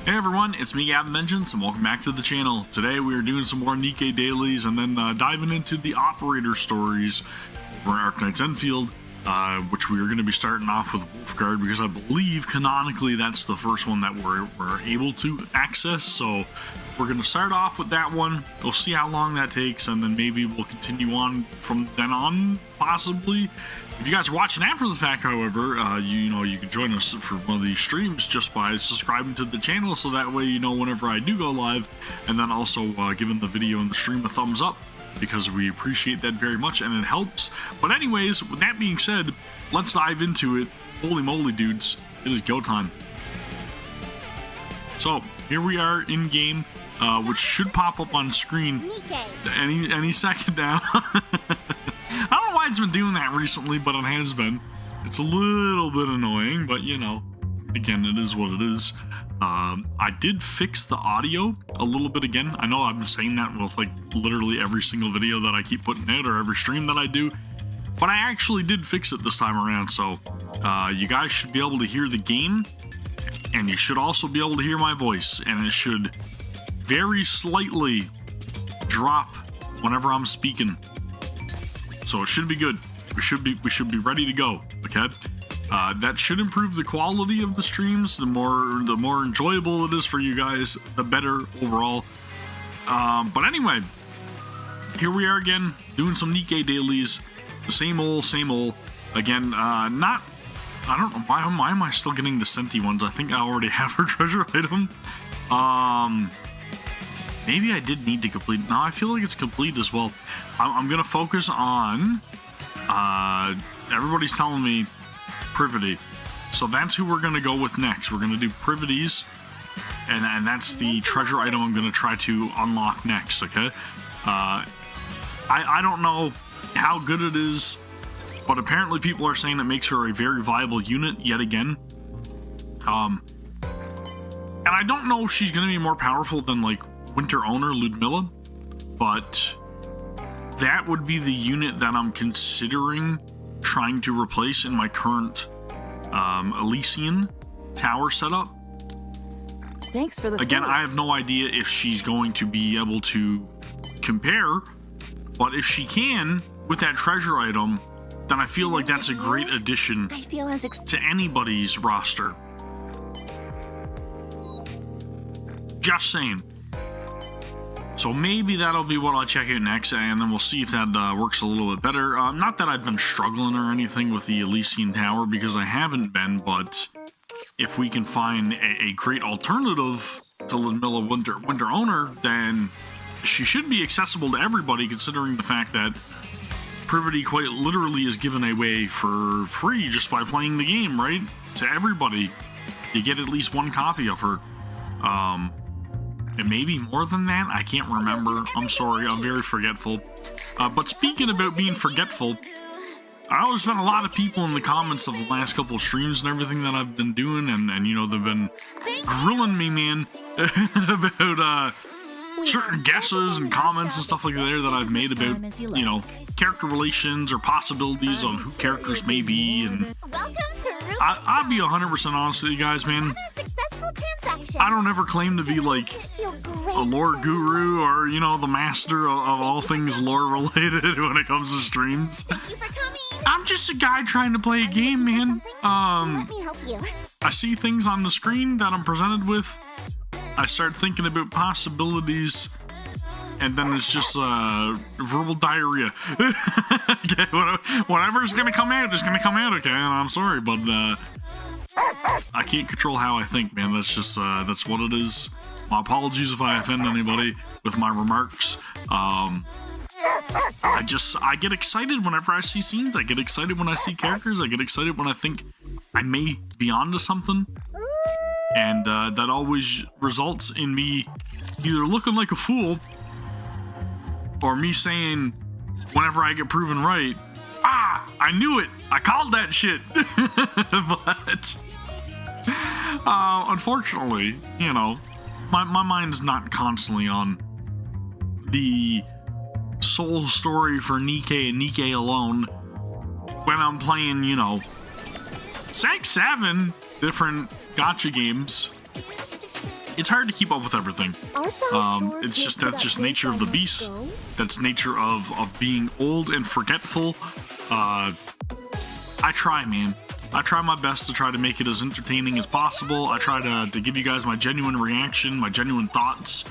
Hey everyone, it's me Gavin Vengeance and welcome back to the channel. Today we are doing some more NIKKE dailies and then diving into the operator stories over in Arknights Endfield, which we are going to be starting off with Wulfgard because I believe canonically that's the first one that we're able to access. So we're going to start off with that one. We'll see how long that takes and then maybe we'll continue on from then on, possibly. If you guys are watching after the fact, however, you can join us for one of these streams just by subscribing to the channel, so that way you know whenever I do go live, and then also giving the video and the stream a thumbs up, because we appreciate that very much and it helps. But anyways, with that being said, let's dive into it. Holy moly, dudes, it is go time. So here we are in game, which should pop up on screen any second now. I don't know why it's been doing that recently, but it has been. It's a little bit annoying, but you know, again, it is what it is. I did fix the audio a little bit again. I know I've been saying that with like literally every single video that I keep putting out or every stream that I do, but I actually did fix it this time around. So you guys should be able to hear the game, and you should also be able to hear my voice, and it should very slightly drop whenever I'm speaking. So it should be good. We should be ready to go. Okay, that should improve the quality of the streams. The more enjoyable it is for you guys, the better overall. But anyway, here we are again doing some NIKKE dailies. The same old. Again, I don't know why am I still getting the Senti ones. I think I already have her treasure item. Maybe I did need to complete. No, I feel like it's complete as well. I'm gonna focus on. Everybody's telling me Privity, so that's who we're gonna go with next. We're gonna do Privities, and that's the treasure item I'm gonna try to unlock next. Okay. I don't know how good it is, but apparently people are saying it makes her a very viable unit yet again. And I don't know if she's gonna be more powerful than like Winter Owner Ludmilla, but that would be the unit that I'm considering trying to replace in my current Elysian tower setup. Thanks for the Again, food. I have no idea if she's going to be able to compare, but if she can with that treasure item, then I feel like that's a great addition to anybody's roster. Just saying. So maybe that'll be what I'll check out next, and then we'll see if that works a little bit better. Not that I've been struggling or anything with the Elysian Tower, because I haven't been, but if we can find a great alternative to Ludmilla Winter Owner, then she should be accessible to everybody, considering the fact that Privity quite literally is given away for free just by playing the game, right? To everybody. You get at least one copy of her. And maybe more than that? I can't remember. I'm sorry, I'm very forgetful. But speaking about being forgetful, I know there's been a lot of people in the comments of the last couple of streams and everything that I've been doing, and you know, they've been grilling me, man, about certain guesses and comments and stuff like that I've made about, you know, character relations or possibilities of who characters may be, and I'll be 100% honest with you guys, man. I don't ever claim to be like a lore guru or, you know, the master of all things lore related when it comes to streams. I'm just a guy trying to play a game, man. I see things on the screen that I'm presented with. I start thinking about possibilities, and then it's just verbal diarrhea. Okay, whatever's gonna come out is gonna come out, okay? And I'm sorry, but I can't control how I think, man. That's just that's what it is. My apologies if I offend anybody with my remarks. I get excited whenever I see scenes. I get excited when I see characters. I get excited when I think I may be onto something. And that always results in me either looking like a fool or me saying, whenever I get proven right, I knew it. I called that shit. But unfortunately, you know, my mind's not constantly on the sole story for NIKKE and NIKKE alone when I'm playing, you know, 6, 7 different gacha games it's hard to keep up with everything. It's just that's just nature of the beast. That's nature of being old and forgetful. I try, man. I try my best to try to make it as entertaining as possible. I try to give you guys my genuine reaction, my genuine thoughts.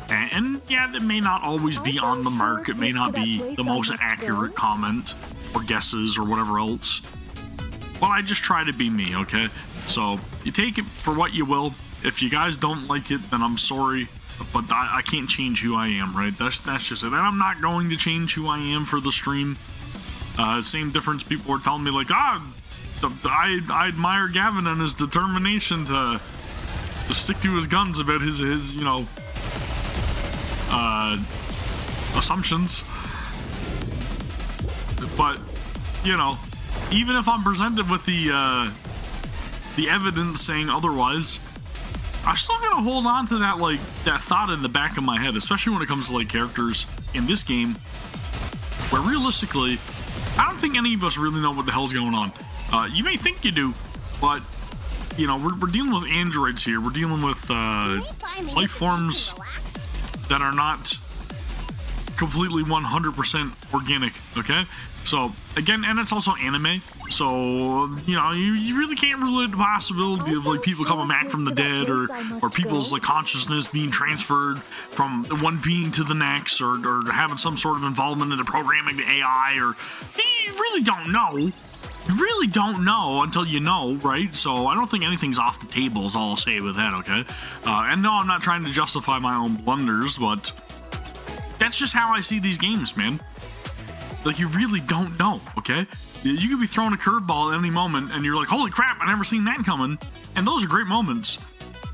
And yeah, it may not always be on the mark. It may not be the most accurate comment or guesses or whatever else. But I just try to be me, okay? So you take it for what you will. If you guys don't like it, then I'm sorry. But I can't change who I am, right? That's just it. And I'm not going to change who I am for the stream. Same difference. People were telling me like, I admire Gavin and his determination to stick to his guns about his you know, assumptions. But you know, even if I'm presented with the evidence saying otherwise, I'm still gonna hold on to that that thought in the back of my head, especially when it comes to like characters in this game, where realistically, I don't think any of us really know what the hell's going on. You may think you do, but you know, we're dealing with androids here. We're dealing with life forms that are not completely 100% organic, okay? So, again, and it's also anime, so, you know, you really can't rule out the possibility of, like, people coming back from the dead, or people's, like, consciousness being transferred from one being to the next, or having some sort of involvement in the programming the AI, or, you really don't know. You really don't know until you know, right? So I don't think anything's off the table is all I'll say with that, okay? And no, I'm not trying to justify my own blunders, but that's just how I see these games, man. Like, you really don't know, okay? You could be throwing a curveball at any moment, and you're like, holy crap, I never seen that coming. And those are great moments.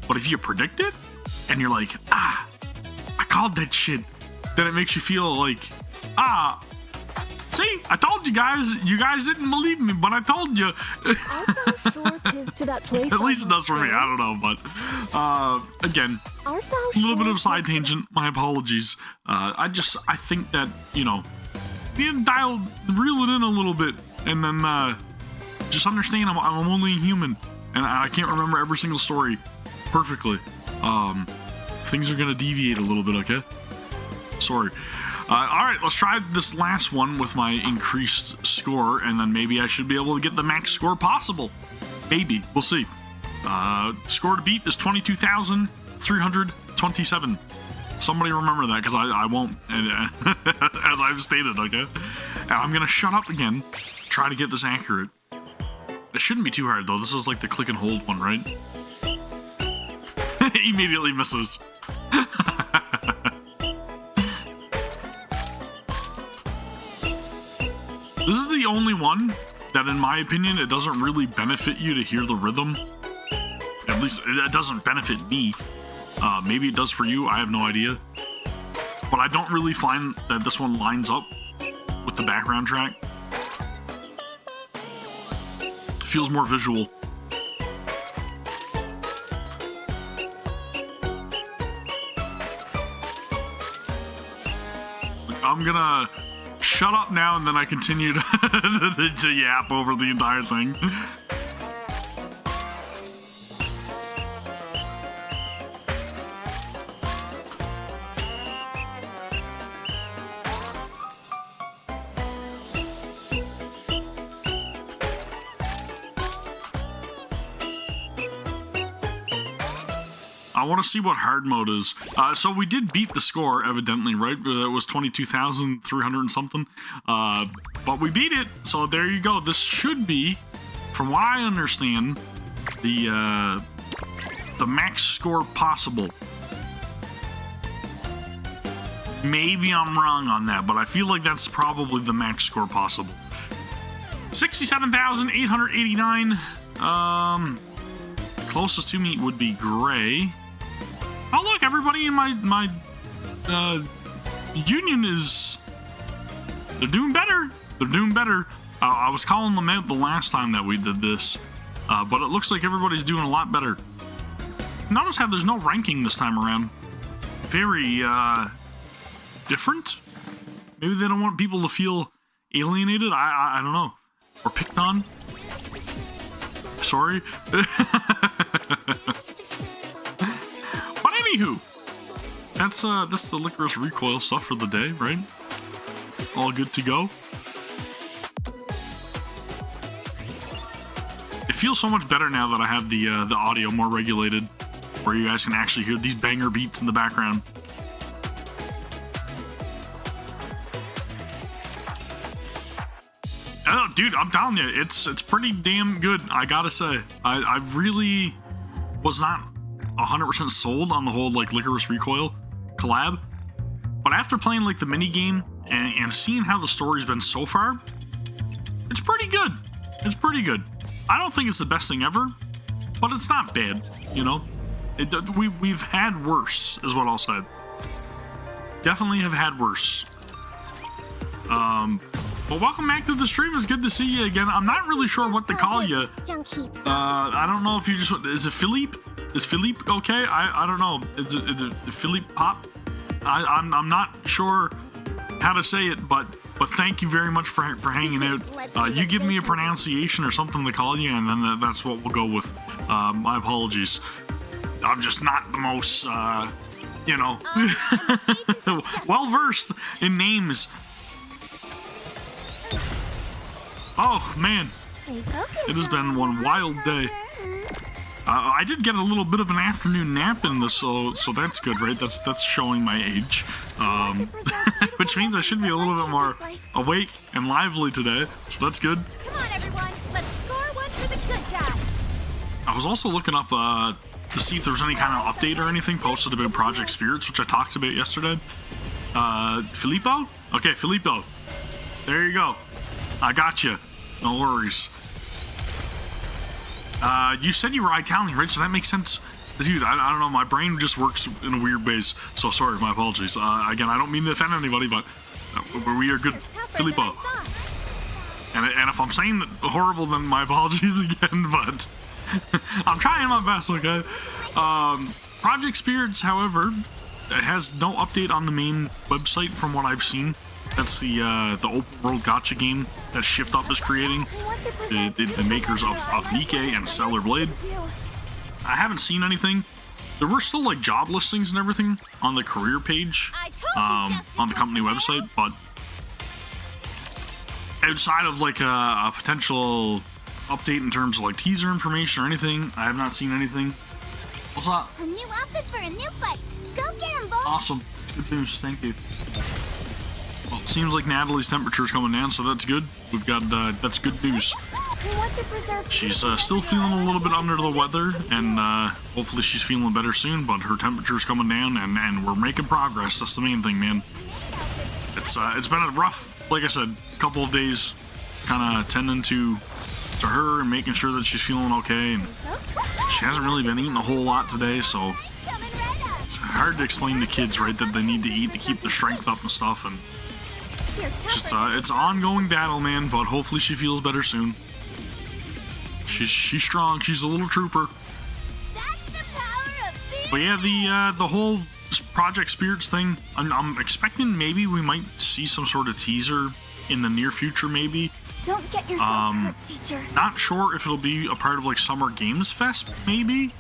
But if you predict it, and you're like, I called that shit, then it makes you feel like, see, I told you guys didn't believe me, but I told you. At least it does for me, I don't know, but again, a little bit of side tangent, my apologies. I think that, you know, you need to reel it in a little bit, and then just understand I'm only a human, and I can't remember every single story perfectly. Things are gonna deviate a little bit, okay? Sorry. Alright, let's try this last one with my increased score, and then maybe I should be able to get the max score possible. Maybe. We'll see. Score to beat is 22,327. Somebody remember that, because I won't, as I've stated, okay? And I'm going to shut up again, try to get this accurate. It shouldn't be too hard, though. This is like the click and hold one, right? Immediately misses. This is the only one that, in my opinion, it doesn't really benefit you to hear the rhythm. At least, it doesn't benefit me. Maybe it does for you, I have no idea. But I don't really find that this one lines up with the background track. It feels more visual. I'm gonna shut up now, and then I continue to yap over the entire thing. I want to see what hard mode is. So we did beat the score, evidently, right? It was 22,300 and something. But we beat it, so there you go. This should be, from what I understand, the max score possible. Maybe I'm wrong on that, but I feel like that's probably the max score possible. 67,889. Closest to me would be gray. Oh look, everybody in my union is, they're doing better. They're doing better. I was calling them out the last time that we did this, but it looks like everybody's doing a lot better. Notice how there's no ranking this time around. Very different. Maybe they don't want people to feel alienated. I don't know, or picked on. Sorry. Anywho, that's the licorice recoil stuff for the day, right? All good to go. It feels so much better now that I have the audio more regulated, where you guys can actually hear these banger beats in the background. Oh, dude, I'm telling you, it's pretty damn good. I gotta say, I really was not 100% sold on the whole like licorice recoil collab, but after playing like the mini game and seeing how the story's been so far, it's pretty good. It's pretty good. I don't think it's the best thing ever, but it's not bad, you know? We've had worse, is what I'll say. Definitely have had worse. But welcome back to the stream. It's good to see you again. I'm not really sure what to call you. I don't know if you just... Is it Philippe? Is Philippe okay? I don't know. Is it Philippe Pop? I'm not sure how to say it, but thank you very much for hanging out. You give me a pronunciation or something to call you, and then that's what we'll go with. My apologies. I'm just not the most, you know, well-versed in names. Oh, man. It has been one wild day. I did get a little bit of an afternoon nap in this, so that's good, right? That's showing my age. Which means I should be a little bit more awake and lively today, so that's good. Come on, everyone. Let's score one for the good guys. I was also looking up to see if there was any kind of update or anything posted about Project Spirits, which I talked about yesterday. Filippo? Okay, Filippo. There you go. I got you. No worries. You said you were Italian, right? So that makes sense. Dude, I don't know. My brain just works in a weird ways. So sorry, my apologies. Again, I don't mean to offend anybody, but we are good. Filippo. And if I'm saying horrible, then my apologies again, but I'm trying my best, okay? Project Spirits, however, has no update on the main website from what I've seen. That's the open world gacha game that Shift Up is creating. The makers of NIKKE and Stellar Blade. I haven't seen anything. There were still like job listings and everything on the career page on the company website, but outside of like a potential update in terms of like teaser information or anything, I have not seen anything. What's up? A new outfit for a new fight. Go get him, Wolf. Awesome. Good news. Thank you. Well, it seems like Natalie's temperature is coming down, so that's good. We've got, that's good news. She's still feeling a little bit under the weather, and hopefully she's feeling better soon, but her temperature's coming down, and we're making progress. That's the main thing, man. It's been a rough, like I said, couple of days, kind of tending to her and making sure that she's feeling okay, and she hasn't really been eating a whole lot today, so it's hard to explain to kids, right, that they need to eat to keep their strength up and stuff, and it's an ongoing battle, man, but hopefully she feels better soon. She's strong. She's a little trooper. But yeah, the whole Project Spirits thing, I'm expecting maybe we might see some sort of teaser in the near future, maybe. Don't get yourself hurt, teacher. Not sure if it'll be a part of like Summer Games Fest, maybe.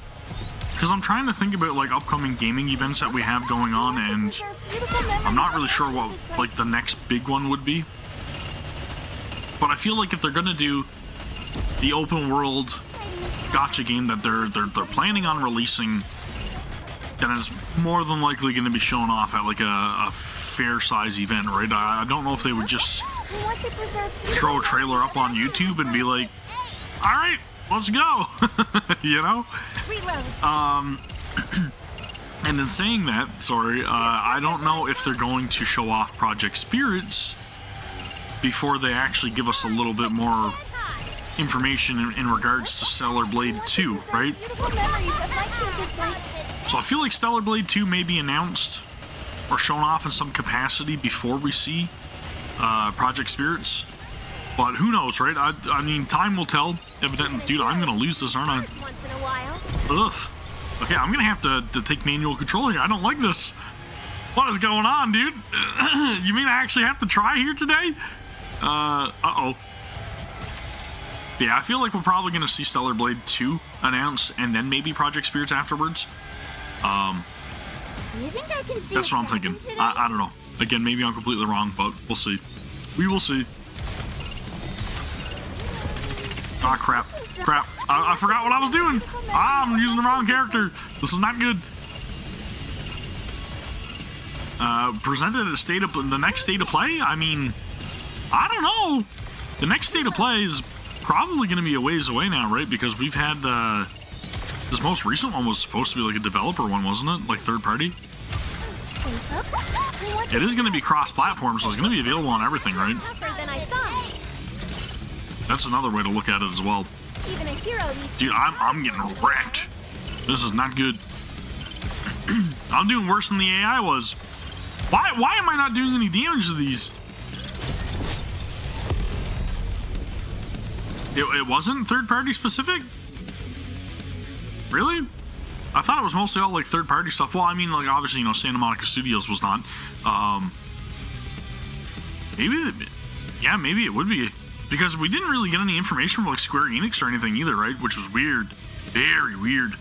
Because I'm trying to think about like upcoming gaming events that we have going on, and I'm not really sure what like the next big one would be. But I feel like if they're gonna do the open world gacha game that they're planning on releasing, then it's more than likely going to be shown off at like a fair size event, right? I don't know if they would just throw a trailer up on YouTube and be like, all right, let's go. You know? And in saying that, sorry, I don't know if they're going to show off Project Spirits before they actually give us a little bit more information in regards to Stellar Blade 2, right? So I feel like Stellar Blade 2 may be announced or shown off in some capacity before we see Project Spirits. But who knows, right? I mean, time will tell. Evidently, dude, I'm gonna lose this, aren't I? Ugh. Okay, I'm gonna have to take manual control here. I don't like this. What is going on, dude? You mean I actually have to try here today? Uh-oh. Yeah, I feel like we're probably gonna see Stellar Blade 2 announced, and then maybe Project Spirits afterwards. Do you think I can see? That's what I'm thinking. I don't know. Again, maybe I'm completely wrong, but we'll see. We will see. Ah, crap. Crap. I forgot what I was doing. I'm using the wrong character. This is not good. Presented at the next state of play? I mean, I don't know. The next state of play is probably going to be a ways away now, right? Because we've had, this most recent one was supposed to be like a developer one, wasn't it? Like third party? It is going to be cross-platform, so it's going to be available on everything, right? That's another way to look at it as well. Even a hero needs. Dude, I'm getting wrecked. This is not good. I'm doing worse than the AI was. Why am I not doing any damage to these? It wasn't third-party specific? Really? I thought it was mostly all like third-party stuff. Well, I mean, like obviously, you know, Santa Monica Studios was not. Maybe it would be. Because we didn't really get any information from like Square Enix or anything either, right? Which was weird. Very weird.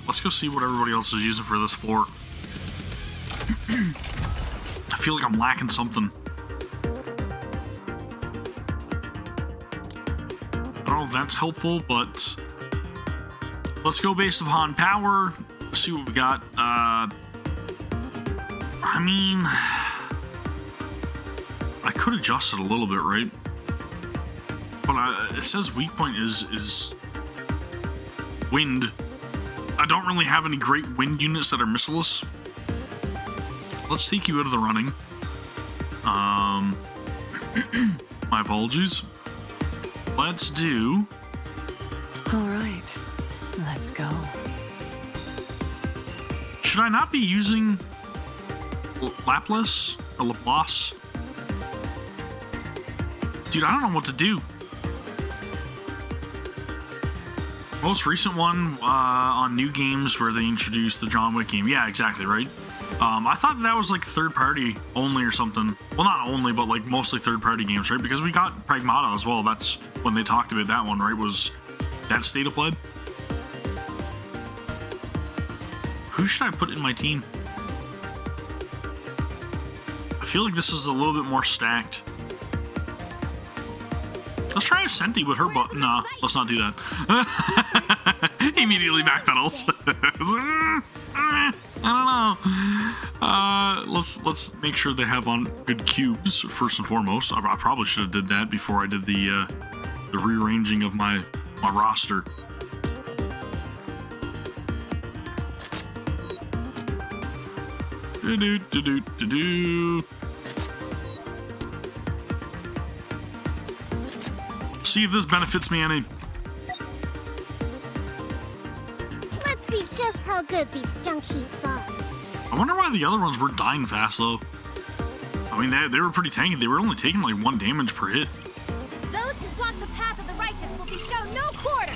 Let's go see what everybody else is using for this floor. I feel like I'm lacking something. I don't know if that's helpful, but let's go based upon power. Let's see what we got. I mean, I could adjust it a little bit, right? But it says weak point is wind. I don't really have any great wind units that are missileless. Let's take you out of the running. My apologies. Let's do. All right, let's go. Should I not be using Laplace or Laplace? Dude, I don't know what to do. Most recent one on new games where they introduced the John Wick game. Yeah, exactly, right? I thought that was like third party only or something. Well, not only, but like mostly third party games, right? Because we got Pragmata as well. That's when they talked about that one, right? Was that state of play? Who should I put in my team? I feel like this is a little bit more stacked. Let's try a Senti with her butt. Nah, let's not do that. Immediately backpedals. I don't know. Let's make sure they have on good cubes first and foremost. I probably should have did that before I did the rearranging of my roster. See if this benefits me any. Let's see just how good these junk heaps are. I wonder why the other ones were dying fast though. I mean, they were pretty tanky. They were only taking like 1 damage per hit. Those who walk the path of the righteous will be shown no quarter.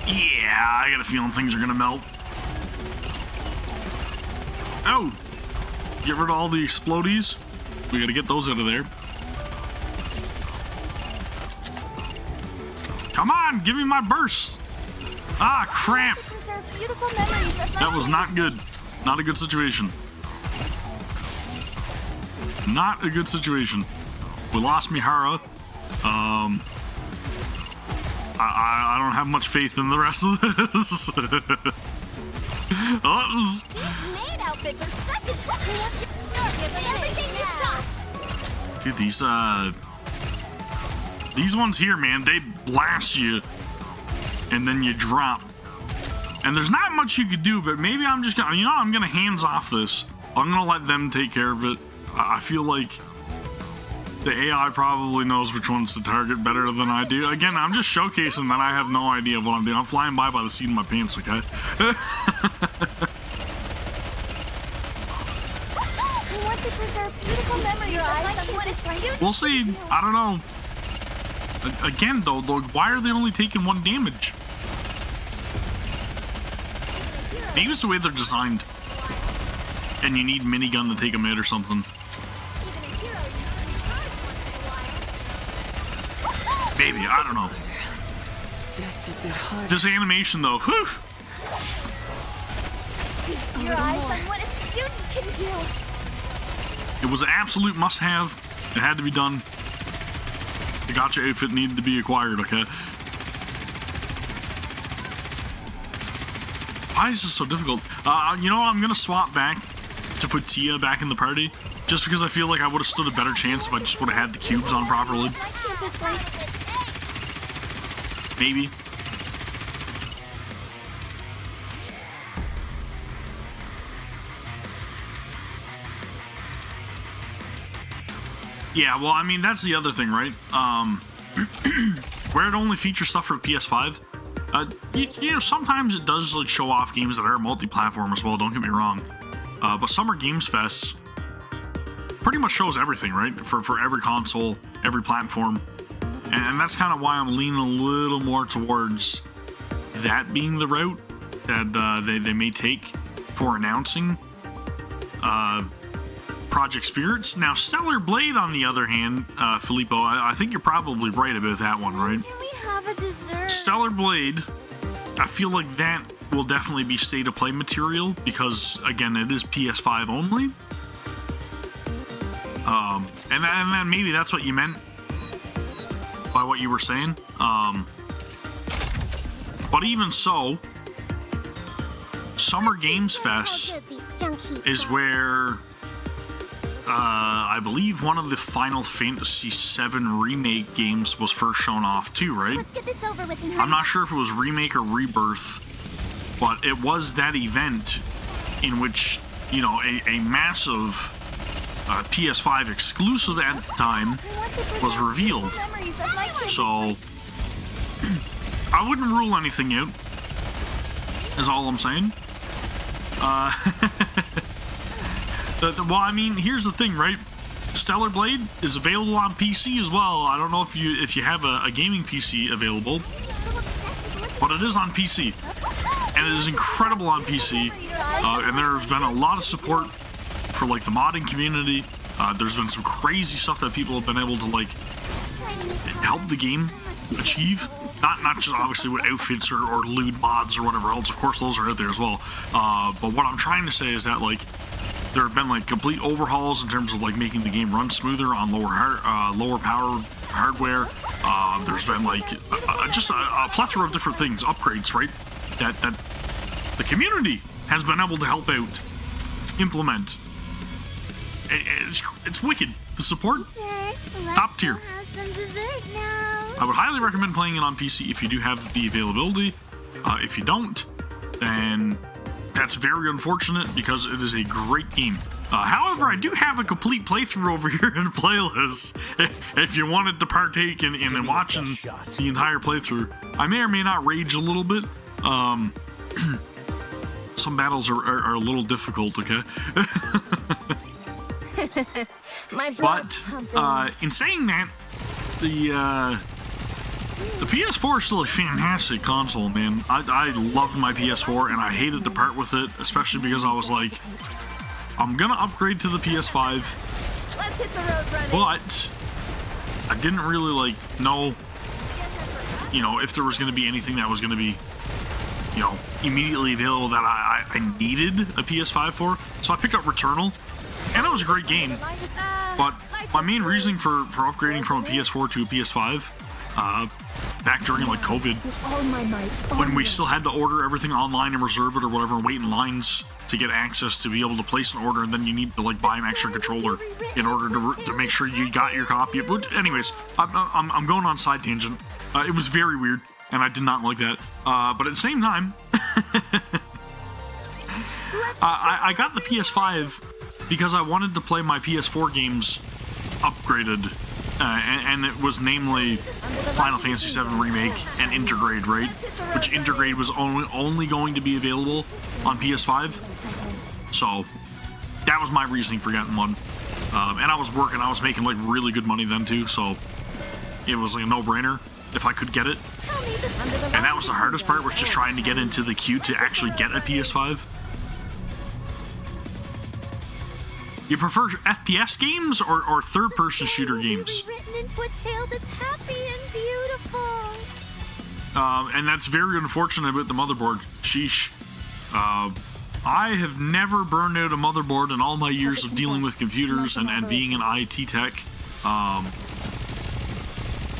Yeah, I got a feeling things are gonna melt. Oh! Get rid of all the explodies. We gotta get those out of there. Come on, give me my burst. Ah, cramp. That was not good. Not a good situation. Not a good situation. We lost Mihara. I don't have much faith in the rest of this. Dude, these ones here, man, they blast you and then you drop. And there's not much you could do, but maybe I'm just gonna, I'm gonna hands off this. I'm gonna let them take care of it. I feel like the AI probably knows which ones to target better than I do. Again, I'm just showcasing that I have no idea what I'm doing. I'm flying by the seat of my pants, okay? We'll see. I don't know. Again, though, why are they only taking 1 damage? Maybe it's the way they're designed. And you need minigun to take them out or something. Maybe, I don't know. Just a bit harder. This animation though, whew. Feast your eyes on what a student can do. It was an absolute must-have. It had to be done. The gotcha outfit needed to be acquired, okay? Why is this so difficult? You know what? I'm gonna swap back to put Tia back in the party. Just because I feel like I would have stood a better chance if I just would have had the cubes on properly. Campus life. Maybe. Yeah, well, I mean, that's the other thing, right? Where it only features stuff for PS5, you know, sometimes it does like show off games that are multi-platform as well, don't get me wrong. But Summer Games Fest pretty much shows everything, right? For every console, every platform. And that's kind of why I'm leaning a little more towards that being the route that they may take for announcing Project Spirits. Now, Stellar Blade, on the other hand, Filippo, I think you're probably right about that one, right? Can we have a dessert? Stellar Blade, I feel like that will definitely be state-of-play material because, again, it is PS5 only. And then maybe that's what you meant by what you were saying. But even so, Summer Games Fest is where I believe one of the Final Fantasy VII Remake games was first shown off too, right? Let's get this over with and I'm not sure if it was Remake or Rebirth, but it was that event in which, you know, a massive PS5 exclusive at the time was revealed. So I wouldn't rule anything out, is all I'm saying. Well, I mean, here's the thing, right? Stellar Blade is available on PC as well. I don't know if you have a gaming PC available, but it is on PC, and it is incredible on PC. And there's been a lot of support for like the modding community. There's been some crazy stuff that people have been able to like help the game achieve. Not just obviously with outfits or lewd mods or whatever else. Of course, those are out there as well. But what I'm trying to say is that like there have been like complete overhauls in terms of like making the game run smoother on lower power hardware. There's been like just a plethora of different things, upgrades, right? That the community has been able to help out implement. It's wicked. The support, top tier. I would highly recommend playing it on PC if you do have the availability. If you don't, then that's very unfortunate because it is a great game. However, I do have a complete playthrough over here in the playlist. If you wanted to partake in watching the entire playthrough, I may or may not rage a little bit. Some battles are a little difficult, okay? But in saying that, the PS4 is still a fantastic console, man. I loved my PS4 and I hated to part with it, especially because I was like, I'm gonna upgrade to the PS5. Let's hit the road running. But I didn't really like know, you know, if there was gonna be anything that was gonna be, you know, immediately available that I needed a PS5 for. So I picked up Returnal, and it was a great game. But my main reasoning for upgrading from a PS4 to a PS5, back during like COVID, when we still had to order everything online and reserve it or whatever and wait in lines to get access to be able to place an order, and then you need to like buy an extra controller in order to make sure you got your copy. But anyways, I'm going on side tangent. It was very weird, and I did not like that. But at the same time, I got the PS5 because I wanted to play my PS4 games upgraded, and it was namely Final Fantasy VII Remake and Intergrade, right? Which Intergrade was only going to be available on PS5. So that was my reasoning for getting one. And I was working, I was making like really good money then too, so it was like a no-brainer if I could get it. And that was the hardest part, was just trying to get into the queue to actually get a PS5. You prefer FPS games or third-person shooter games? Written into a tale that's happy and beautiful. beautiful. And that's very unfortunate about the motherboard. Sheesh. I have never burned out a motherboard in all my years of dealing with computers and being an IT tech.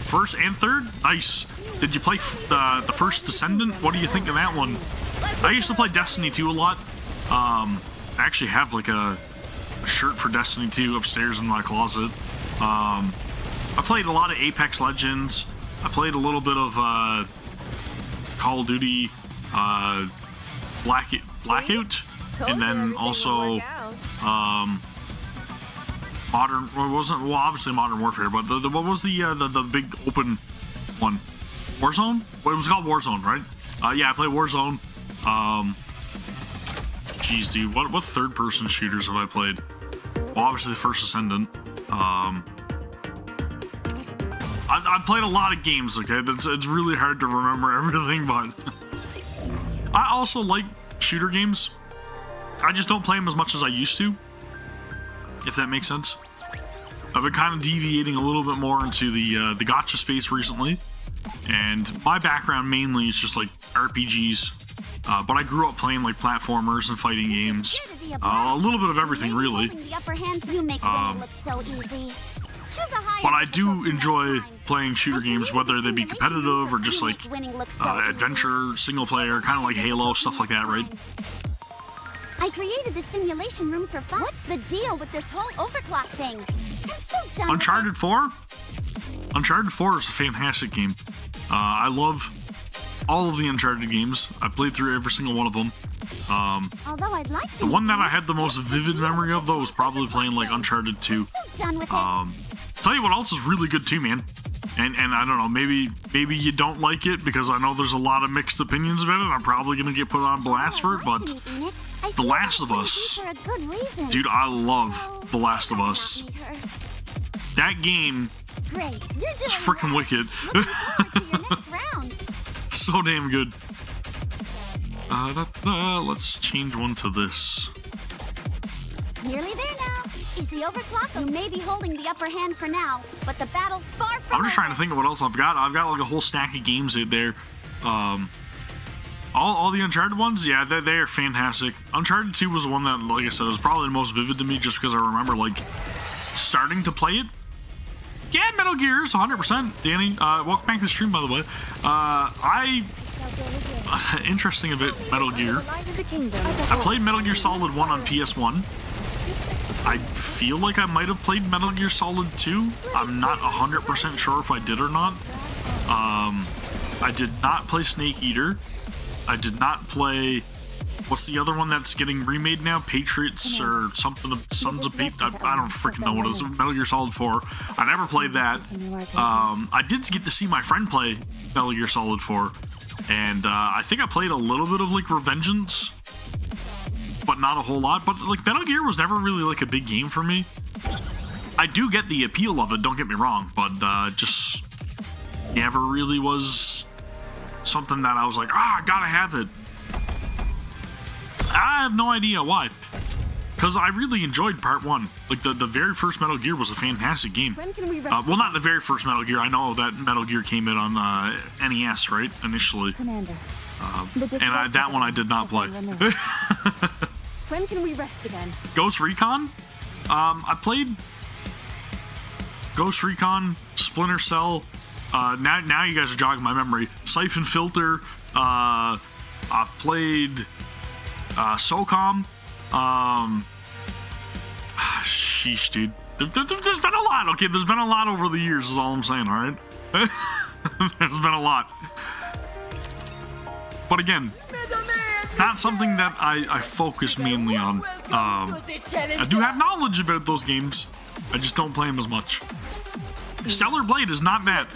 First and third? Nice. Did you play the first Descendant? What do you think of that one? I used to play Destiny 2 a lot. I actually have like a shirt for Destiny 2 upstairs in my closet. I played a lot of Apex Legends. I played a little bit of Call of Duty Blackout, and then also Modern. Well, obviously Modern Warfare, but what was the big open one? Warzone? Well, it was called Warzone, right? Yeah, I played Warzone. Jeez, dude, what third-person shooters have I played? Well, obviously the first Ascendant. I've played a lot of games, okay? It's really hard to remember everything, but I also like shooter games. I just don't play them as much as I used to, if that makes sense. I've been kind of deviating a little bit more into the gacha space recently, and my background mainly is just like RPGs, but I grew up playing like platformers and fighting games, a little bit of everything really. But I do enjoy playing shooter games, whether they be competitive or just like adventure, single player, kind of like Halo, stuff like that, right? I created the simulation room for fun. What's the deal with this whole overclock thing? I'm so done. Uncharted 4? Uncharted 4 is a fantastic game. I love all of the Uncharted games. I played through every single one of them. Although I'd like to. The one that I had the most vivid memory of, though, was probably playing like Uncharted 2. So done with it. Tell you what else is really good too, man. And I don't know, maybe you don't like it because I know there's a lot of mixed opinions about it. I'm probably gonna get put on blast for it, but The Last of Us, dude, I love The Last of Us. That game is freaking wicked. So damn good. Let's change one to this. Nearly there now. Is the overclock? You may be holding the upper hand for now, but the battle's far from I'm just trying to think of what else I've got. I've got like a whole stack of games out there. All the Uncharted ones, yeah, they are fantastic. Uncharted 2 was the one that, like I said, was probably the most vivid to me just because I remember like starting to play it. Yeah, Metal Gears, 100%. Danny, welcome back to the stream, by the way. Interesting about Metal Gear. I played Metal Gear Solid 1 on PS1. I feel like I might have played Metal Gear Solid 2. I'm not 100% sure if I did or not. I did not play Snake Eater. I did not play... What's the other one that's getting remade now? Patriots or something? Sons of Patriots? I don't freaking know what it is. Metal Gear Solid 4. I never played that. I did get to see my friend play Metal Gear Solid 4. And I think I played a little bit of like Revengeance, but not a whole lot. But like Metal Gear was never really like a big game for me. I do get the appeal of it, don't get me wrong, but just never really was something that I was like, I gotta have it. I have no idea why. Because I really enjoyed part 1. Like the very first Metal Gear was a fantastic game. Well, not the very first Metal Gear. I know that Metal Gear came in on NES, right? Initially. Commander. And that one I did not play. When can we rest again? Ghost Recon? I played Ghost Recon, Splinter Cell. Now you guys are jogging my memory. Siphon Filter. I've played SOCOM. Sheesh, dude. There's been a lot. Okay, there's been a lot over the years is all I'm saying, alright? There's been a lot. But again, not something that I focus mainly on. I do have knowledge about those games. I just don't play them as much. Stellar Blade is not that.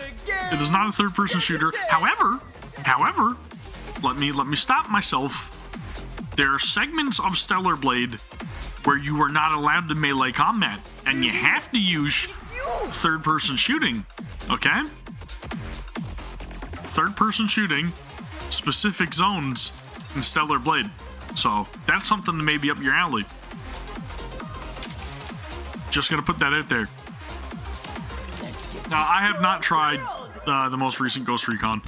It is not a third-person shooter. However, let me stop myself. There are segments of Stellar Blade where you are not allowed to melee combat, and you have to use third-person shooting, okay? Third-person shooting, specific zones in Stellar Blade. So, that's something that may be up your alley. Just gonna put that out there. Now, I have not tried the most recent Ghost Recon.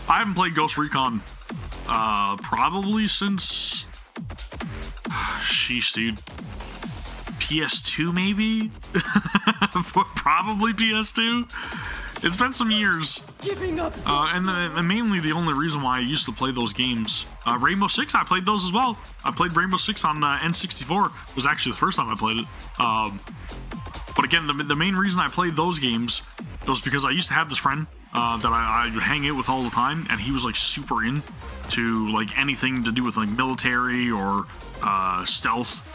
I haven't played Ghost Recon probably since sheesh, dude. PS2 maybe? Probably PS2. It's been some years. Giving up. And mainly the only reason why I used to play those games. Rainbow Six, I played those as well. I played Rainbow Six on N64. It was actually the first time I played it. But again, the main reason I played those games was because I used to have this friend that I would hang out with all the time, and he was like super into like anything to do with like military or stealth.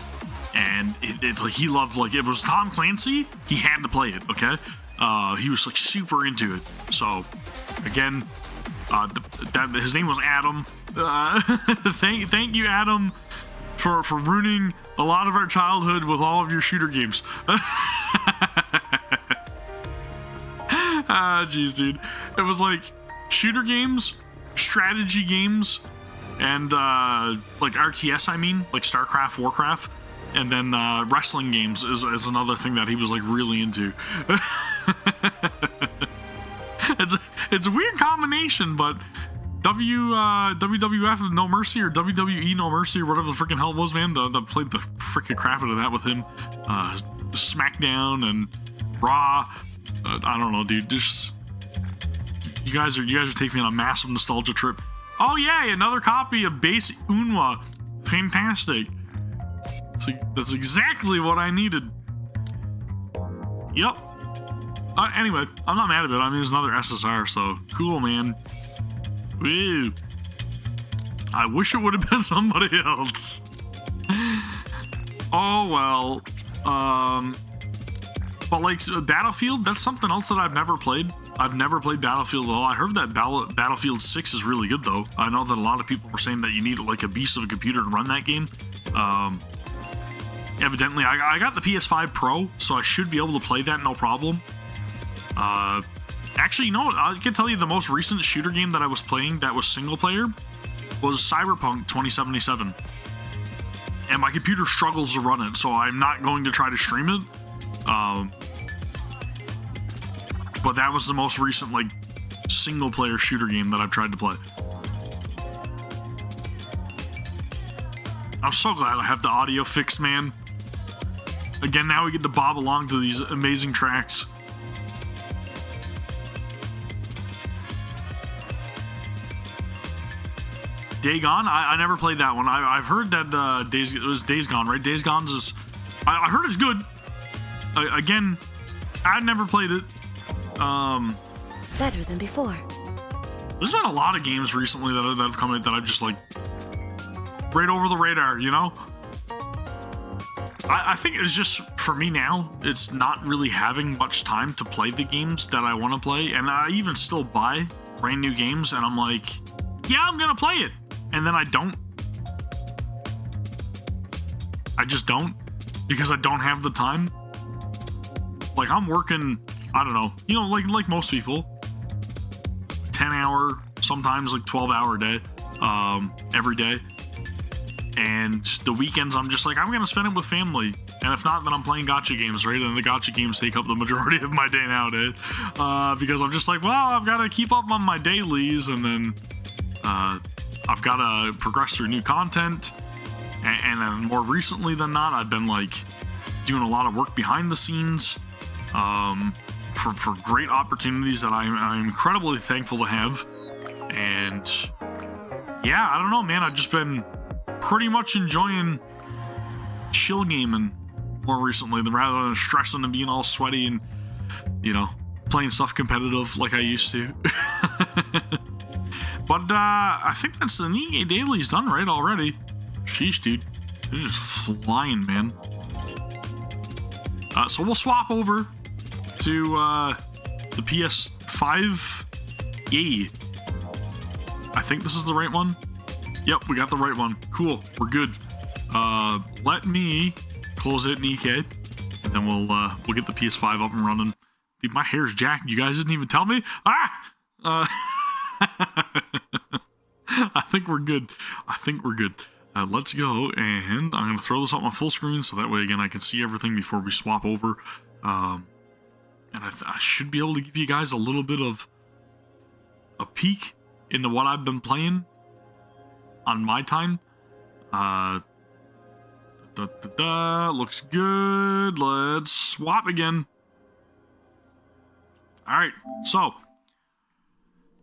And like he loved, like, if it was Tom Clancy, he had to play it, okay? He was like super into it. So again, his name was Adam. Thank you, Adam, for ruining a lot of our childhood with all of your shooter games. Jeez, dude. It was like shooter games, strategy games, and like RTS, I mean, like StarCraft, Warcraft. And then wrestling games is another thing that he was like really into. It's a weird combination, but WWF No Mercy or WWE No Mercy or whatever the freaking hell it was, man, that played the freaking crap out of that with him. SmackDown and Raw. I don't know, dude. Just you guys are taking me on a massive nostalgia trip. Oh yeah, another copy of Base Unwa. Fantastic. That's exactly what I needed. Yep. Anyway, I'm not mad at it. I mean, it's another SSR, so cool, man. Woo. I wish it would have been somebody else. Oh, well. But, like, Battlefield, that's something else that I've never played. I've never played Battlefield at all. I heard that Battlefield 6 is really good, though. I know that a lot of people were saying that you need, like, a beast of a computer to run that game. Evidently, I got the PS5 Pro, so I should be able to play that no problem. Actually, you know what? I can tell you the most recent shooter game that I was playing that was single player was Cyberpunk 2077. And my computer struggles to run it, so I'm not going to try to stream it. But that was the most recent, like, single player shooter game that I've tried to play. I'm so glad I have the audio fixed, man. Again, now we get to bob along to these amazing tracks. Day Gone? I never played that one. I've heard that it was Days Gone, right? Days Gone is... I heard it's good. Again, I've never played it. Better than before. There's been a lot of games recently that have come out that I've just, like, right over the radar, you know? I think it's just, for me now, it's not really having much time to play the games that I want to play, and I even still buy brand new games, and I'm like, yeah, I'm gonna play it, and then I don't. I just don't, because I don't have the time. Like, I'm working, I don't know, you know, like most people, 10-hour, sometimes like 12-hour day, every day. And the weekends, I'm just like, I'm going to spend it with family. And if not, then I'm playing gacha games, right? And the gacha games take up the majority of my day nowadays. Because I'm just like, well, I've got to keep up on my dailies. And then I've got to progress through new content. And then more recently than not, I've been like doing a lot of work behind the scenes for great opportunities that I'm incredibly thankful to have. And yeah, I don't know, man. I've just been pretty much enjoying chill gaming more recently rather than stressing and being all sweaty and, you know, playing stuff competitive like I used to. But I think that's the NIKKE Daily's done, right, already. Sheesh, dude. They're just flying, man. So we'll swap over to the PS5. Yay. I think this is the right one. Yep, we got the right one. Cool, we're good. Let me close it, NIKKE, and then we'll get the PS5 up and running. Dude, my hair's jacked. You guys didn't even tell me. I think we're good. Let's go, and I'm gonna throw this up on full screen so that way again I can see everything before we swap over. And I should be able to give you guys a little bit of a peek into what I've been playing on my time. Looks good. Let's swap again. Alright, so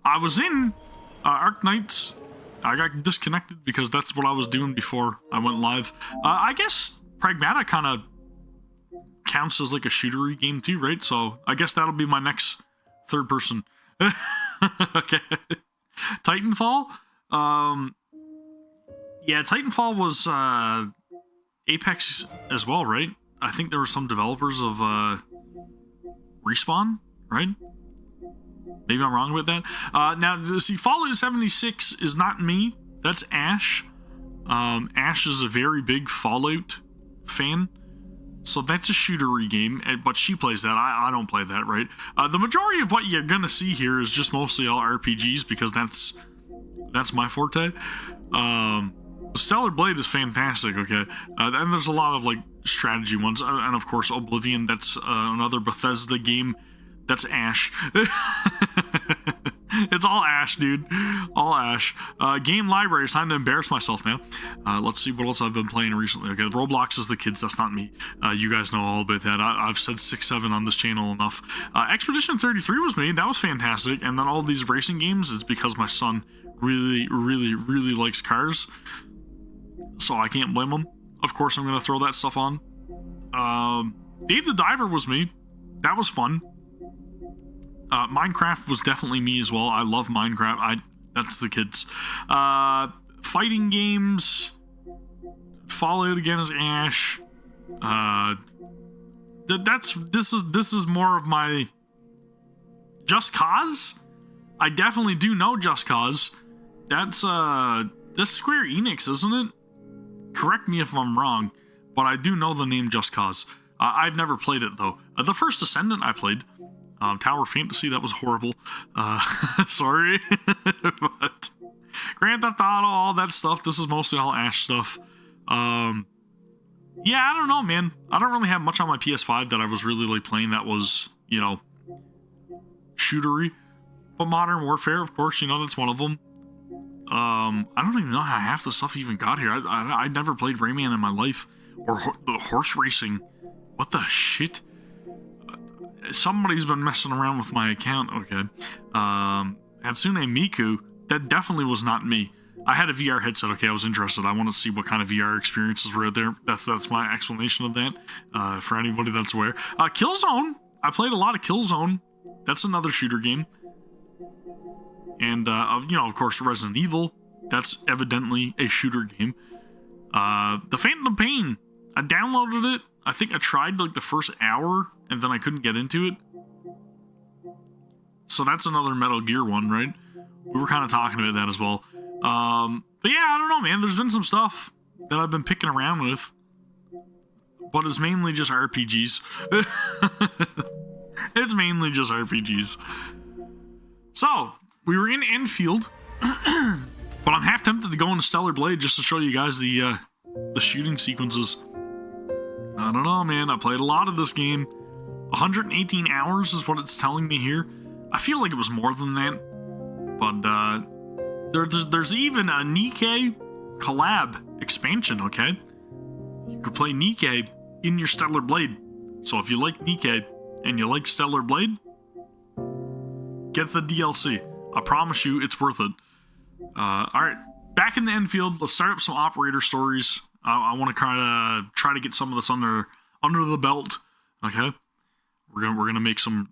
I was in Arknights. I got disconnected because that's what I was doing before I went live. I guess Pragmata kind of counts as like a shootery game too, right? So I guess that'll be my next third person. Okay. Titanfall. Yeah, Titanfall was Apex as well, right? I think there were some developers of Respawn, right? Maybe I'm wrong with that. Now, see, Fallout 76 is not me. That's Ash. Ash is a very big Fallout fan. So that's a shootery game, but she plays that. I don't play that, right? The majority of what you're gonna see here is just mostly all RPGs because that's my forte. Stellar Blade is fantastic, okay? And there's a lot of like strategy ones, and of course Oblivion. That's another Bethesda game. That's Ash. It's all Ash, dude. All Ash. Game library. It's time to embarrass myself now. Let's see what else I've been playing recently. Okay, Roblox is the kids. That's not me. You guys know all about that. I've said 6, 7 on this channel enough. Expedition 33 was me. That was fantastic. And then all these racing games, it's because my son really, really, really likes cars. So I can't blame him. Of course, I'm going to throw that stuff on. Dave the Diver was me. That was fun. Minecraft was definitely me as well. I love Minecraft. That's the kids. Fighting games. Fallout again is Ash. This is more of my Just Cause. I definitely do know Just Cause. That's Square Enix, isn't it? Correct me if I'm wrong, but I do know the name Just Cause. I've never played it though. The first Ascendant I played. Tower Fantasy, that was horrible. Sorry. But Grand Theft Auto, all that stuff. This is mostly all Ash stuff. Yeah, I don't know, man. I don't really have much on my PS5 that I was really like playing that was, you know, shootery. But Modern Warfare, of course, you know, that's one of them. I don't even know how half the stuff even got here. I never played Rayman in my life. Or the horse racing. What the shit? Somebody's been messing around with my account. Okay. Hatsune Miku, that definitely was not me. I had a VR headset. Okay, I was interested. I want to see what kind of VR experiences were out there. That's my explanation of that. For anybody that's aware. Killzone. I played a lot of Killzone. That's another shooter game. And, you know, of course, Resident Evil. That's evidently a shooter game. The Phantom Pain. I downloaded it. I think I tried like the first hour and then I couldn't get into it. So that's another Metal Gear one, right? We were kind of talking about that as well. But yeah, I don't know, man. There's been some stuff that I've been picking around with. But it's mainly just RPGs. It's mainly just RPGs. So, we were in Endfield. But I'm half tempted to go into Stellar Blade just to show you guys the shooting sequences. I don't know, man. I played a lot of this game. 118 hours is what it's telling me here. I feel like it was more than that. But there's even a NIKKE collab expansion, okay? You could play NIKKE in your Stellar Blade. So if you like NIKKE and you like Stellar Blade, get the DLC. I promise you it's worth it. Alright, back in the Endfield. Let's start up some operator stories. I want to try to get some of this under the belt. Okay, we're gonna make some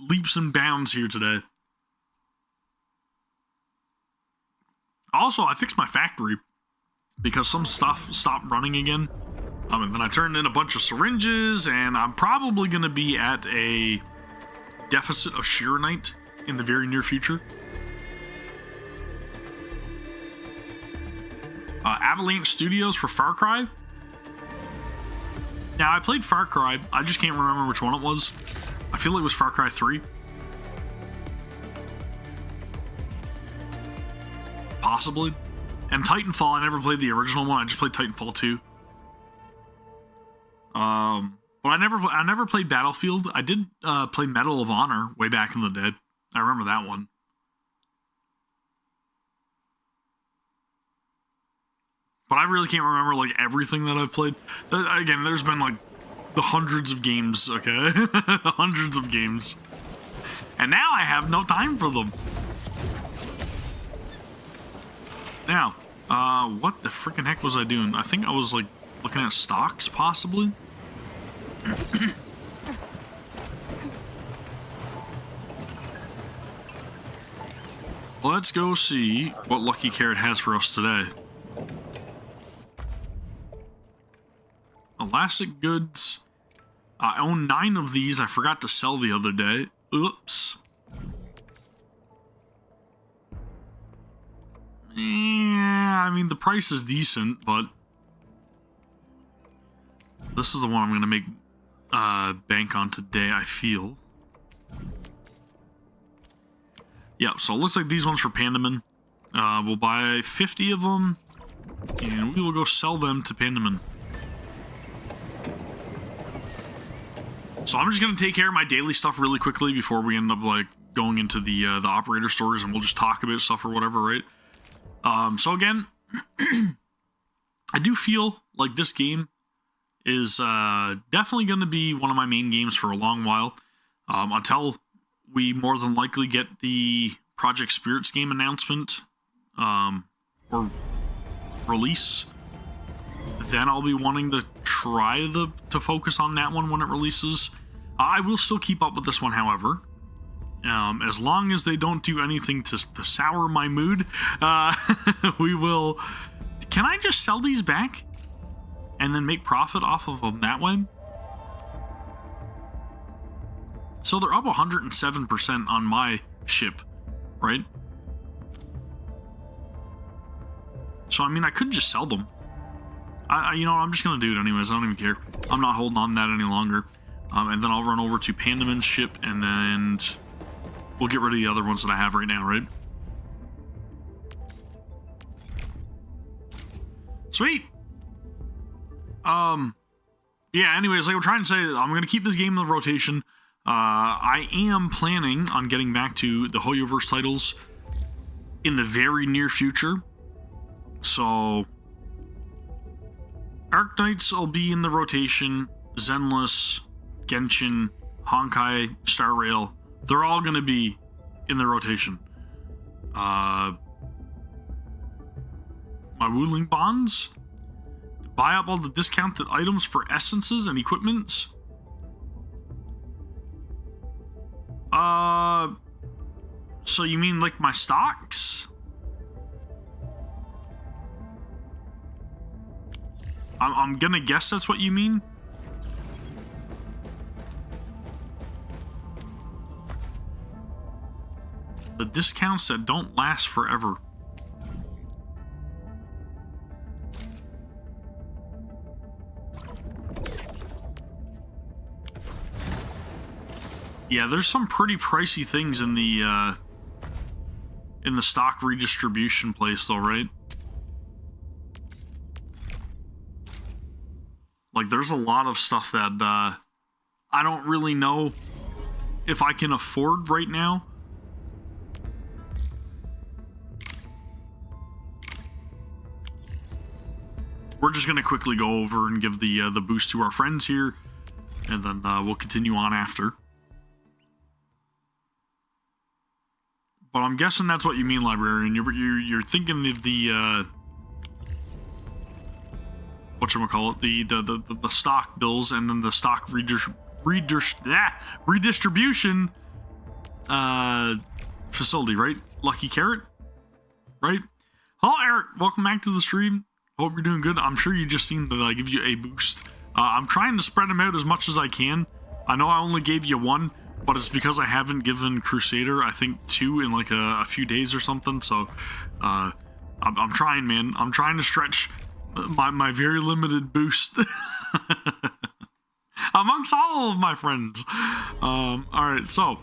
leaps and bounds here today. Also, I fixed my factory because some stuff stopped running again. And then I turned in a bunch of syringes, and I'm probably gonna be at a deficit of Sheeranite in the very near future. Avalanche Studios for Far Cry. Now, I played Far Cry. I just can't remember which one it was. I feel like it was Far Cry 3. Possibly. And Titanfall, I never played the original one. I just played Titanfall 2. But I never played Battlefield. I did play Medal of Honor way back in the day. I remember that one. But I really can't remember like everything that I've played. Again, there's been like the hundreds of games, okay? Hundreds of games. And now I have no time for them. Now, what the freaking heck was I doing? I think I was like looking at stocks, possibly. Let's go see what Lucky Carrot has for us today. Elastic goods. I own 9 of these. I forgot to sell the other day. Oops. Yeah, I mean, the price is decent, but this is the one I'm going to make bank on today, I feel. Yeah, so it looks like these ones for Pandaman. We'll buy 50 of them, and we will go sell them to Pandaman. So I'm just going to take care of my daily stuff really quickly before we end up, like, going into the operator stories, and we'll just talk about stuff or whatever, right? So again, I do feel like this game is definitely going to be one of my main games for a long while, until we more than likely get the Project Spirits game announcement or release. Then I'll be wanting to try to focus on that one when it releases. I will still keep up with this one, however. As long as they don't do anything to sour my mood, we will... Can I just sell these back and then make profit off of them that way? So they're up 107% on my ship, right? So, I mean, I could just sell them. You know, I'm just going to do it anyways. I don't even care. I'm not holding on to that any longer. And then I'll run over to Pandaman's ship, and then we'll get rid of the other ones that I have right now, right? Sweet! Yeah, anyways, like I'm trying to say, I'm going to keep this game in the rotation. I am planning on getting back to the Hoyoverse titles in the very near future. So, Arknights will be in the rotation. Zenless, Genshin, Honkai, Star Rail, they're all going to be in the rotation. My Wuling Bonds, buy up all the discounted items for essences and equipments. So you mean like my stocks? I'm gonna guess that's what you mean. The discounts that don't last forever. Yeah, there's some pretty pricey things in the stock redistribution place, though, right? Like, there's a lot of stuff that I don't really know if I can afford right now. We're just gonna quickly go over and give the boost to our friends here, and then we'll continue on after. But I'm guessing that's what you mean, librarian. You're thinking of the whatchamacallit, the stock bills, and then the stock redistribution facility, right? Lucky Carrot, right? Hello, Eric. Welcome back to the stream. Hope you're doing good. I'm sure you just seen that I give you a boost. I'm trying to spread them out as much as I can. I know I only gave you 1, but it's because I haven't given Crusader, I think, 2 in like a few days or something. So I'm trying, man. I'm trying to stretch my very limited boost amongst all of my friends. All right, so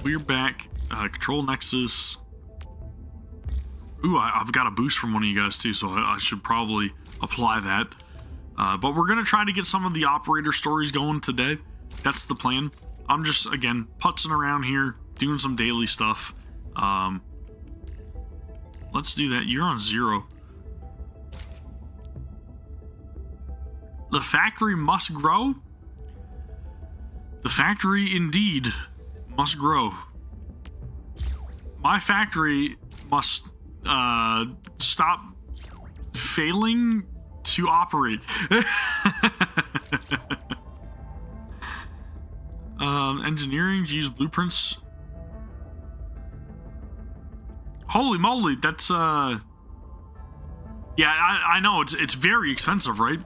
we're back. Control Nexus. Ooh, I've got a boost from one of you guys too, so I should probably apply that. But we're gonna try to get some of the operator stories going today. That's the plan. I'm just, again, putzing around here, doing some daily stuff. Let's do that. You're on 0. the factory must grow. The factory indeed must grow. My factory must stop failing to operate. Engineering, geez, blueprints. Holy moly, that's yeah, I know it's very expensive, right?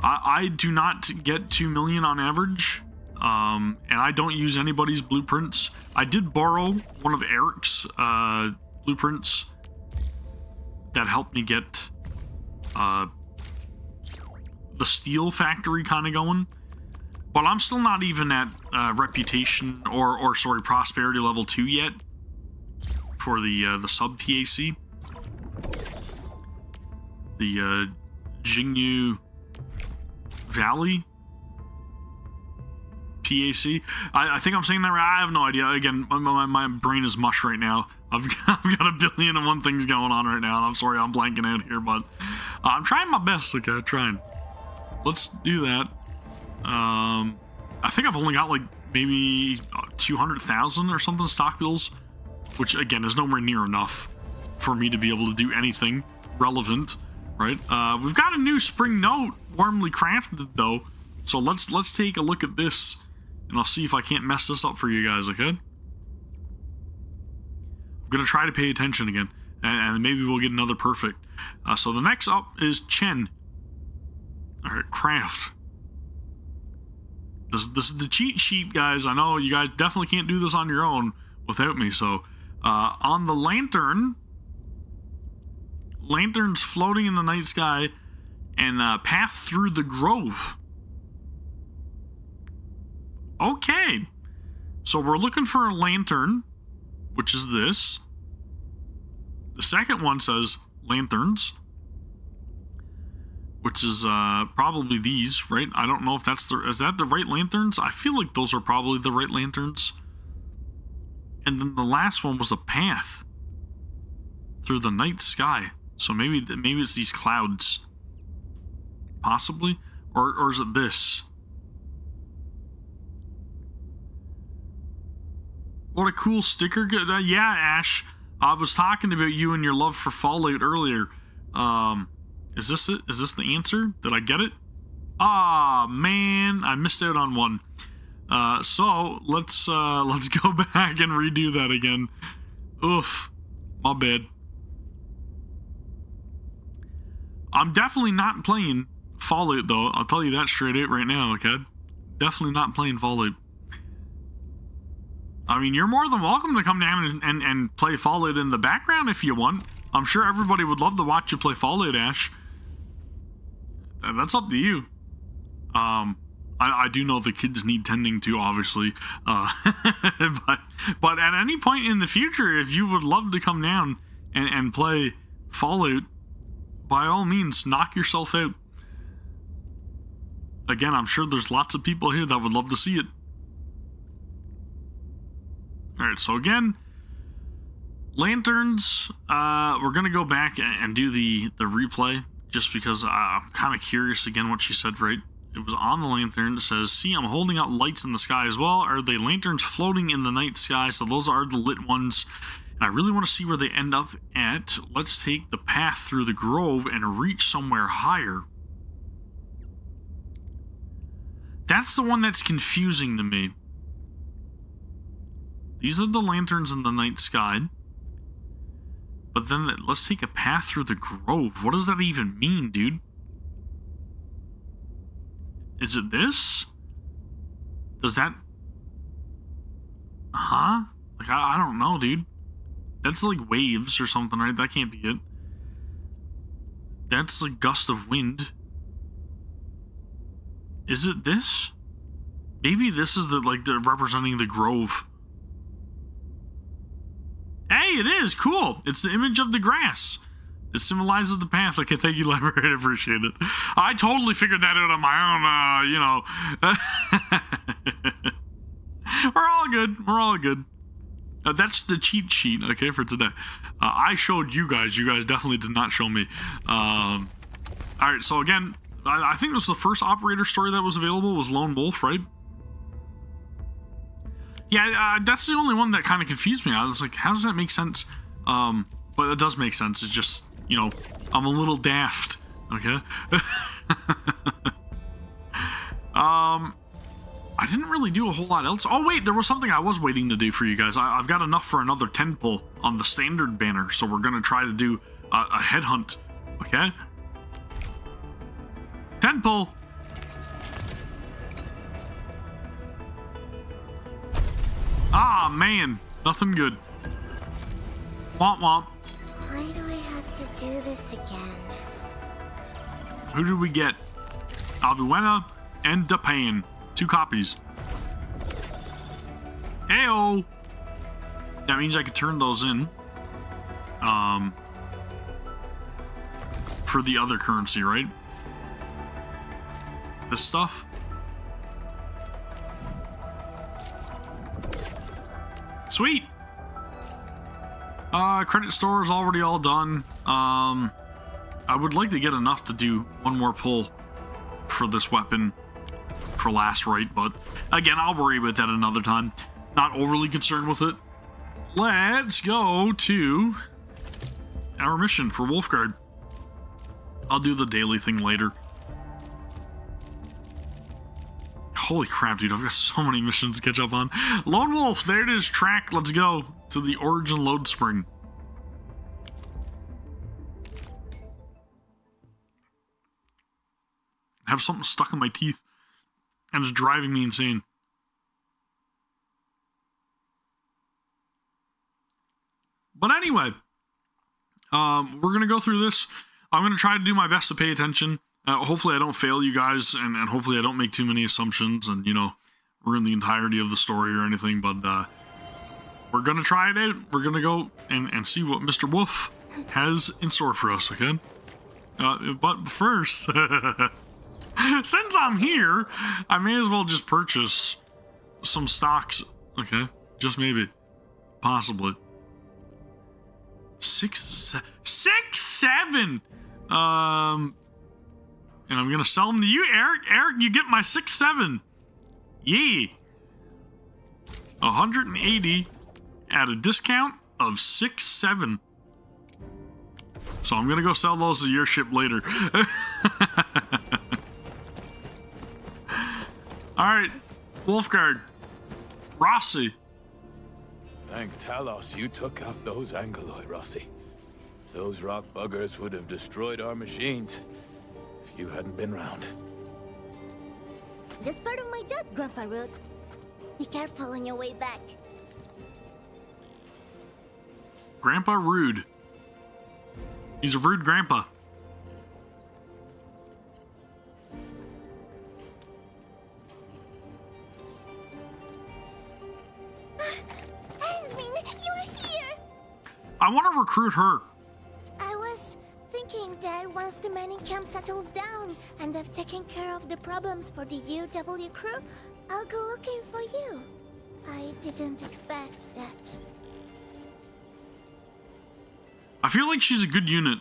I do not get 2 million on average, and I don't use anybody's blueprints. I did borrow one of Eric's blueprints that helped me get the steel factory kind of going, but I'm still not even at reputation or sorry, prosperity level 2 yet for the sub PAC, the Jingyu Valley PAC. I think I'm saying that right. I have no idea. Again, my brain is mush right now. I've got a billion and one things going on right now, and I'm sorry I'm blanking out here, but I'm trying my best. Okay, trying. Let's do that. I think I've only got like maybe 200,000 or something stock bills, which again is nowhere near enough for me to be able to do anything relevant, right? We've got a new spring note warmly crafted though, so let's take a look at this, and I'll see if I can't mess this up for you guys. Okay, I'm gonna try to pay attention again, and maybe we'll get another perfect. So the next up is Chen. All right, craft. This is the cheat sheet, guys. I know you guys definitely can't do this on your own without me. So on the lanterns floating in the night sky, and path through the grove. Okay, so we're looking for a lantern, which is this. The second one says lanterns, which is probably these, right? I don't know if is that the right lanterns? I feel like those are probably the right lanterns. And then the last one was a path through the night sky. So maybe it's these clouds, possibly, or is it this? What a cool sticker! Yeah, Ash, I was talking about you and your love for Fallout earlier. Is this it? Is this the answer? Did I get it? Ah, man, I missed out on one. So let's go back and redo that again. Oof, my bad. I'm definitely not playing Fallout though. I'll tell you that straight out right now. Okay, definitely not playing Fallout. I mean, you're more than welcome to come down and play Fallout in the background if you want. I'm sure everybody would love to watch you play Fallout, Ash. That's up to you. I do know the kids need tending to, obviously. But at any point in the future, if you would love to come down and play Fallout, by all means, knock yourself out. Again, I'm sure there's lots of people here that would love to see it. Alright, so again, lanterns, we're going to go back and do the replay, just because I'm kind of curious again what she said, right? It was on the lantern. It says, see, I'm holding out lights in the sky as well. Are they lanterns floating in the night sky? So those are the lit ones. And I really want to see where they end up at. Let's take the path through the grove and reach somewhere higher. That's the one that's confusing to me. These are the lanterns in the night sky. But then let's take a path through the grove. What does that even mean, dude? Is it this? Does that... Huh? Like, I don't know, dude. That's like waves or something, right? That can't be it. That's a gust of wind. Is it this? Maybe this is the representing the grove. Hey, it is cool. It's the image of the grass. It symbolizes the path. Okay, thank you, Library. I appreciate it. I totally figured that out on my own, We're all good. We're all good. That's the cheat sheet, okay, for today. I showed you guys. You guys definitely did not show me. Alright, so again, I think it was the first operator story that was available was Lone Wolf, right? Yeah, that's the only one that kind of confused me. I was like, how does that make sense? But it does make sense. It's just, you know, I'm a little daft, okay? I didn't really do a whole lot else. Oh, wait, there was something I was waiting to do for you guys. I've got enough for another 10 pull on the standard banner, so we're going to try to do a headhunt, okay? 10 pull. Ah, man, nothing good. Womp womp. Why do I have to do this again? Who did we get? Albuena and Dapain. 2 copies. Heyo! That means I could turn those in. For the other currency, right? This stuff? Sweet! Credit store is already all done. I would like to get enough to do one more pull for this weapon for last right, but again, I'll worry about that another time. Not overly concerned with it. Let's go to our mission for Wulfgard. I'll do the daily thing later. Holy crap, dude, I've got so many missions to catch up on. Lone Wolf, there it is, track. Let's go to the Origin Load Spring. I have something stuck in my teeth, and it's driving me insane. But anyway, we're going to go through this. I'm going to try to do my best to pay attention. Hopefully I don't fail you guys, and hopefully I don't make too many assumptions and, you know, ruin the entirety of the story or anything. But we're going to try it out. We're going to go and see what Mr. Wolf has in store for us, okay? But first, since I'm here, I may as well just purchase some stocks, okay? Just maybe. Possibly. 6, 7. And I'm gonna sell them to you, Eric. Eric, you get my 6, 7. Yeah. 180 at a discount of 6, 7. So I'm gonna go sell those to your ship later. Alright, Wulfgard. Rossi. Thank Talos you took out those Angeloid, Rossi. Those rock buggers would have destroyed our machines if you hadn't been round. Just part of my job, Grandpa Rude. Be careful on your way back. Grandpa Rude. He's a rude grandpa. I want to recruit her. I was thinking that once the mining camp settles down and they've taken care of the problems for the UW crew, I'll go looking for you. I didn't expect that. I feel like she's a good unit.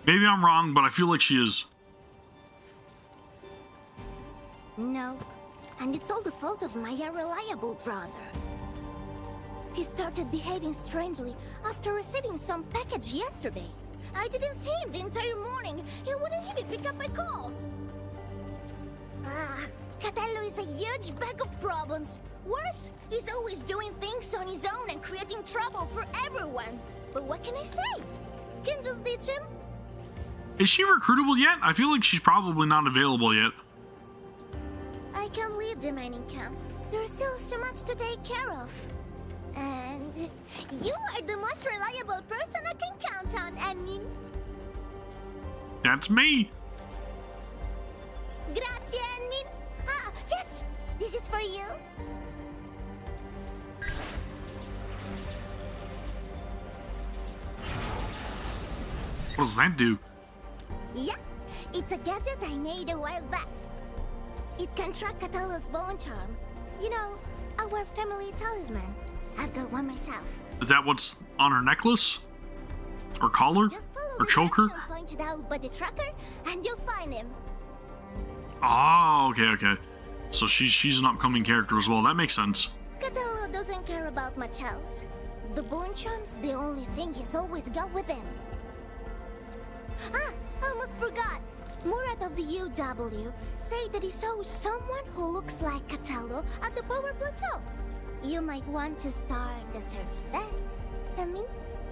Maybe I'm wrong, but I feel like she is. No, and it's all the fault of my unreliable brother. He started behaving strangely after receiving some package yesterday. I didn't see him the entire morning. He wouldn't even pick up my calls. Catello is a huge bag of problems. Worse, he's always doing things on his own and creating trouble for everyone. But what can I say? Can just ditch him? Is she recruitable yet? I feel like she's probably not available yet. I can't leave the mining camp. There's still so much to take care of. And you are the most reliable person I can count on, Admin. That's me. Grazie, Admin. Ah, yes! This is for you. What does that do? Yeah, it's a gadget I made a while back. It can track Catello's bone charm. You know, our family talisman. I've got one myself. Is that what's on her necklace? Or collar? Just follow Or the choker? direction pointed out by the tracker, and you'll find him. Oh, okay. So she's an upcoming character as well. That makes sense. Catello doesn't care about much else. The bone charms, the only thing he's always got with him. Ah, almost forgot. Murat of the UW said that he saw someone who looks like Catello at the power plateau. You might want to start the search there.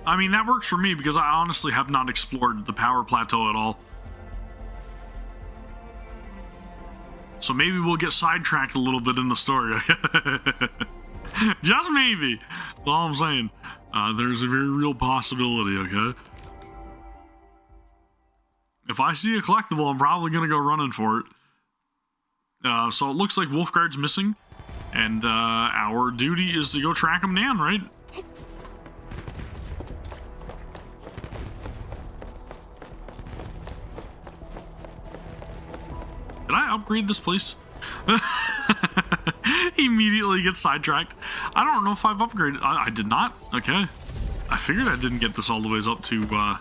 I mean, that works for me because I honestly have not explored the power plateau at all. So maybe we'll get sidetracked a little bit in the story. Just maybe. That's all I'm saying. There's a very real possibility, okay? If I see a collectible, I'm probably going to go running for it. So it looks like Wulfgard's missing. And our duty is to go track him down, right? Did I upgrade this place? Immediately gets sidetracked. I don't know if I've upgraded. I did not. Okay. I figured I didn't get this all the ways up to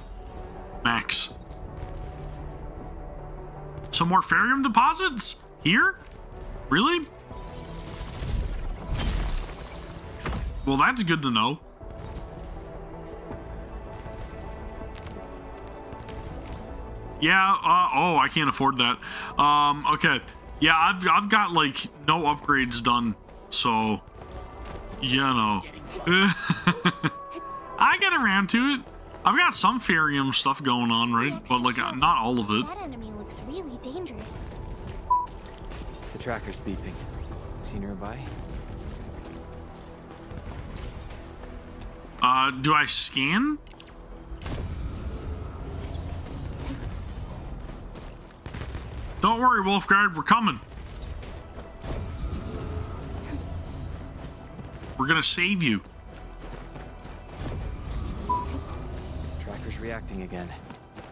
max. Some more Ferium deposits? Here? Really? Well, that's good to know. Yeah, oh, I can't afford that. Okay. Yeah, I've got, like, no upgrades done, so, you know. I get around to it. I've got some Ferium stuff going on, right? But, like, not all of it. That enemy looks really dangerous. The tracker's beeping. Is he nearby? Do I scan? Don't worry, Wulfgard, we're coming. We're gonna save you. Tracker's reacting again.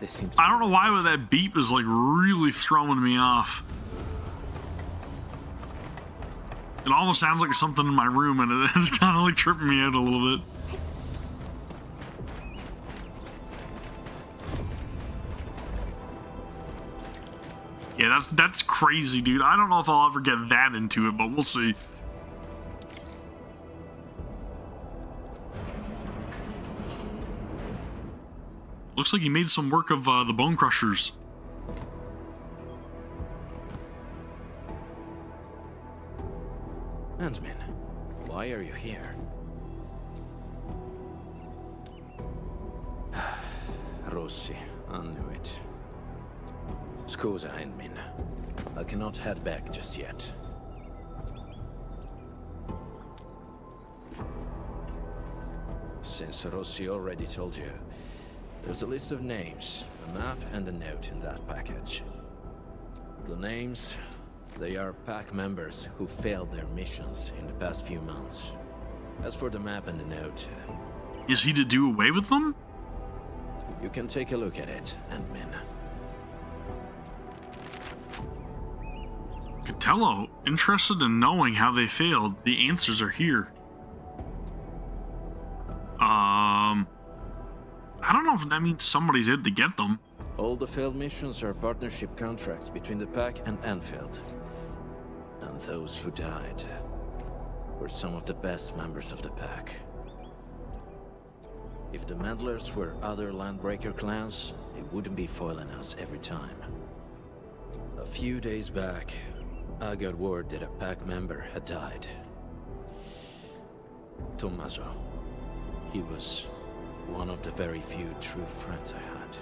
This seems. I don't know why, but that beep is like really throwing me off. It almost sounds like something in my room, and it's kind of like tripping me out a little bit. Yeah, that's crazy, dude. I don't know if I'll ever get that into it, but we'll see. Looks like he made some work of the bone crushers. Huntsman, why are you here? Rossi, I knew it. Scusa, Endmin. I cannot head back just yet. Since Rossi already told you, there's a list of names, a map, and a note in that package. The names, they are pack members who failed their missions in the past few months. As for the map and the note... Is he to do away with them? You can take a look at it, Endmin. Catello, interested in knowing how they failed. The answers are here. I don't know if that means somebody's had to get them. All the failed missions are partnership contracts between the pack and Endfield. And those who died were some of the best members of the pack. If the Meddlers were other Landbreaker clans, they wouldn't be foiling us every time. A few days back, I got word that a pack member had died. Tommaso. He was one of the very few true friends I had.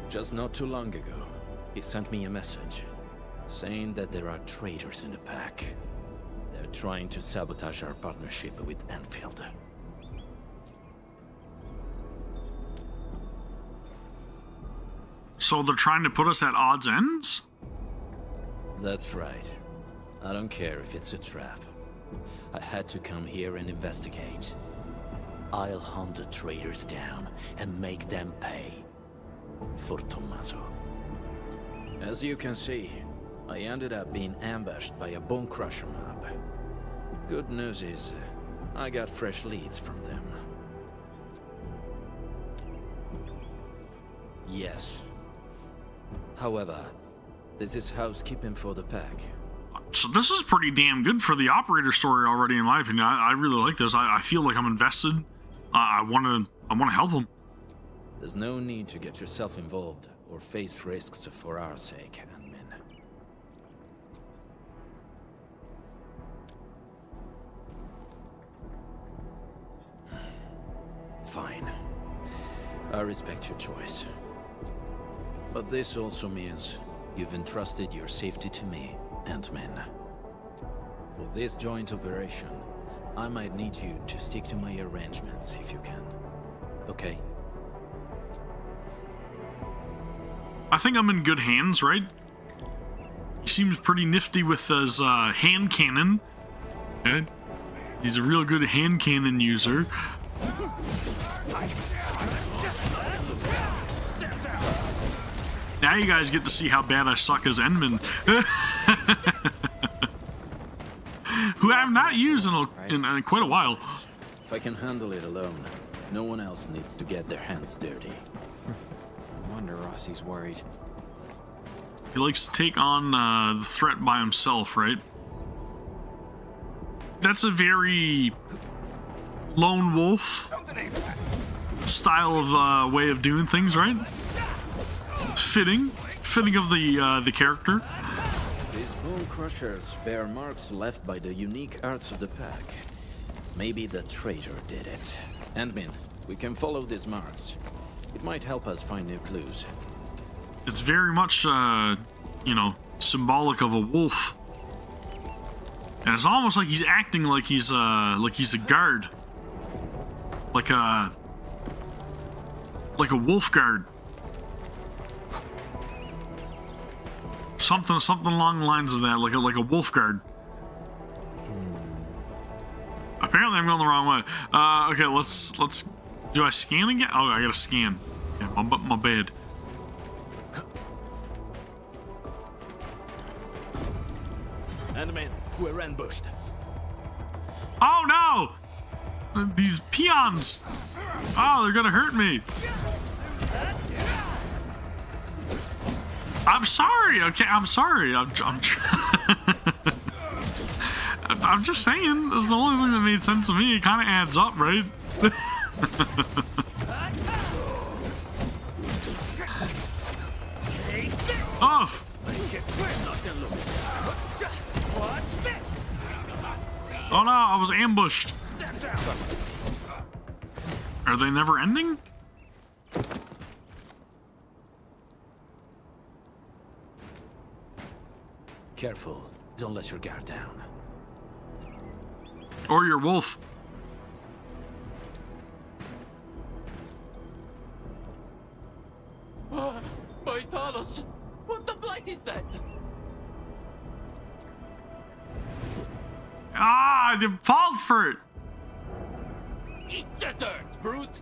Just not too long ago, he sent me a message, saying that there are traitors in the pack. They're trying to sabotage our partnership with Endfield. So they're trying to put us at odds ends? That's right. I don't care if it's a trap. I had to come here and investigate. I'll hunt the traitors down and make them pay. For Tommaso. As you can see, I ended up being ambushed by a bone crusher mob. Good news is, I got fresh leads from them. Yes. However, This is housekeeping for the pack. So this is pretty damn good for the operator story already, in my opinion. I really like this. I feel like I'm invested. I want to help him. There's no need to get yourself involved or face risks for our sake, admin. Fine. I respect your choice. But this also means you've entrusted your safety to me, Ant-Man. For this joint operation, I might need you to stick to my arrangements if you can. Okay? I think I'm in good hands, right? He seems pretty nifty with his hand cannon. Okay? He's a real good hand cannon user. Now you guys get to see how bad I suck as Endman. Who I have not used in quite a while. If I can handle it alone, no one else needs to get their hands dirty. No wonder Rossi's worried. He likes to take on the threat by himself, right? That's a very lone wolf style of way of doing things, right? Fitting of the character. These bone crushers bear marks left by the unique arts of the pack. Maybe the traitor did it. Ant-Man, we can follow these marks. It might help us find new clues. It's very much, you know, symbolic of a wolf. And it's almost like he's acting like he's a guard. Like a Wulfgard. Something along the lines of that, like a Wulfgard. Apparently I'm going the wrong way. Okay, let's do I scan again? Oh, I gotta scan. Yeah, my bad. Ant-Man, we're ambushed. Oh no! These peons! Oh, they're gonna hurt me. I'm sorry. Okay, I'm sorry. I'm just saying. This is the only thing that made sense to me. It kind of adds up, right? Oh! Oh no! I was ambushed. Are they never ending? Careful, don't let your guard down. Or your wolf. My Talos! What the blight is that? Ah, they fought for it. Eat the dirt, brute!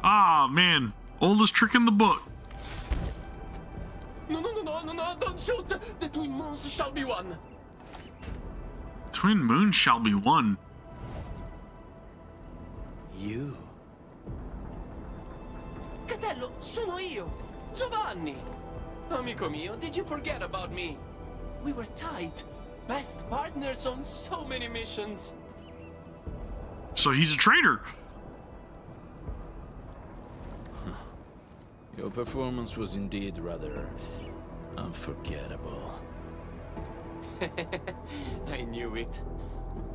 Ah, man. Oldest trick in the book. No, don't shoot! The twin moons shall be one! Twin moons shall be one. You? Catello, sono io! Giovanni! Amico mio, did you forget about me? We were tight. Best partners on so many missions. So he's a traitor. Your performance was indeed rather unforgettable. I knew it.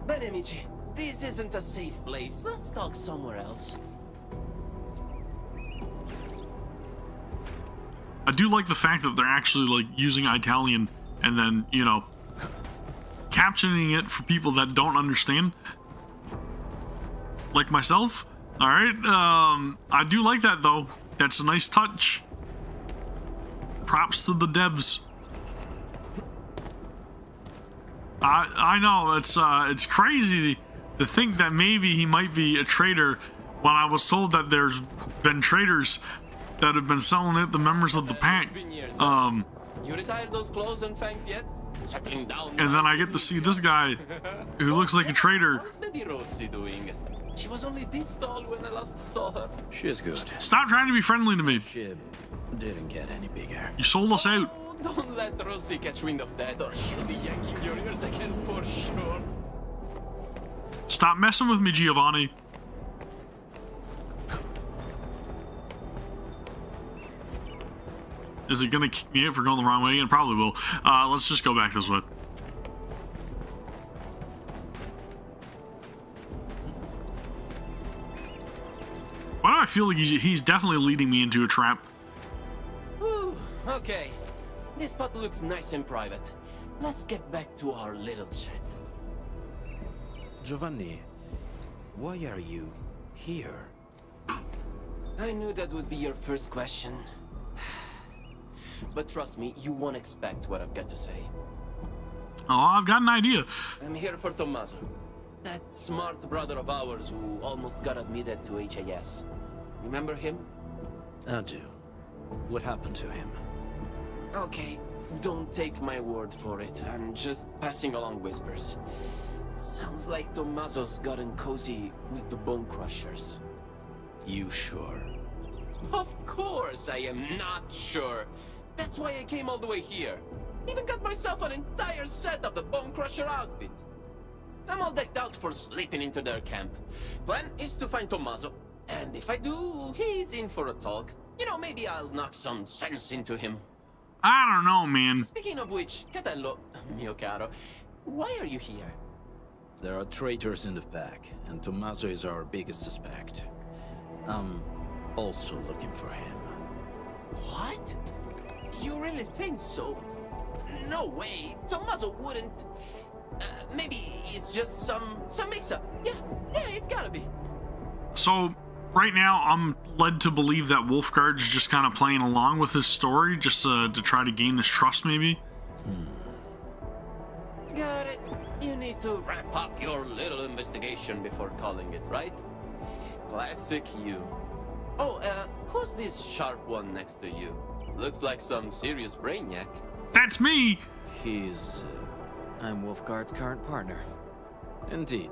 Bene, amici, this isn't a safe place. Let's talk somewhere else. I do like the fact that they're actually like using Italian and then, you know, captioning it for people that don't understand. Like myself. All right. I do like that though. That's a nice touch. Props to the devs. I know it's crazy to think that maybe he might be a traitor when I was told that there's been traitors that have been selling it to members of the pack. You retired those clothes and fangs yet? Settling down. And then I get to see this guy who looks like a traitor. How's baby Rossi doing? She was only this tall when I last saw her. She's good. Stop trying to be friendly to me. She didn't get any bigger. You sold us out. Oh, Don't let Rosie catch wind of that, or she'll be yanking your ears again for sure. Stop messing with me, Giovanni. Is it gonna kick me out for going the wrong way? It probably will. Let's just go back this way. Why do I feel like he's definitely leading me into a trap? Whew, okay. This spot looks nice and private. Let's get back to our little chat. Giovanni, why are you here? I knew that would be your first question. But trust me, you won't expect what I've got to say. Oh, I've got an idea. I'm here for Tommaso. That smart brother of ours who almost got admitted to HAS. Remember him? I do. What happened to him? Okay, don't take my word for it. I'm just passing along whispers. Sounds like Tommaso's gotten cozy with the Bone Crushers. You sure? Of course I am not sure. That's why I came all the way here. Even got myself an entire set of the Bone Crusher outfit. I'm all decked out for slipping into their camp. Plan is to find Tommaso, and if I do, he's in for a talk. You know, maybe I'll knock some sense into him. I don't know, man. Speaking of which, Catello, mio caro, why are you here? There are traitors in the pack, and Tommaso is our biggest suspect. I'm also looking for him. What? You really think so? No way. Tommaso wouldn't. Maybe it's just some mix-up. Yeah, it's gotta be. So, right now, I'm led to believe that Wulfgard's just kind of playing along with his story, just to try to gain his trust, maybe? Got it. You need to wrap up your little investigation before calling it, right? Classic you. Oh, who's this sharp one next to you? Looks like some serious brainiac. That's me! I'm Wulfgard's current partner. Indeed.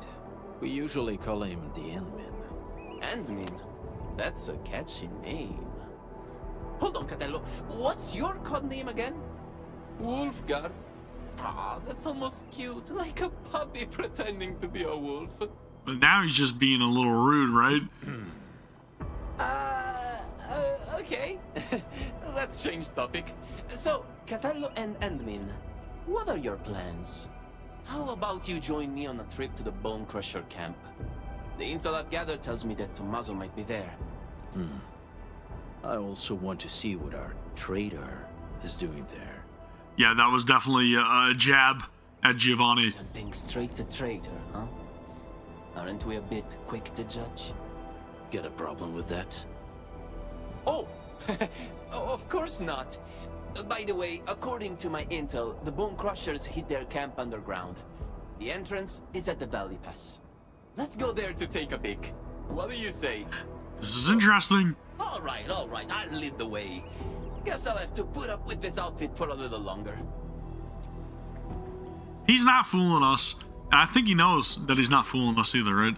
We usually call him the Endmin. Endmin? That's a catchy name. Hold on, Catello. What's your code name again? Wulfgard? Ah, that's almost cute. Like a puppy pretending to be a wolf. But now he's just being a little rude, right? Okay. Let's change topic. So, Catello and Endmin, what are your plans? How about you join me on a trip to the Bone Crusher camp? The intel I've gathered tells me that Tommaso might be there. I also want to see what our traitor is doing there. Yeah, that was definitely a jab at Giovanni. Jumping straight to traitor, huh? Aren't we a bit quick to judge? Get a problem with that? Oh! Of course not. By the way, according to my intel, the Bone Crushers hid their camp underground. The entrance is at the Valley Pass. Let's go there to take a peek. What do you say? This is interesting. All right, I'll lead the way. Guess I'll have to put up with this outfit for a little longer. He's not fooling us. And I think he knows that he's not fooling us either, right?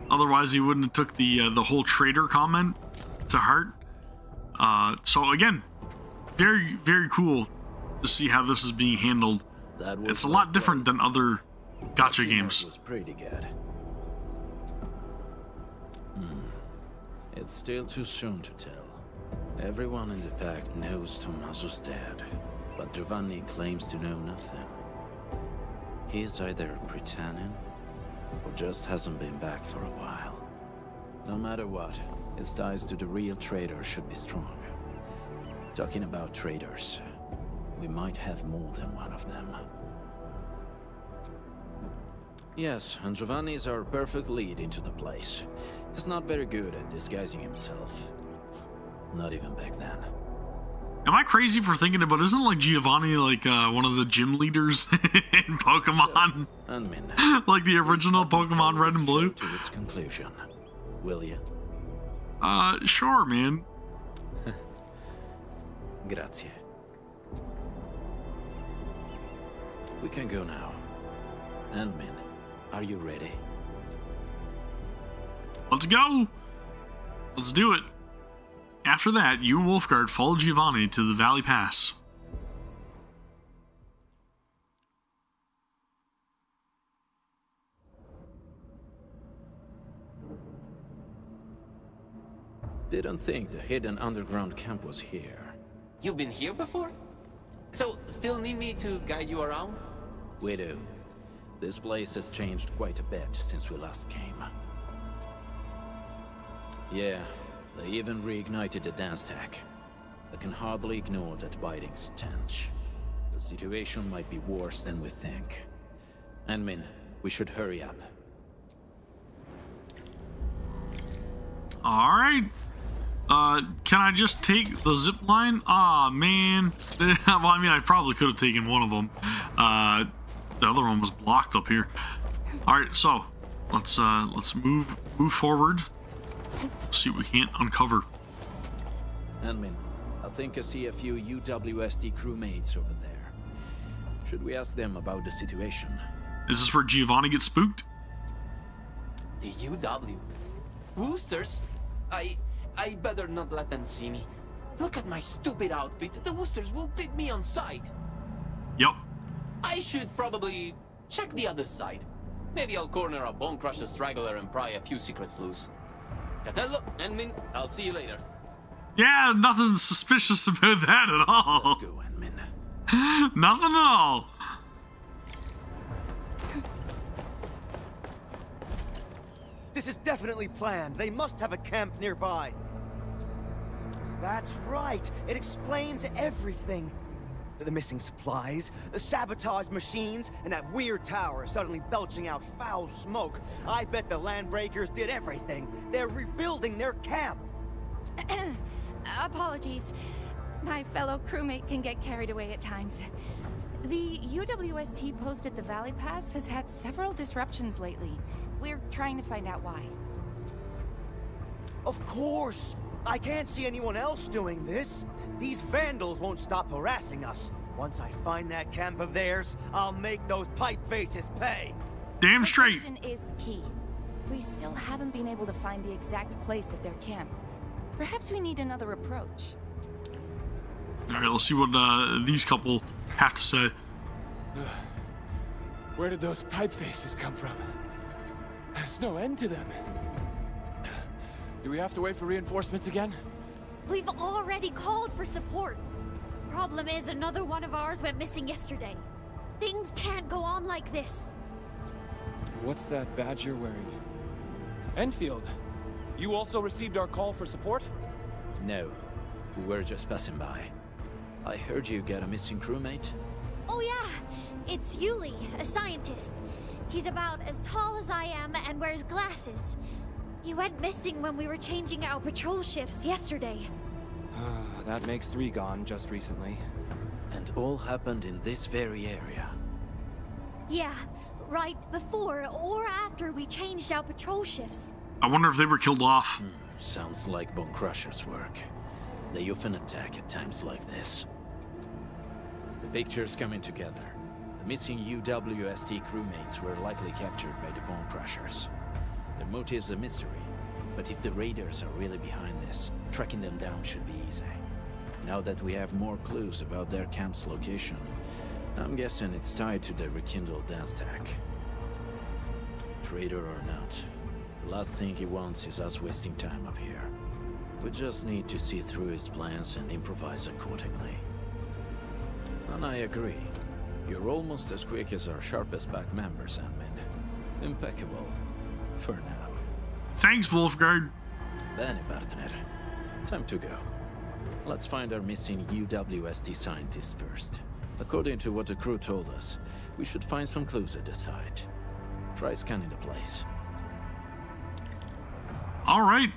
Otherwise, he wouldn't have took the whole traitor comment to heart. So again, very, very cool to see how this is being handled. It's a lot different than other gacha games. Was pretty good. It's still too soon to tell. Everyone in the pack knows Tommaso's dead, but Giovanni claims to know nothing. He's either pretending or just hasn't been back for a while. No matter what, his ties to the real traitor should be strong. Talking about traitors, we might have more than one of them. Yes, and Giovanni is our perfect lead into the place. He's not very good at disguising himself. Not even back then. Am I crazy for thinking about, isn't like Giovanni like one of the gym leaders in Pokemon? Like the original Pokemon Red and Blue? To its conclusion, will you? Sure, man. Grazie. We can go now. Endmin, are you ready? Let's go. Let's do it. After that, you and Wulfgard follow Giovanni to the Valley Pass. Didn't think the hidden underground camp was here. You've been here before? So, still need me to guide you around? We do. This place has changed quite a bit since we last came. Yeah, they even reignited the dance tech. I can hardly ignore that biting stench. The situation might be worse than we think. Anmin, we should hurry up. Alright. Can I just take the zip line? Ah, man. Well, I mean, I probably could have taken one of them. The other one was blocked up here. Alright, so let's move forward. See what we can't uncover. Anmin, I think I see a few UWSD crewmates over there. Should we ask them about the situation? Is this where Giovanni gets spooked? The UW? Woosters? I better not let them see me. Look at my stupid outfit. The Woosters will beat me on sight. Yep. I should probably check the other side. Maybe I'll corner a Bone Crusher straggler and pry a few secrets loose. Tatello, Anmin, I'll see you later. Yeah, nothing suspicious about that at all. Let's go, Anmin. Nothing at all. This is definitely planned. They must have a camp nearby. That's right. It explains everything. The missing supplies, the sabotaged machines, and that weird tower suddenly belching out foul smoke. I bet the Landbreakers did everything. They're rebuilding their camp. Apologies. My fellow crewmate can get carried away at times. The UWST post at the Valley Pass has had several disruptions lately. We're trying to find out why. Of course. I can't see anyone else doing this. These vandals won't stop harassing us. Once I find that camp of theirs, I'll make those pipe faces pay. Damn straight. Location is key. We still haven't been able to find the exact place of their camp. Perhaps we need another approach. Alright, let's see what these couple have to say. Where did those pipe faces come from? There's no end to them. Do we have to wait for reinforcements again? We've already called for support. Problem is, another one of ours went missing yesterday. Things can't go on like this. What's that badge you're wearing? Enfield, you also received our call for support? No, we were just passing by. I heard you got a missing crewmate. Oh yeah, it's Yuli, a scientist. He's about as tall as I am and wears glasses. He went missing when we were changing our patrol shifts yesterday. That makes 3 gone just recently. And all happened in this very area. Yeah, right before or after we changed our patrol shifts. I wonder if they were killed off. Sounds like Bone Crusher's work. They often attack at times like this. The picture's coming together. The missing UWST crewmates were likely captured by the Bone Crushers. Their motive's a mystery, but if the raiders are really behind this, tracking them down should be easy. Now that we have more clues about their camp's location, I'm guessing it's tied to the rekindled dance tech. Traitor or not, the last thing he wants is us wasting time up here. We just need to see through his plans and improvise accordingly. And I agree. You're almost as quick as our sharpest back members, Anmin. Impeccable. For now. Thanks, Wulfgard. Bene, partner. Time to go. Let's find our missing UWST scientists first. According to what the crew told us, we should find some clues at the site. Try scanning the place. Alright.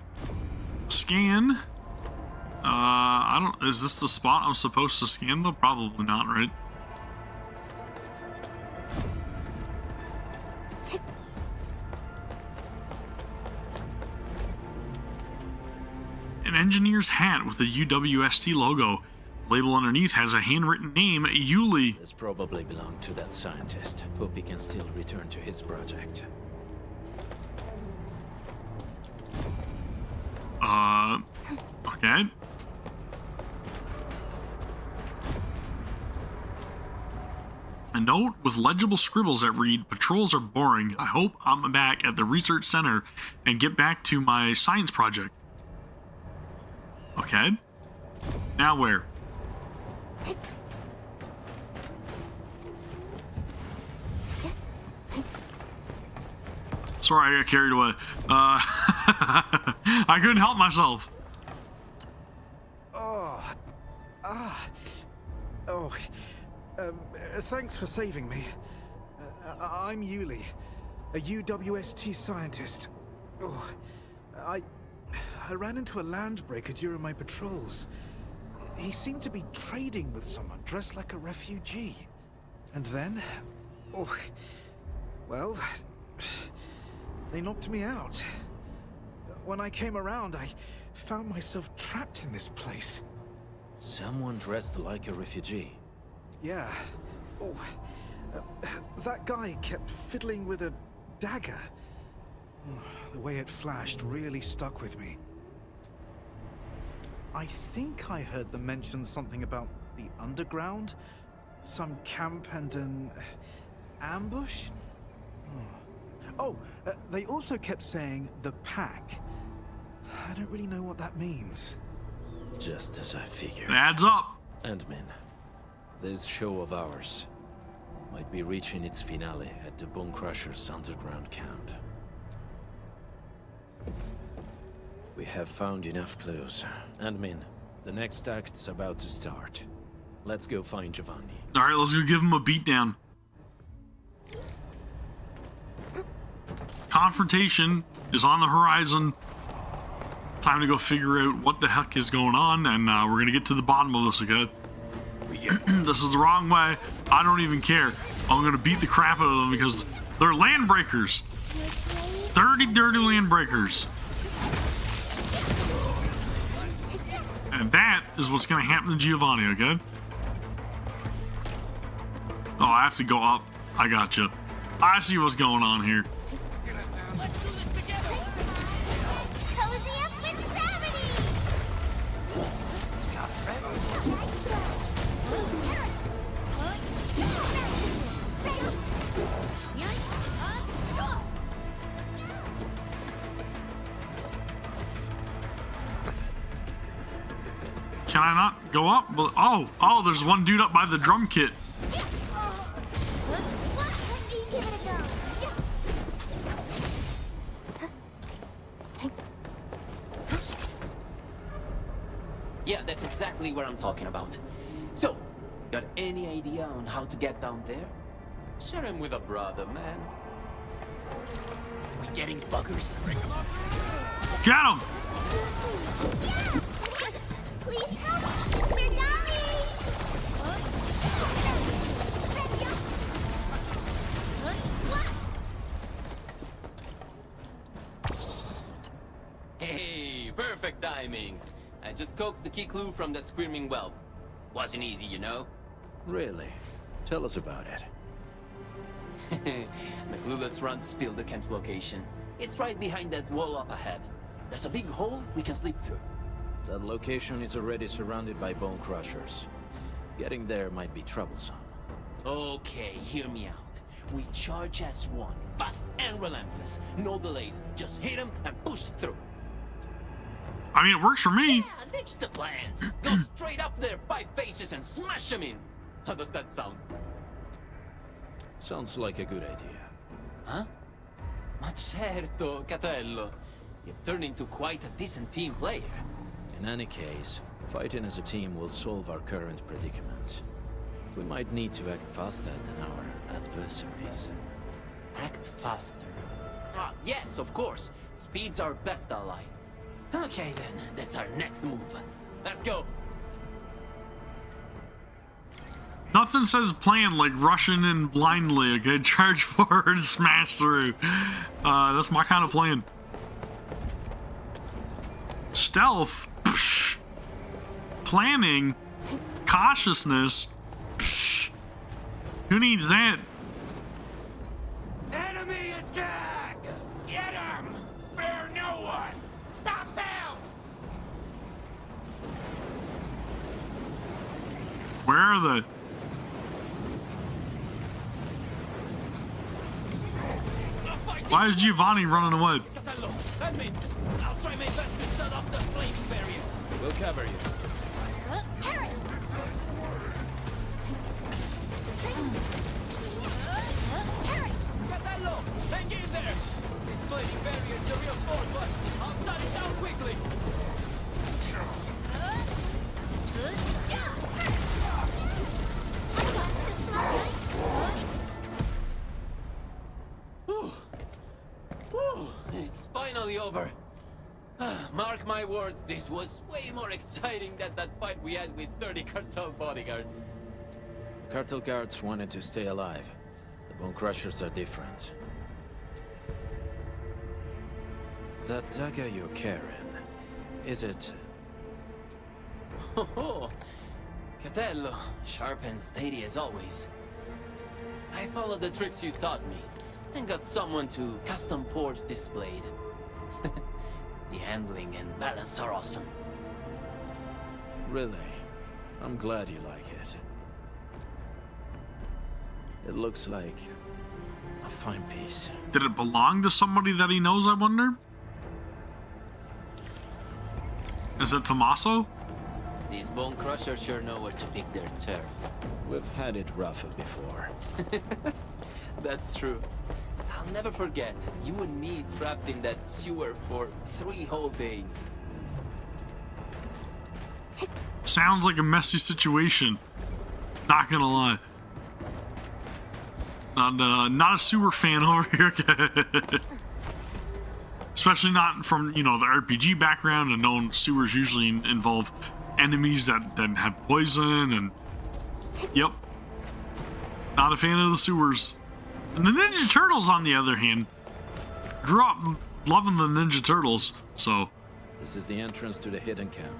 Scan. Is this the spot I'm supposed to scan though? Probably not, right? An engineer's hat with the UWST logo. Label underneath has a handwritten name, Yuli. This probably belonged to that scientist. Hope he can still return to his project. Okay. A note with legible scribbles that read, "Patrols are boring. I hope I'm back at the research center and get back to my science project." Okay. Now where? Sorry, I got carried away. I couldn't help myself. Thanks for saving me. I'm Yuli, a UWST scientist. Oh, I ran into a landbreaker during my patrols. He seemed to be trading with someone dressed like a refugee. And then, well, they knocked me out. When I came around, I found myself trapped in this place. Someone dressed like a refugee? Yeah. That guy kept fiddling with a dagger. The way it flashed really stuck with me. I think I heard them mention something about the underground, some camp and an ambush. They also kept saying the pack. I don't really know what that means. Just as I figured. Adds up. Endmin, this show of ours might be reaching its finale at the Bone Crusher's underground camp. We have found enough clues. Endmin, the next act's about to start. Let's go find Giovanni. Alright, let's go give him a beatdown. Confrontation is on the horizon. Time to go figure out what the heck is going on, and we're gonna get to the bottom of this, okay? This is the wrong way. I don't even care. I'm gonna beat the crap out of them because they're land breakers. Dirty, dirty land breakers. And that is what's gonna happen to Giovanni, okay? Oh, I have to go up. I gotcha. I see what's going on here. Cozy up with gravity! Can I not go up? Well, oh, there's one dude up by the drum kit. Yeah, that's exactly what I'm talking about. So, got any idea on how to get down there? Share him with a brother, man. We getting buggers? Bring them up. Get him! Please help! Mr. Dolly! Hey, perfect timing. I just coaxed the key clue from that screaming whelp. Wasn't easy, you know? Really? Tell us about it. The clueless run spilled the camp's location. It's right behind that wall up ahead. There's a big hole we can slip through. That location is already surrounded by bone crushers. Getting there might be troublesome. Okay, hear me out. We charge as one, fast and relentless. No delays, just hit them and push through. I mean, it works for me. Yeah, ditch the plans. Go straight up their pipe faces and smash them in. How does that sound? Sounds like a good idea. Huh? Ma certo, Catello. You've turned into quite a decent team player. In any case, fighting as a team will solve our current predicament. We might need to act faster than our adversaries. Act faster. Ah, yes, of course. Speed's our best ally. Okay then, that's our next move. Let's go. Nothing says plan like rushing in blindly, okay? Charge forward, smash through. That's my kind of plan. Stealth? Psh. Planning? Cautiousness? Psh. Who needs that? Enemy attack! Get him! Spare no one! Stop them! Where are they? Why is Giovanni running away? Catello, admin, I'll try my best to shut off the flaming barrier. We'll cover you. Perish! Perish! Catello, hang in there. This flaming barrier is a real force, but I'll shut it down quickly. Whew, it's finally over. Mark my words, this was way more exciting than that fight we had with 30 cartel bodyguards. Cartel guards wanted to stay alive. The Bone Crushers are different. That dagger you're carrying, is it... Oh, Catello, sharp and steady as always. I followed the tricks you taught me, and got someone to custom forge this blade. The handling and balance are awesome. Really? I'm glad you like it. It looks like a fine piece. Did it belong to somebody that he knows, I wonder? Is it Tommaso? These Bone Crushers sure know where to pick their turf. We've had it rougher before. That's true. I'll never forget, you and me trapped in that sewer for 3 whole days. Sounds like a messy situation. Not gonna lie. Not a sewer fan over here. Especially not from, you know, the RPG background, and knowing sewers usually involve enemies that have poison and... Yep. Not a fan of the sewers. And the Ninja Turtles, on the other hand, grew up loving the Ninja Turtles, so... This is the entrance to the hidden camp.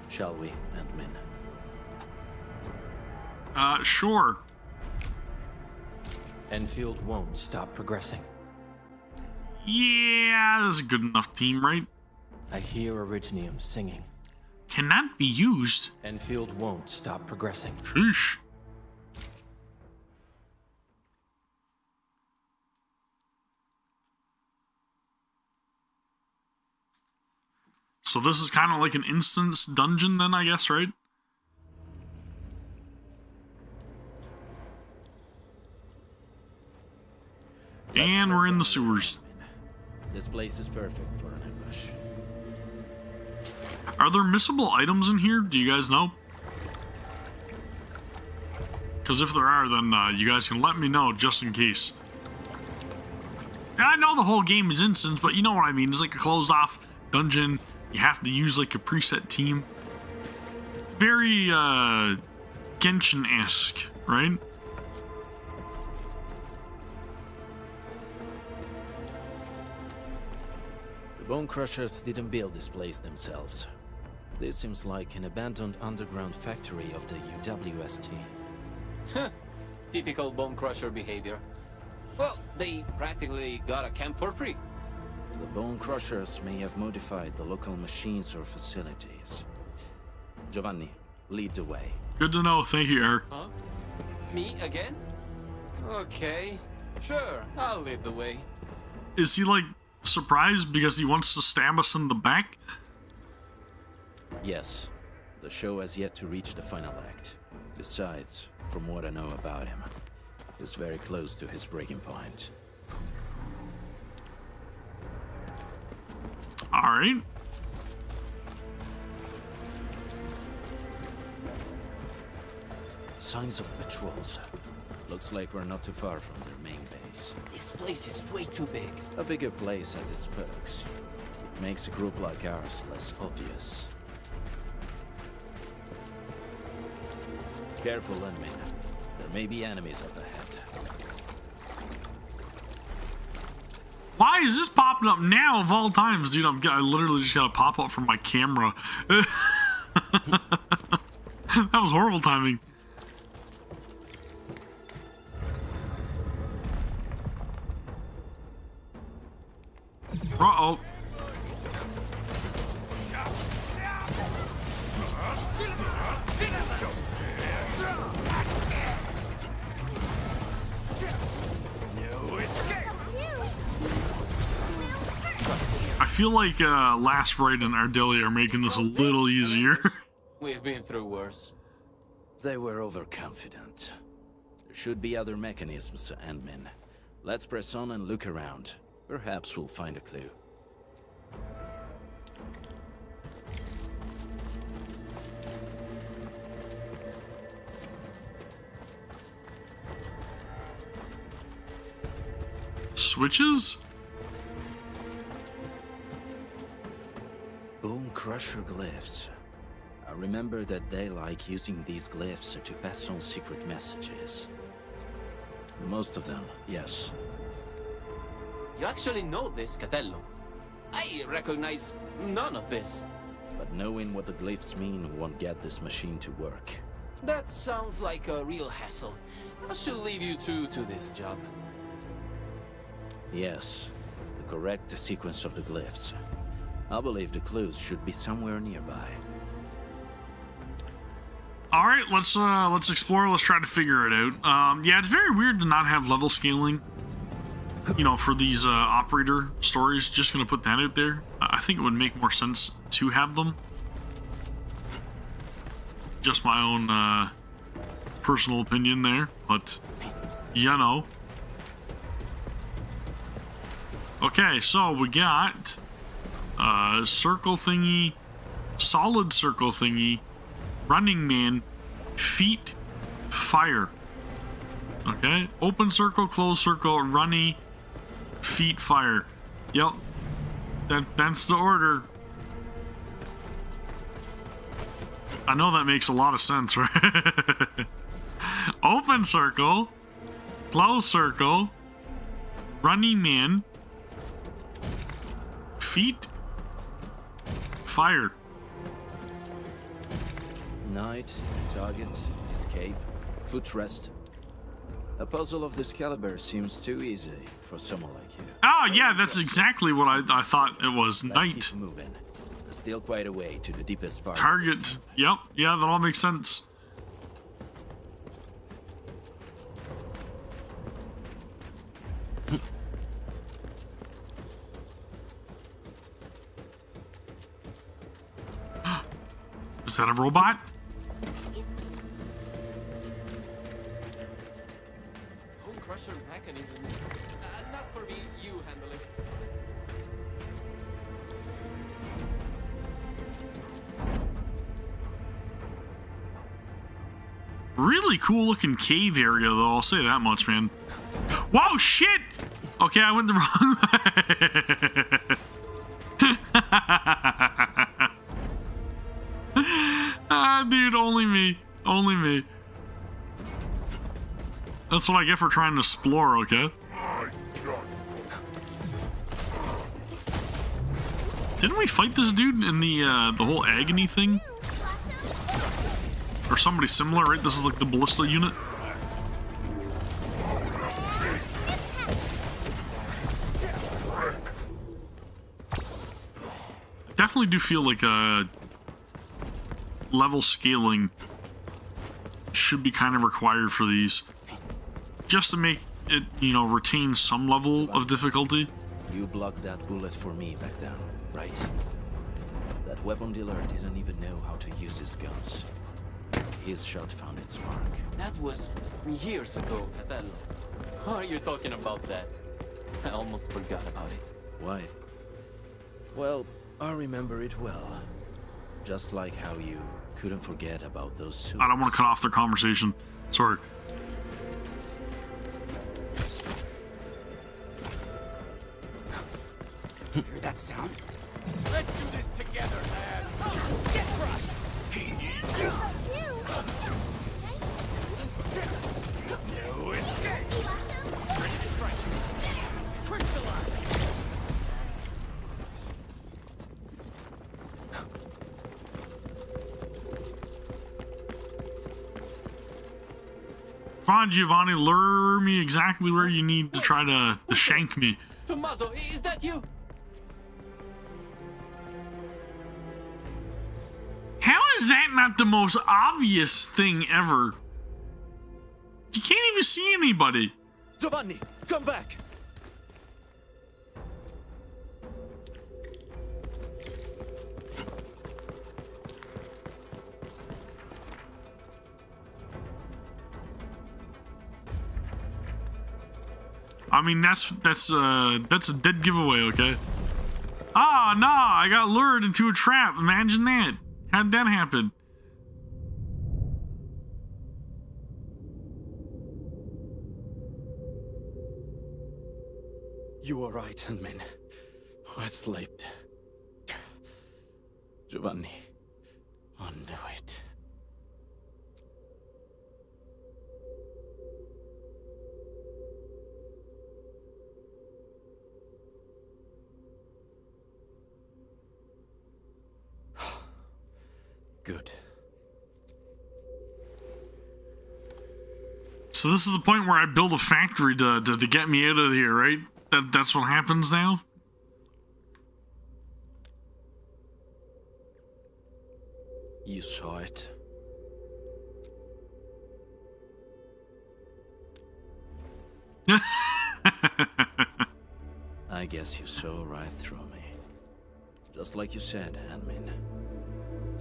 Shall we, admin? Sure. Enfield won't stop progressing. Yeah, that's a good enough team, right? I hear Originium singing. Can that be used? Enfield won't stop progressing. Sheesh. So this is kind of like an instance dungeon then, I guess, right? And we're in the sewers. This place is perfect for an ambush. Are there missable items in here? Do you guys know? Because if there are, then you guys can let me know just in case. I know the whole game is instance, but you know what I mean. It's like a closed off dungeon. You have to use like a preset team. Very Genshin-esque, right? The Bone Crushers didn't build this place themselves. This seems like an abandoned underground factory of the UWST. Typical Bone Crusher behavior. Well, they practically got a camp for free. The Bone Crushers may have modified the local machines or facilities. Giovanni, lead the way. Good to know. Thank you, Eric. Huh? Me again? Okay. Sure, I'll lead the way. Is he like surprised because he wants to stab us in the back? Yes. The show has yet to reach the final act. Besides, from what I know about him, he's very close to his breaking point. Alright. Signs of patrols. Looks like we're not too far from their main base. This place is way too big. A bigger place has its perks. It makes a group like ours less obvious. Careful, Enmin. There may be enemies up ahead. Why is this popping up now of all times, dude? I literally just got a pop up from my camera. That was horrible timing. Uh-oh. feel like Last Ride and Ardelia are making this a little easier. We've been through worse. They were overconfident. There should be other mechanisms, Endmin. Let's press on and look around. Perhaps we'll find a clue. Switches? Bone Crusher glyphs. I remember that they like using these glyphs to pass on secret messages. Most of them, yes. You actually know this, Catello. I recognize none of this. But knowing what the glyphs mean won't get this machine to work. That sounds like a real hassle. I should leave you two to this job. Yes, the correct sequence of the glyphs. I believe the clues should be somewhere nearby. All right, let's explore. Let's try to figure it out. Yeah, it's very weird to not have level scaling. You know, for these operator stories. Just gonna put that out there. I think it would make more sense to have them. Just my own personal opinion there, but you know. Okay, so we got circle thingy, solid circle thingy, running man, feet, fire. Okay, open circle, closed circle, runny, feet, fire. Yep, that's the order. I know that makes a lot of sense, right? Open circle, closed circle, running man, feet, fire. Night, target, escape, footrest. A puzzle of this caliber seems too easy for someone like you. Oh yeah, that's exactly what I thought it was. Let's Night. keep moving. There's still quite a way to the deepest part. Target. Yep, yeah, that all makes sense. Is that a robot? Bone Crusher mechanisms. Not for me, you handle it. Really cool looking cave area though, I'll say that much, man. Whoa, shit! Okay, I went the wrong way. Ah, dude, only me. Only me. That's what I get for trying to explore, okay? Didn't we fight this dude in the whole agony thing? Or somebody similar, right? This is like the ballista unit. I definitely do feel like level scaling should be kind of required for these, just to make it, you know, retain some level of difficulty. You blocked that bullet for me back then, right? That weapon dealer didn't even know how to use his guns. His shot found its mark. That was years ago, Catello. How are you talking about that? I almost forgot about it. Why? Well, I remember it well. Just like how you couldn't forget about those suits. I don't want to cut off their conversation. Sorry. Hear that sound? Let's do this together, man! Get crushed! No escape! Ready to strike! Crystallize! Come on, Giovanni, lure me exactly where you need to try to shank me. Tommaso, is that you? How is that not the most obvious thing ever? You can't even see anybody. Giovanni, come back! I mean, that's a dead giveaway, okay? Ah, nah, I got lured into a trap. Imagine that. How'd that happen? You were right, Handmaid. I slept. Giovanni, I knew it. Good. So this is the point where I build a factory to get me out of here, right? That's what happens now? You saw it. I guess you saw right through me. Just like you said, Handmaid.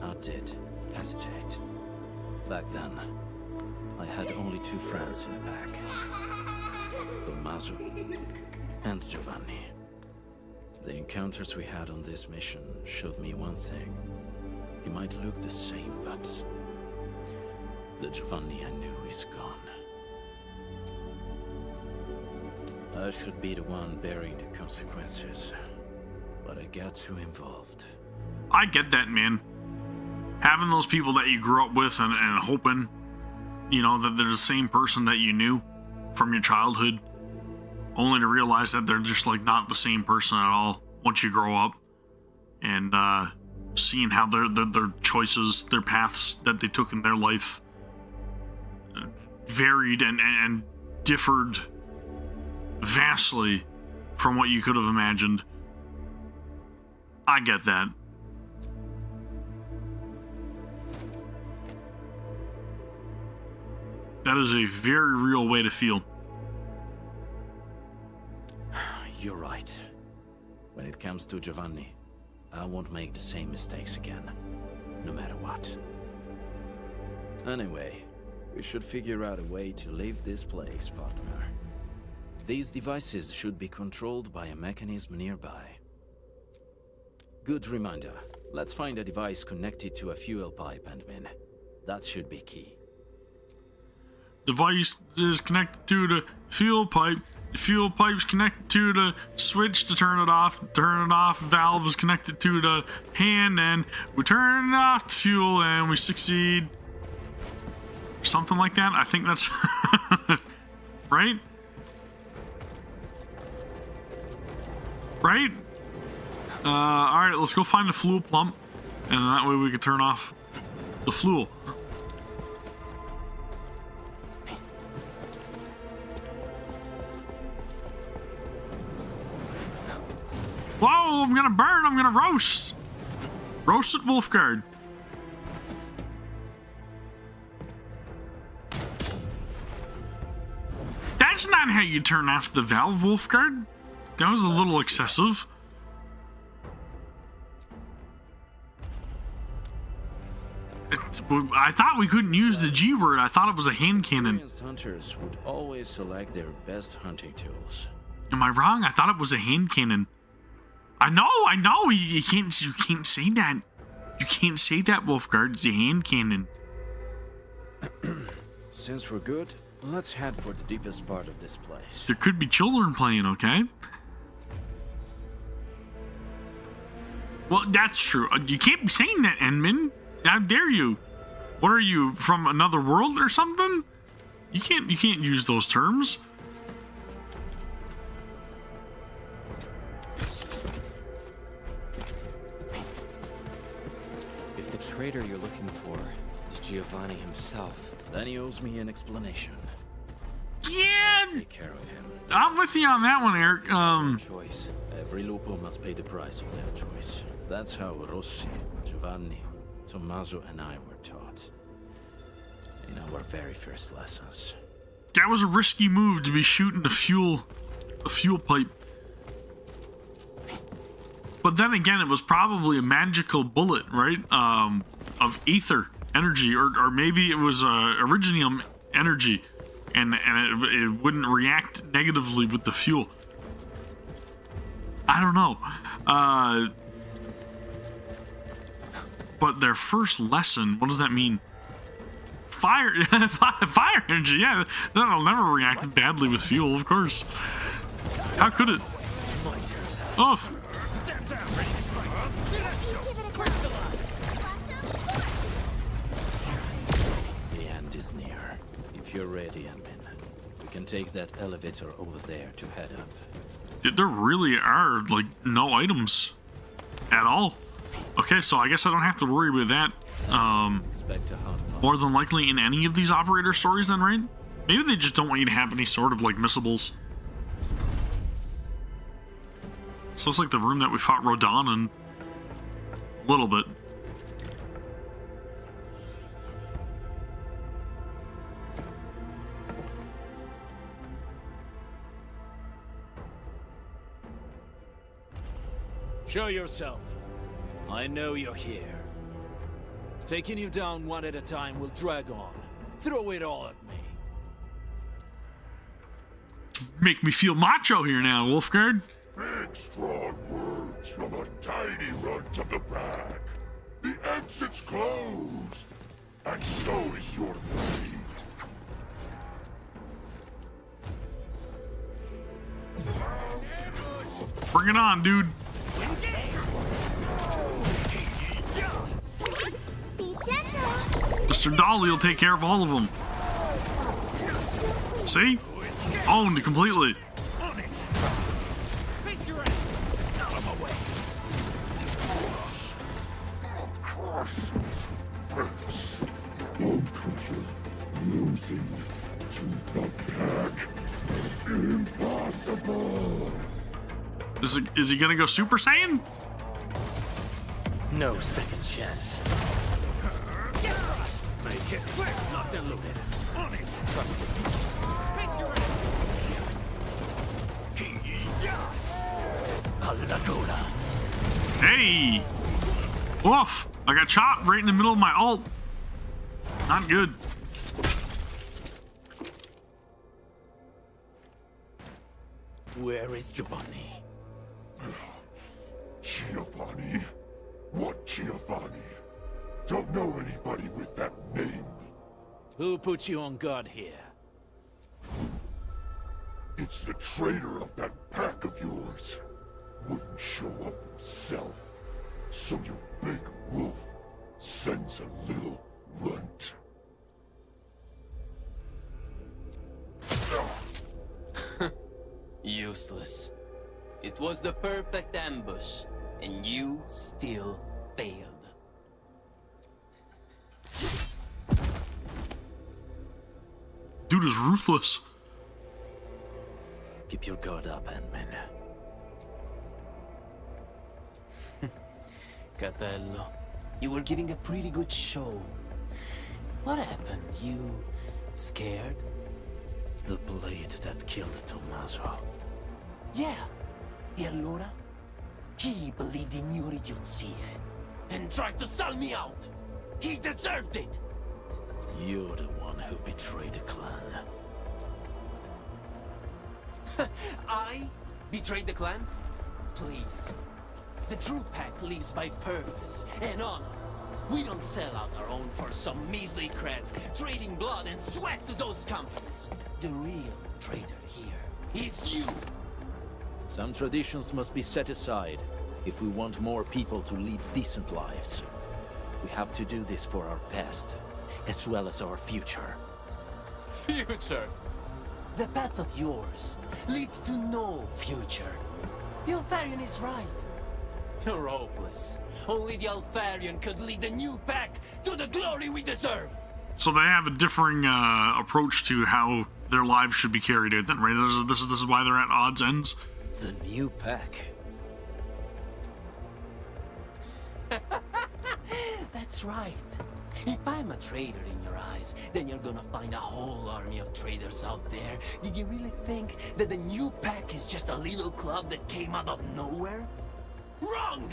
I did hesitate. Back then, I had only 2 friends in the pack. Tommaso and Giovanni. The encounters we had on this mission showed me one thing. He might look the same, but the Giovanni I knew is gone. I should be the one bearing the consequences, but I got too involved. I get that, man. Having those people that you grew up with and hoping, you know, that they're the same person that you knew from your childhood, only to realize that they're just like not the same person at all once you grow up, and seeing how their choices, their paths that they took in their life varied and differed vastly from what you could have imagined. I get that. That is a very real way to feel. You're right. When it comes to Giovanni, I won't make the same mistakes again, no matter what. Anyway, we should figure out a way to leave this place, partner. These devices should be controlled by a mechanism nearby. Good reminder. Let's find a device connected to a fuel pipe, Handmaid. That should be key. Device is connected to the fuel pipe. The fuel pipe's connected to the switch to turn it off. Turn it off. Valve is connected to the hand, and we turn off the fuel, and we succeed. Something like that. I think that's right. Right. All right. Let's go find the fuel pump, and that way we can turn off the fuel. Whoa, I'm gonna burn, I'm gonna roast. Roast at Wulfgard. That's not how you turn off the valve, Wulfgard. That was a little excessive. I thought we couldn't use the G word. I thought it was a hand cannon. Experienced hunters would always select their best hunting tools. Am I wrong? I thought it was a hand cannon. I know. You can't say that. You can't say that, Wulfgard. It's a hand cannon. Since we're good, let's head for the deepest part of this place. There could be children playing, okay? Well, that's true. You can't be saying that, Endman. How dare you? What are you, from another world or something? You can't use those terms. If the traitor you're looking for is Giovanni himself, then he owes me an explanation. Yeah, Take care of him. I'm with you on that one, Eric. choice. Every lupo must pay the price of their choice. That's how Rossi, Giovanni, Tommaso, and I were taught in our very first lessons. That was a risky move to be shooting a fuel pipe. But then again, it was probably a magical bullet, right? Of ether energy, or maybe it was Originium energy, and it wouldn't react negatively with the fuel. I don't know. But their first lesson, what does that mean? Fire energy, yeah, that'll never react badly with fuel, of course. How could it? Off. The end is near. If you're ready, Admin, we can take that elevator over there to head up. There really are, like, no items at all. Okay, so I guess I don't have to worry about that. More than likely in any of these operator stories then, right? Maybe they just don't want you to have any sort of, like, missables. So it's like the room that we fought Rodan in. A little bit. Show yourself. I know you're here. Taking you down one at a time will drag on. Throw it all at me. Make me feel macho here now, Wulfgard. Big, strong words from a tiny runt of the pack. The exit's closed, and so is your fate. Bring it on, dude. Mr. Dolly will take care of all of them. See? Owned completely. Losing to the pack. Impossible. Is he gonna go Super Saiyan? No second chance. Make it quick, not diluted. On it. Trust me. Hey! Woof! I got chopped right in the middle of my ult. Not good. Where is Giovanni? Giovanni? What Giovanni? Don't know anybody with that name. Who put you on guard here? It's the traitor of that pack of yours. Wouldn't show up himself. So your big wolf sends a little runt. Useless. It was the perfect ambush, and you still failed. Dude is ruthless. Keep your guard up, Ant-Man. Catello, you were giving a pretty good show. What happened? You scared? The blade that killed Tommaso. Yeah. E allora? He believed in your idiocy and tried to sell me out. He deserved it. You're the one who betrayed the clan. I betrayed the clan? Please. The true pack lives by purpose and honor. We don't sell out our own for some measly creds, trading blood and sweat to those companies. The real traitor here is you. Some traditions must be set aside if we want more people to lead decent lives. We have to do this for our past, as well as our future. Future? The path of yours leads to no future. The Alfarian is right. You're hopeless. Only the Alfarian could lead the new pack to the glory we deserve. So they have a differing approach to how their lives should be carried out then, right? This is why they're at odds ends. The new pack. That's right. If I'm a traitor in your eyes, then you're gonna find a whole army of traitors out there. Did you really think that the new pack is just a little club that came out of nowhere? Wrong!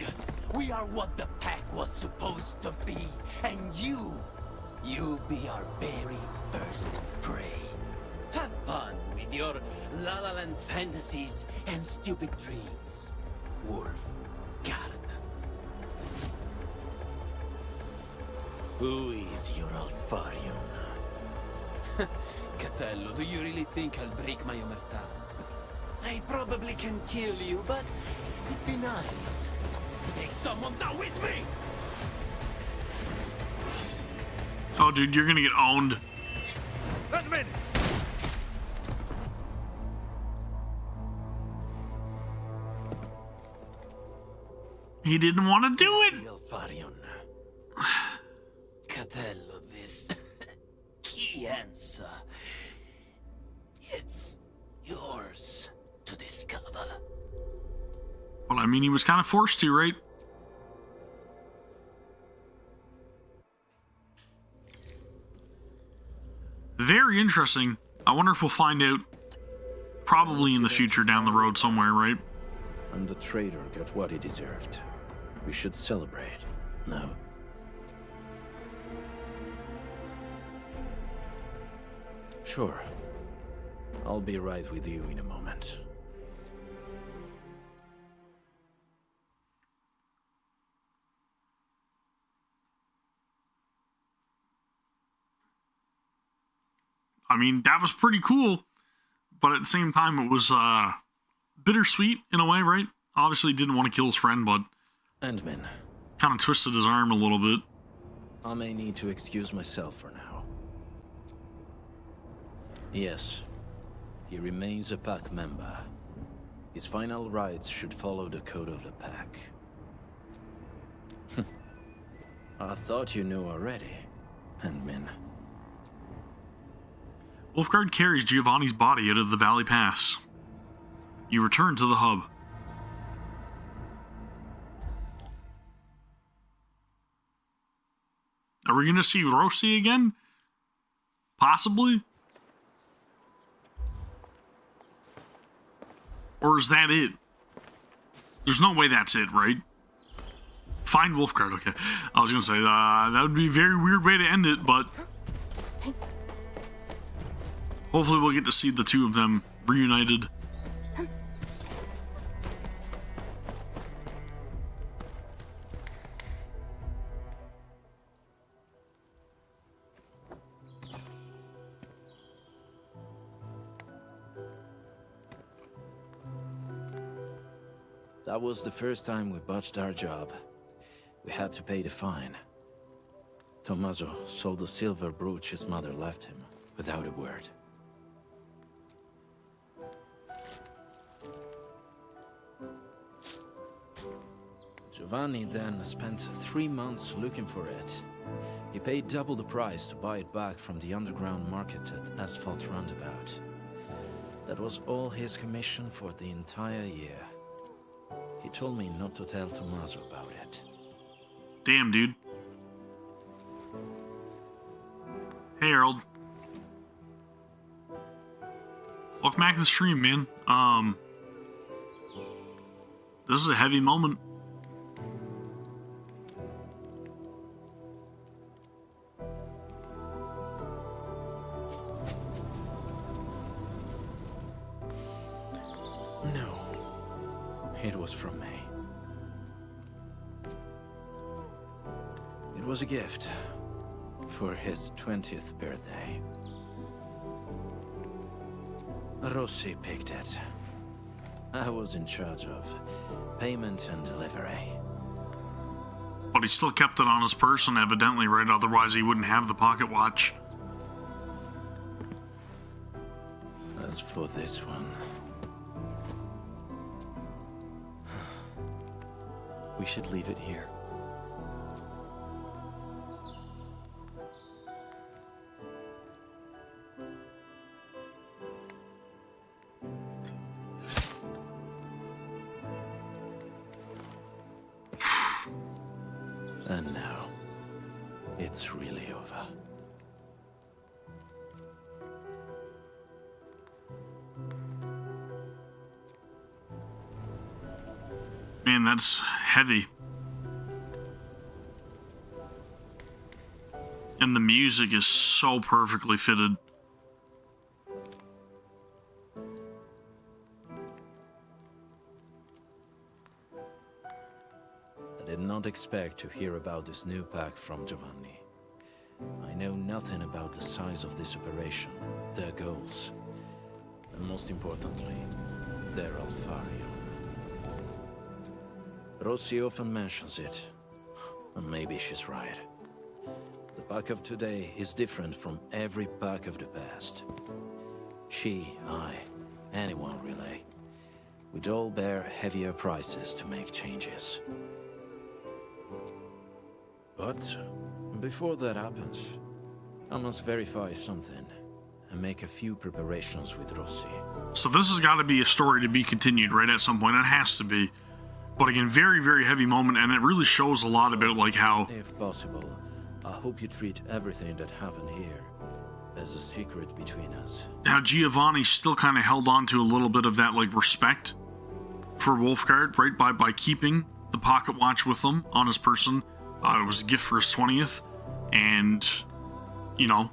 We are what the pack was supposed to be, and you'll be our very first prey. with your La La Land fantasies and stupid dreams. Wulfgard. Who is your Alfarion? Catello, do you really think I'll break my omerta? I probably can kill you, but it'd be nice to take someone down with me! Oh, dude, you're gonna get owned. Let them in! He didn't want to do it. Alfarion. Catello, this key answer. It's yours to discover. Well, I mean, he was kind of forced to, right? Very interesting. I wonder if we'll find out probably in the future down the road somewhere, right? And the traitor got what he deserved. We should celebrate. No? Sure. I'll be right with you in a moment. I mean, that was pretty cool, but at the same time, it was bittersweet in a way, right? Obviously, he didn't want to kill his friend, but Endmin, kind of twisted his arm a little bit. I may need to excuse myself for now. Yes, he remains a pack member. His final rites should follow the code of the pack. I thought you knew already, Endmin. Wulfgard carries Giovanni's body out of the Valley Pass. You return to the hub. Are we going to see Rossi again? Possibly? Or is that it? There's no way that's it, right? Find Wulfgard, okay. I was going to say, that would be a very weird way to end it, but hopefully we'll get to see the two of them reunited. That was the first time we botched our job. We had to pay the fine. Tommaso sold the silver brooch his mother left him, without a word. Giovanni then spent 3 months looking for it. He paid double the price to buy it back from the underground market at Asphalt Roundabout. That was all his commission for the entire year. He told me not to tell Tommaso about it. Damn, dude. Hey, Harold. Welcome back to the stream, man. This is a heavy moment. No. It was from me. It was a gift for his 20th birthday. Rossi picked it. I was in charge of payment and delivery. But he still kept it on his person, evidently, right? Otherwise, he wouldn't have the pocket watch. As for this one, We should leave it here. and now, it's really over. Man, that's heavy. And the music is so perfectly fitted. did not expect to hear about this new pack from Giovanni. I know nothing about the size of this operation, their goals, and most importantly, their Alfario. Rossi often mentions it, and maybe she's right. The pack of today is different from every pack of the past. She, I, anyone really, we'd all bear heavier prices to make changes. But before that happens, I must verify something and make a few preparations with Rossi. So this has got to be a story to be continued, right, at some point. It has to be. But again, very, very heavy moment, and it really shows a lot about, like, how... If possible, I hope you treat everything that happened here as a secret between us. How Giovanni still kind of held on to a little bit of that, like, respect for Wulfgard, right, by keeping the pocket watch with him on his person. It was a gift for his 20th, and, you know,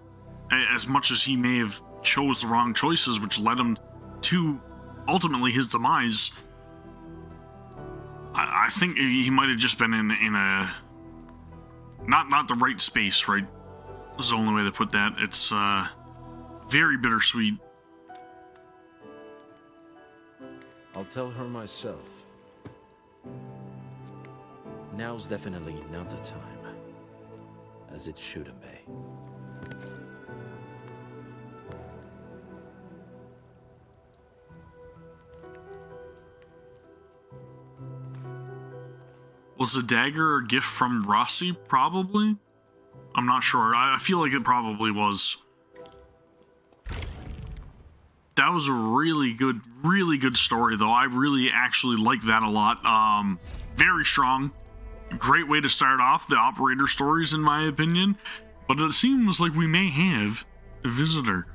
as much as he may have chose the wrong choices, which led him to, ultimately, his demise, I think he might have just been in a... Not the right space, right? This is the only way to put that. It's, very bittersweet. I'll tell her myself. Now's definitely not the time, as it shouldn't be. Was the dagger a gift from Rossi? Probably. I'm not sure. I feel like it probably was. That was a really good story, though. I really actually like that a lot. Very strong. Great way to start off the operator stories, in my opinion. But it seems like we may have a visitor.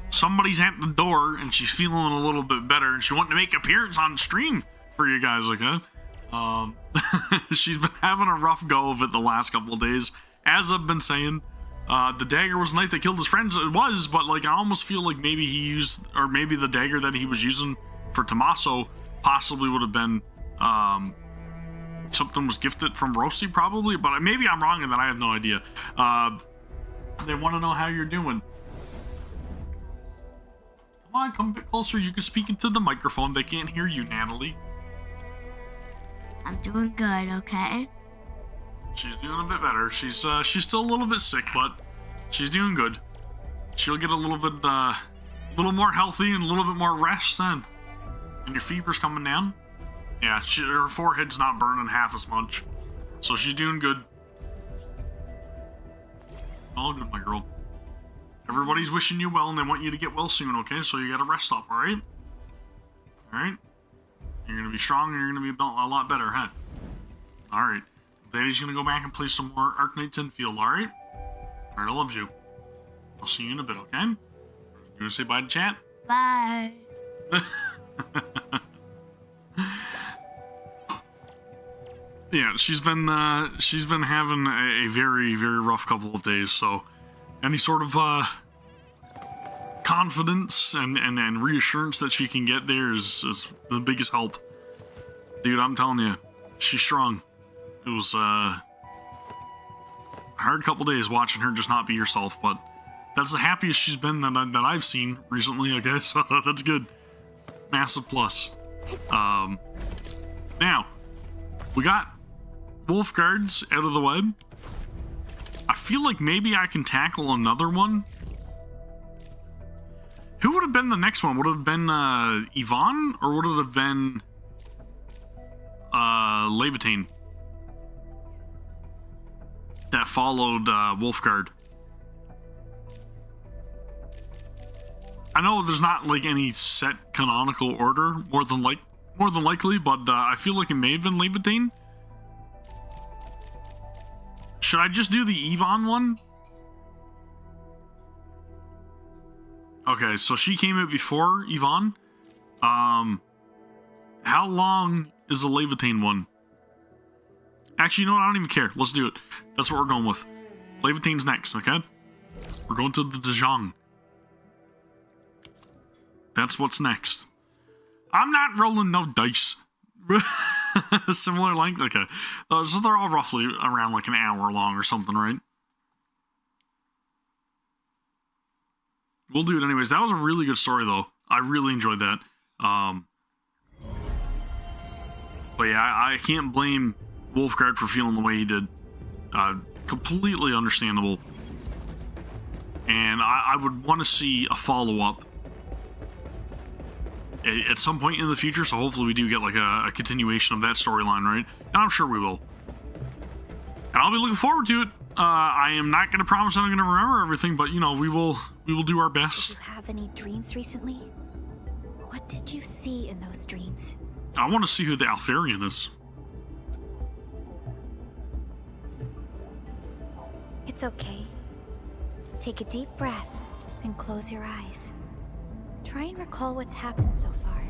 Somebody's at the door, and she's feeling a little bit better, and she wanted to make an appearance on stream for you guys, okay? She's been having a rough go of it the last couple of days. As I've been saying, the dagger was the knife that killed his friends. It was, but like I almost feel like maybe he used, or maybe the dagger that he was using for Tommaso possibly would have been something was gifted from Rossi, probably. But maybe I'm wrong in that. I have no idea. They want to know how you're doing. Come on, come a bit closer. You can speak into the microphone. They can't hear you, Natalie. I'm doing good, okay? She's doing a bit better. She's still a little bit sick, but she's doing good. She'll get a little bit, little more healthy and a little bit more rest then. And your fever's coming down? Yeah, her forehead's not burning half as much. So she's doing good. All good, my girl. Everybody's wishing you well and they want you to get well soon, okay? So you gotta rest up, alright? Alright? You're gonna be strong and you're gonna be a lot better, huh? Alright. Daddy's gonna go back and play some more Arknights Endfield, alright? Alright, I love you. I'll see you in a bit, okay? You wanna say bye to chat? Bye. Yeah, she's been having a very, very rough couple of days, so any sort of confidence and reassurance that she can get there is the biggest help. Dude, I'm telling you, she's strong. It was a hard couple days watching her just not be herself, but that's the happiest she's been that I've seen recently, okay? So that's good. Massive plus. Now, we got Wulfgards out of the way. I feel like maybe I can tackle another one. Who would have been the next one? Would it have been Yvonne, or would it have been Levitine that followed Wulfgard? I know there's not like any set canonical order, more than likely, but I feel like it may have been Levitine. Should I just do the Yvonne one? Okay, so she came out before Yvonne. How long is the Levitine one? Actually, you know what? I don't even care. Let's do it. That's what we're going with. Levitine's next, okay? We're going to the Dejong. That's what's next. I'm not rolling no dice. Similar length? Okay. So they're all roughly around like an hour long or something, right? We'll do it anyways. That was a really good story, though. I really enjoyed that. But yeah, I can't blame Wulfgard for feeling the way he did. Completely understandable. And I would want to see a follow-up at some point in the future, so hopefully we do get like a continuation of that storyline, right? And I'm sure we will. And I'll be looking forward to it. I am not going to promise that I'm going to remember everything, but you know, we will do our best. Did you have any dreams recently? What did you see in those dreams? I want to see who the Alfarian is. It's okay. Take a deep breath and close your eyes. Try and recall what's happened so far.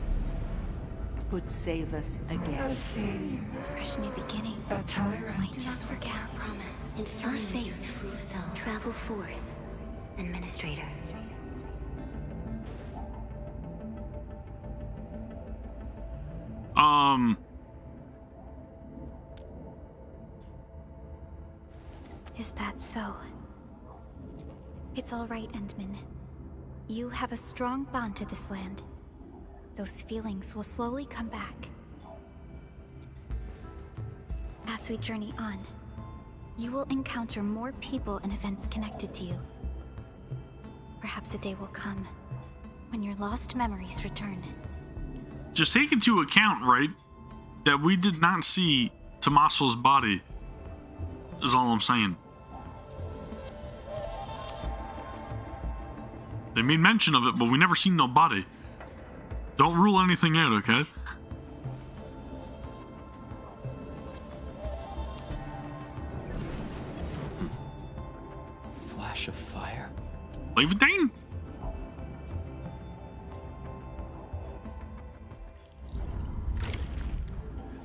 Would save us again. Fresh new beginning. A tyrant. Might just forget our promise. And your faith, travel forth, Administrator. Is that so? It's all right, Endman. You have a strong bond to this land. Those feelings will slowly come back. As we journey on, you will encounter more people and events connected to you. Perhaps a day will come when your lost memories return. Just take into account, right, that we did not see Tommaso's body, is all I'm saying. They made mention of it, but we never seen no body. Don't rule anything out, okay? Flash of fire? Leave it down.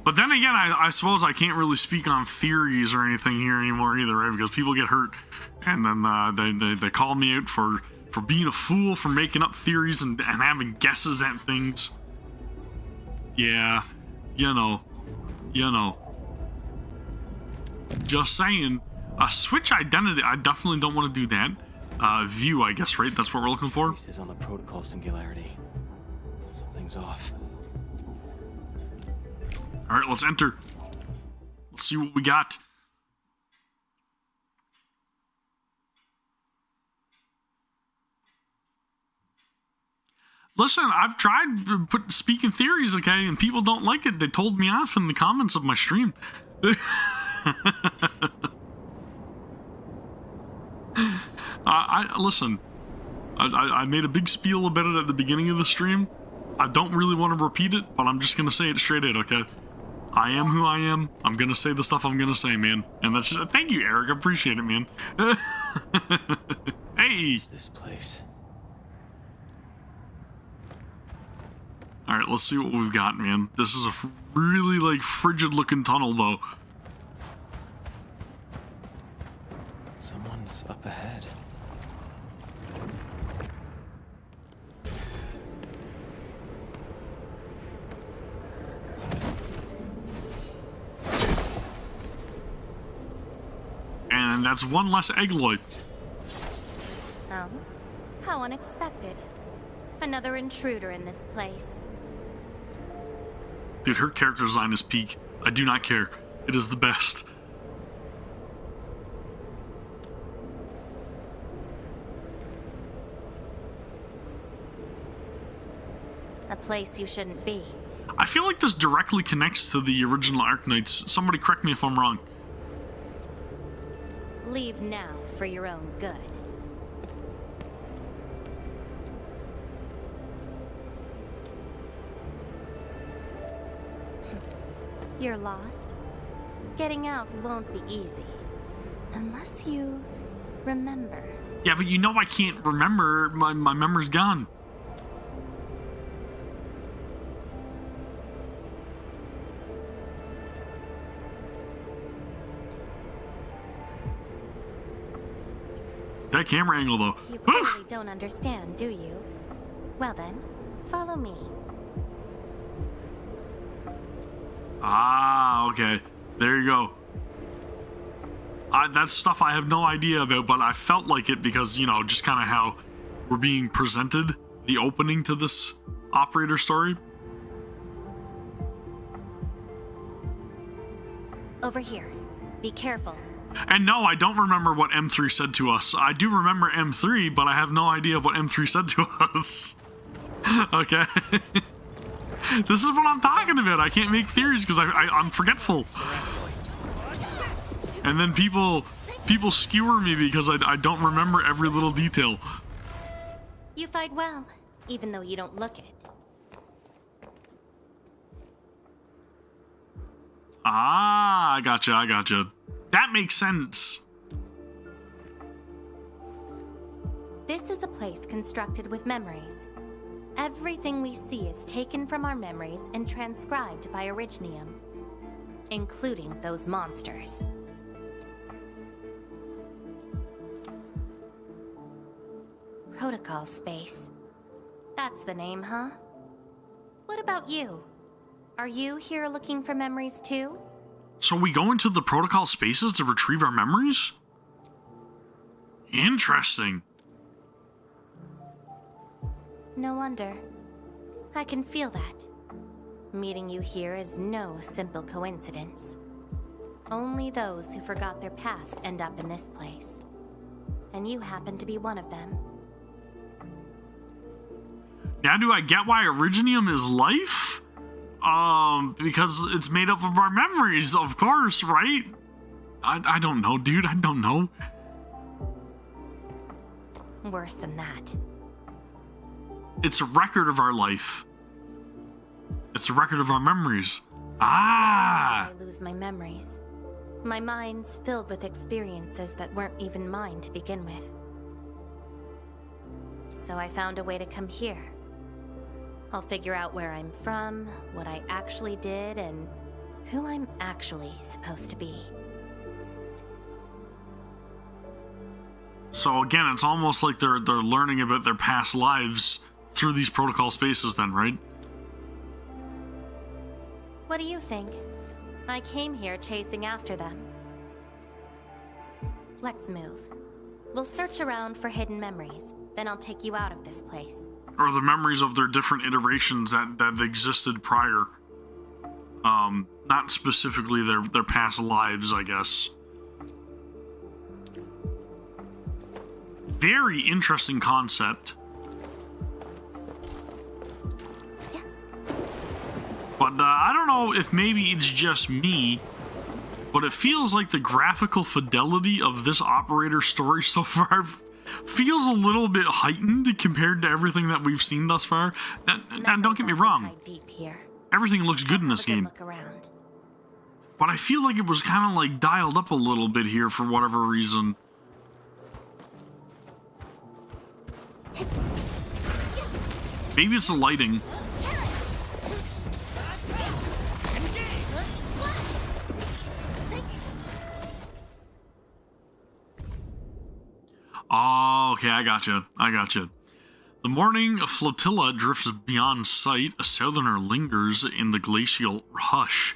But then again, I suppose I can't really speak on theories or anything here anymore either, right? Because people get hurt, and then they call me out for being a fool, for making up theories and having guesses at things. Yeah, you know. Just saying. Switch identity, I definitely don't want to do that. View, I guess, right? That's what we're looking for? This is on the protocol singularity. Something's off. Alright, let's enter. Let's see what we got. Listen, I've tried speaking theories, okay, and people don't like it. They told me off in the comments of my stream. Listen, I made a big spiel about it at the beginning of the stream. I don't really want to repeat it, but I'm just going to say it straight out, okay? I am who I am. I'm going to say the stuff I'm going to say, man. And that's just... Thank you, Eric. I appreciate it, man. Hey! What's this place? Alright, let's see what we've got, man. This is a really, like, frigid-looking tunnel, though. Someone's up ahead. And that's one less Egloid. Oh, how unexpected. Another intruder in this place. Dude, her character design is peak. I do not care. It is the best. A place you shouldn't be. I feel like this directly connects to the original Arknights. Somebody correct me if I'm wrong. Leave now for your own good. You're lost? Getting out won't be easy. Unless you remember. Yeah, but you know I can't remember. My memory's gone. That camera angle, though. You clearly don't understand, do you? Well then, follow me. Ah, okay. There you go. That's stuff I have no idea about, but I felt like it because, you know, just kind of how we're being presented, the opening to this operator story. Over here. Be careful. And no, I don't remember what M3 said to us. I do remember M3, but I have no idea what M3 said to us. Okay. This is what I'm talking about. I can't make theories because I'm forgetful. And then people skewer me because I don't remember every little detail. You fight well, even though you don't look it. Ah, I gotcha. That makes sense. This is a place constructed with memories. Everything we see is taken from our memories and transcribed by Originium, including those monsters. Protocol space. That's the name, huh? What about you? Are you here looking for memories too? So we go into the protocol spaces to retrieve our memories? Interesting. No wonder. I can feel that. Meeting you here is no simple coincidence. Only those who forgot their past end up in this place. And you happen to be one of them. Now do I get why Originium is life? Because it's made up of our memories, of course, right? I don't know, dude. I don't know. Worse than that. It's a record of our life. It's a record of our memories. Ah! I lose my memories. My mind's filled with experiences that weren't even mine to begin with. So I found a way to come here. I'll figure out where I'm from, what I actually did, and who I'm actually supposed to be. So again, it's almost like they're learning about their past lives through these protocol spaces then, right? What do you think? I came here chasing after them. Let's move. We'll search around for hidden memories, then I'll take you out of this place. Or the memories of their different iterations that existed prior. Not specifically their past lives, I guess. Very interesting concept. But I don't know if maybe it's just me, but it feels like the graphical fidelity of this operator story so far feels a little bit heightened compared to everything that we've seen thus far. And don't get me wrong, everything looks good in this game. But I feel like it was kind of like dialed up a little bit here for whatever reason. Maybe it's the lighting. Oh, okay, I gotcha. The morning flotilla drifts beyond sight. A southerner lingers in the glacial hush,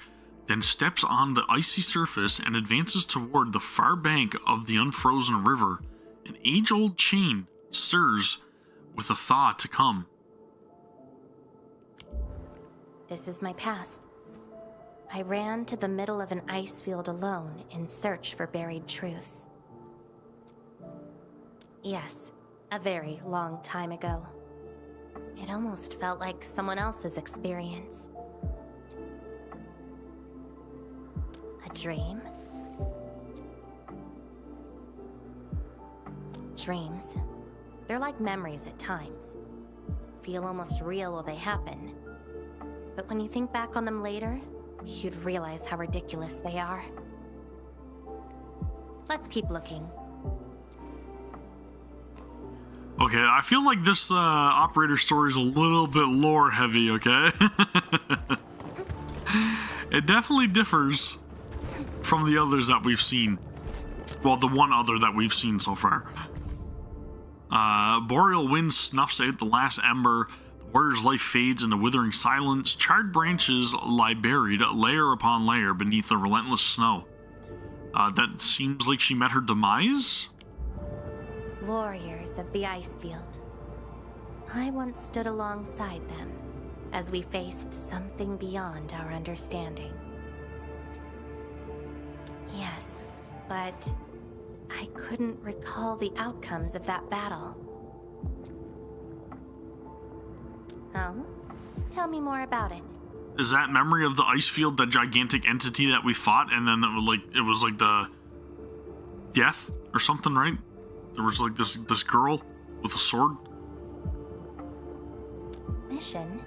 then steps on the icy surface and advances toward the far bank of the unfrozen river. An age-old chain stirs with a thaw to come. This is my past. I ran to the middle of an ice field alone in search for buried truths. Yes, a very long time ago. It almost felt like someone else's experience. A dream? Dreams. They're like memories at times. Feel almost real while they happen. But when you think back on them later, you'd realize how ridiculous they are. Let's keep looking. Okay, I feel like this operator story is a little bit lore heavy, okay? It definitely differs from the others that we've seen. Well, the one other that we've seen so far. Boreal wind snuffs out the last ember. The warrior's life fades into withering silence. Charred branches lie buried layer upon layer beneath the relentless snow. That seems like she met her demise? Warriors of the Icefield. I once stood alongside them as we faced something beyond our understanding. Yes, but I couldn't recall the outcomes of that battle. Oh? Tell me more about it. Is that memory of the Icefield, that gigantic entity that we fought, and then it was like the death or something, right? There was like this girl with a sword. Mission?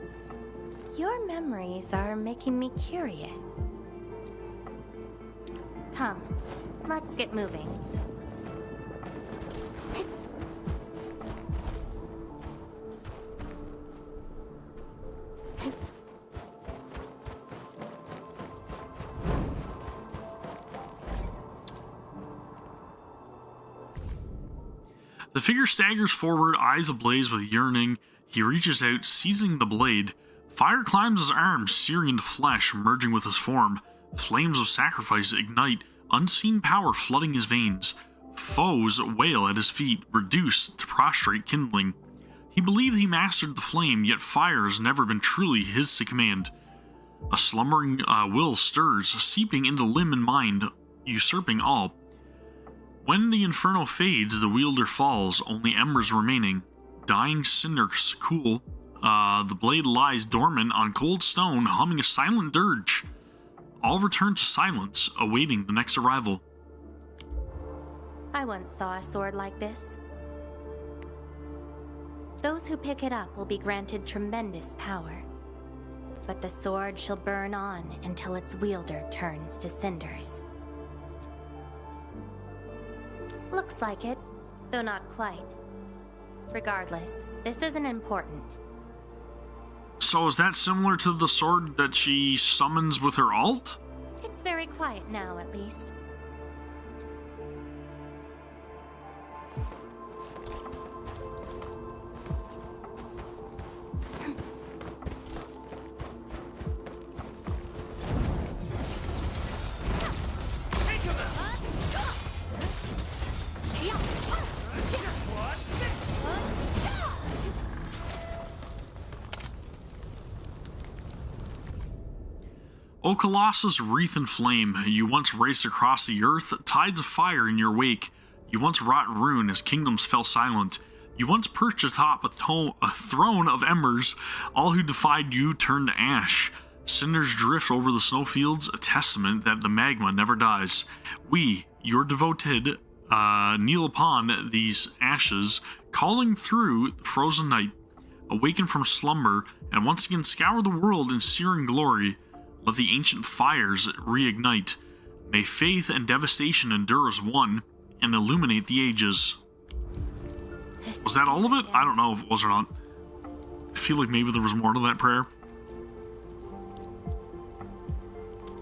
Your memories are making me curious. Come, let's get moving. The figure staggers forward, eyes ablaze with yearning. He reaches out, seizing the blade. Fire climbs his arms, searing into flesh, merging with his form. Flames of sacrifice ignite, unseen power flooding his veins. Foes wail at his feet, reduced to prostrate kindling. He believed he mastered the flame, yet fire has never been truly his to command. A slumbering will stirs, seeping into limb and mind, usurping all. When the inferno fades, the wielder falls, only embers remaining. Dying cinders cool. The blade lies dormant on cold stone, humming a silent dirge. All return to silence, awaiting the next arrival. I once saw a sword like this. Those who pick it up will be granted tremendous power. But the sword shall burn on until its wielder turns to cinders. Looks like it, though not quite. Regardless, this isn't important. So is that similar to the sword that she summons with her ult? It's very quiet now, at least. O Colossus, wreath and flame, you once raced across the earth, tides of fire in your wake. You once wrought ruin as kingdoms fell silent. You once perched atop a throne of embers. All who defied you turned to ash. Cinders drift over the snowfields, a testament that the magma never dies. We, your devoted, kneel upon these ashes, calling through the frozen night. Awaken from slumber, and once again scour the world in searing glory. Let the ancient fires reignite. May faith and devastation endure as one, and illuminate the ages. Was that all of it? I don't know if it was or not. I feel like maybe there was more to that prayer.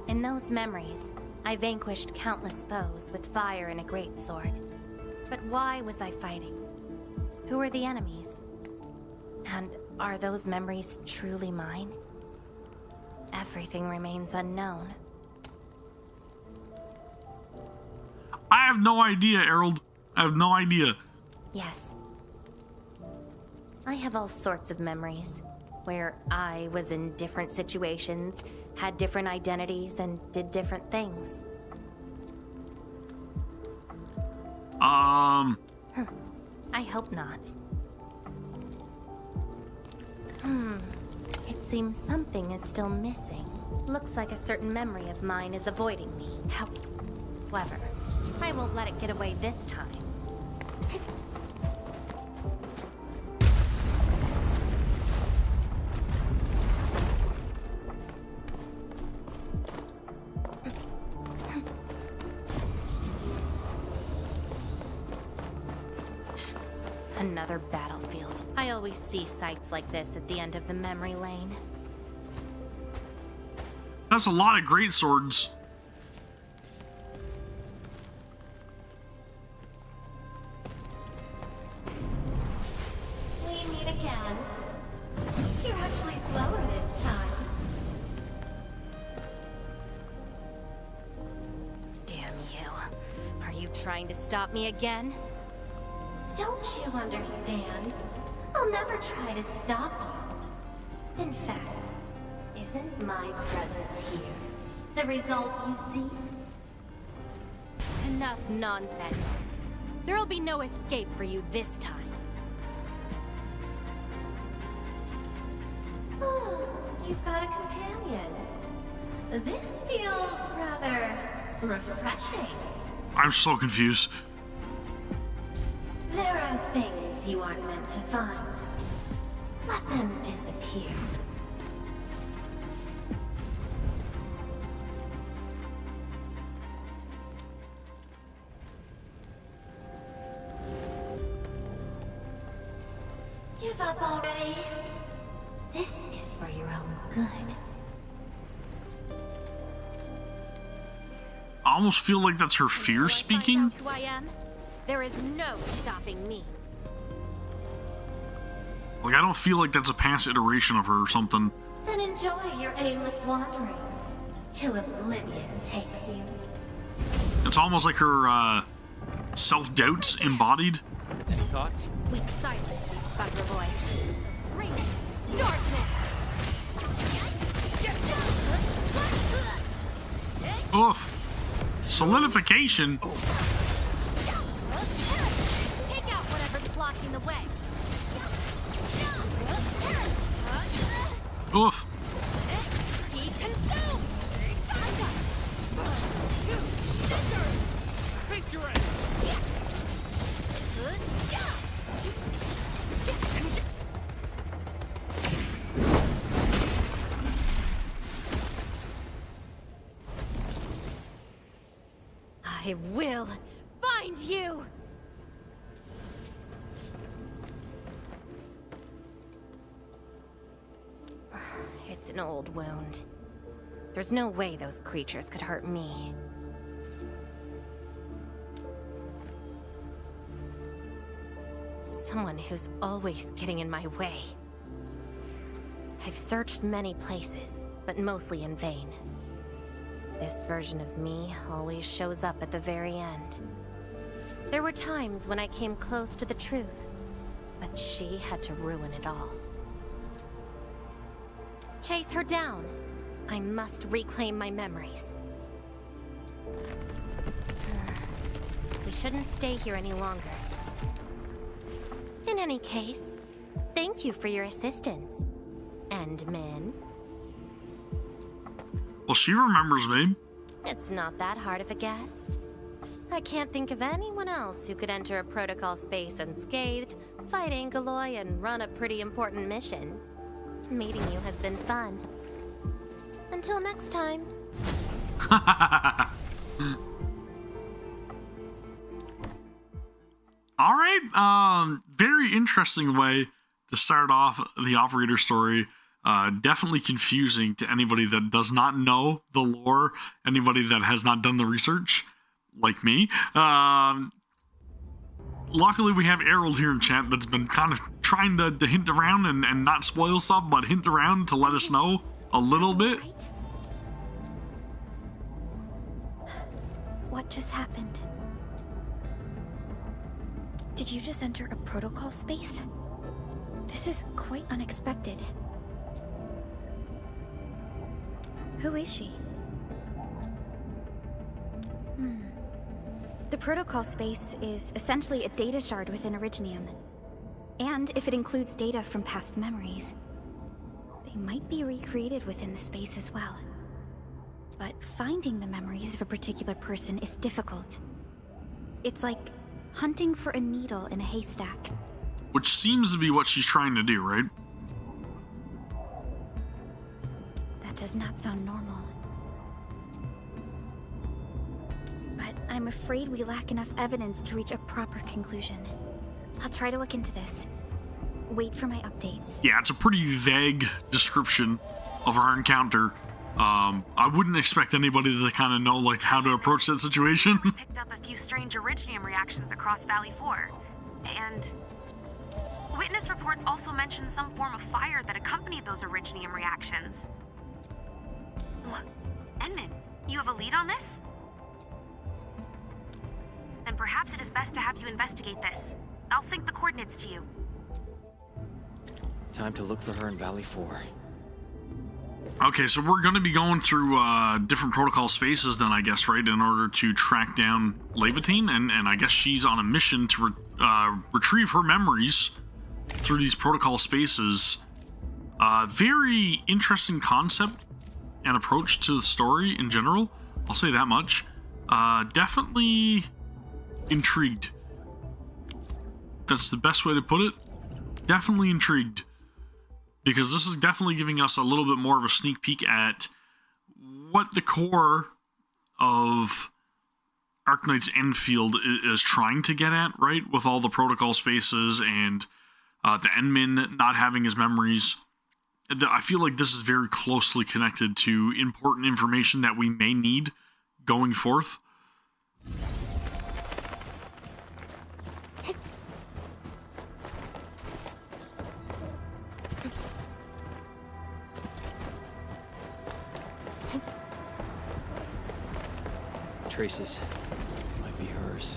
In those memories, I vanquished countless foes with fire and a great sword. But why was I fighting? Who are the enemies? And are those memories truly mine? Everything remains unknown. I have no idea, Harold. I have no idea. Yes. I have all sorts of memories, where I was in different situations, had different identities, and did different things. I hope not. It seems something is still missing. Looks like a certain memory of mine is avoiding me. However, I won't let it get away this time. Another battlefield. I always see sights like this at the end of the memory lane. That's a lot of great swords. We meet again. trying to stop me again? Don't you understand? I'll never try to stop you. In fact, isn't my presence here the result you see? Enough nonsense. There'll be no escape for you this time. Oh, you've got a companion. This feels rather refreshing. I'm so confused. There are things you aren't meant to find. Let them disappear. Give up already. This is for your own good. I almost feel like that's her fear speaking. Who I am, there is no stopping me. Like, I don't feel like that's a past iteration of her or something. Then enjoy your aimless wandering till oblivion takes you. It's almost like her self-doubts embodied. Any thoughts? We silence this bugger boy. Bring it, darkness! Oof. Solidification. Take out whatever's blocking the way. Oof. Be consumed! Face your ass! I will find you! It's an old wound. There's no way those creatures could hurt me. Someone who's always getting in my way. I've searched many places, but mostly in vain. This version of me always shows up at the very end. There were times when I came close to the truth, but she had to ruin it all. Chase her down. I must reclaim my memories. We shouldn't stay here any longer. In any case, thank you for your assistance. And Min. Well, she remembers me. It's not that hard of a guess. I can't think of anyone else who could enter a protocol space unscathed, fight Angaloy, and run a pretty important mission. Meeting you has been fun. Until next time. All right. Very interesting way to start off the operator story. Definitely confusing to anybody that does not know the lore, anybody that has not done the research, like me. Luckily, we have Errol here in chat that's been kind of trying to hint around and not spoil stuff, but hint around to let us know a little bit. What just happened? Did you just enter a protocol space? This is quite unexpected. Who is she? The protocol space is essentially a data shard within Originium. And if it includes data from past memories, they might be recreated within the space as well. But finding the memories of a particular person is difficult. It's like hunting for a needle in a haystack. Which seems to be what she's trying to do, right? That does not sound normal. But I'm afraid we lack enough evidence to reach a proper conclusion. I'll try to look into this. Wait for my updates. Yeah, it's a pretty vague description of our encounter. I wouldn't expect anybody to kind of know like how to approach that situation. Picked up a few strange Originium reactions across Valley 4, and witness reports also mention some form of fire that accompanied those Originium reactions. Enman, you have a lead on this? then perhaps it is best to have you investigate this. I'll sync the coordinates to you. Time to look for her in Valley 4. Okay, so we're going to be going through different protocol spaces then, I guess, right, in order to track down Levitine, and I guess she's on a mission to retrieve her memories through these protocol spaces. Very interesting concept and approach to the story in general, I'll say that much. Definitely intrigued. That's the best way to put it. Definitely intrigued. Because this is definitely giving us a little bit more of a sneak peek at what the core of Arknights Endfield is trying to get at, right? With all the protocol spaces and the Endmin not having his memories. I feel like this is very closely connected to important information that we may need going forth. Traces. Might be hers.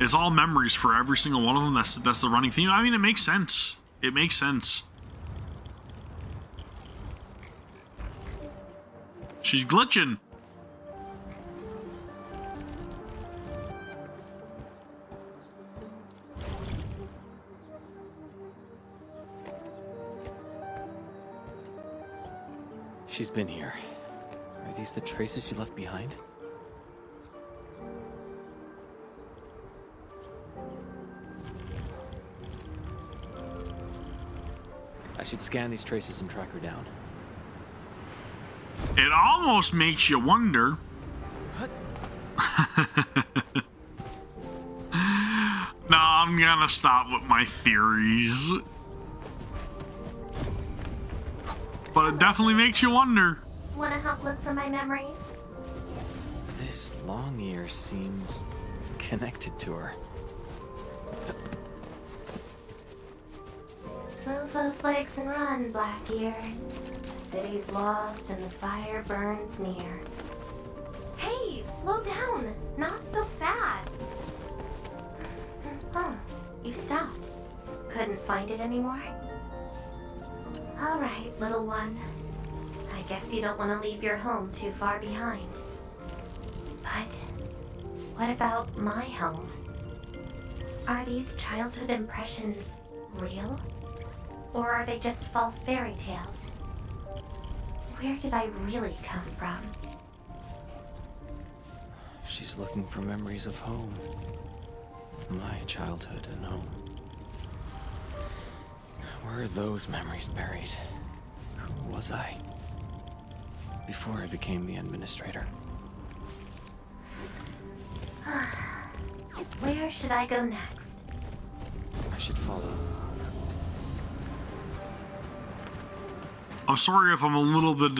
It's all memories for every single one of them. That's the running theme. I mean, it makes sense. It makes sense. She's glitching. She's been here. Are these the traces she left behind? I should scan these traces and track her down. It almost makes you wonder. No, I'm gonna stop with my theories. But it definitely makes you wonder. Wanna help look for my memories? This long ear seems connected to her. Move those legs and run, Black Ears. The city's lost and the fire burns near. Hey, slow down! Not so fast! Oh, you stopped. Couldn't find it anymore? Alright, little one. I guess you don't want to leave your home too far behind. But what about my home? Are these childhood impressions real? Or are they just false fairy tales? Where did I really come from? She's looking for memories of home. My childhood and home. Where are those memories buried? Who was I? Before I became the administrator. Where should I go next? I should follow. I'm sorry if I'm a little bit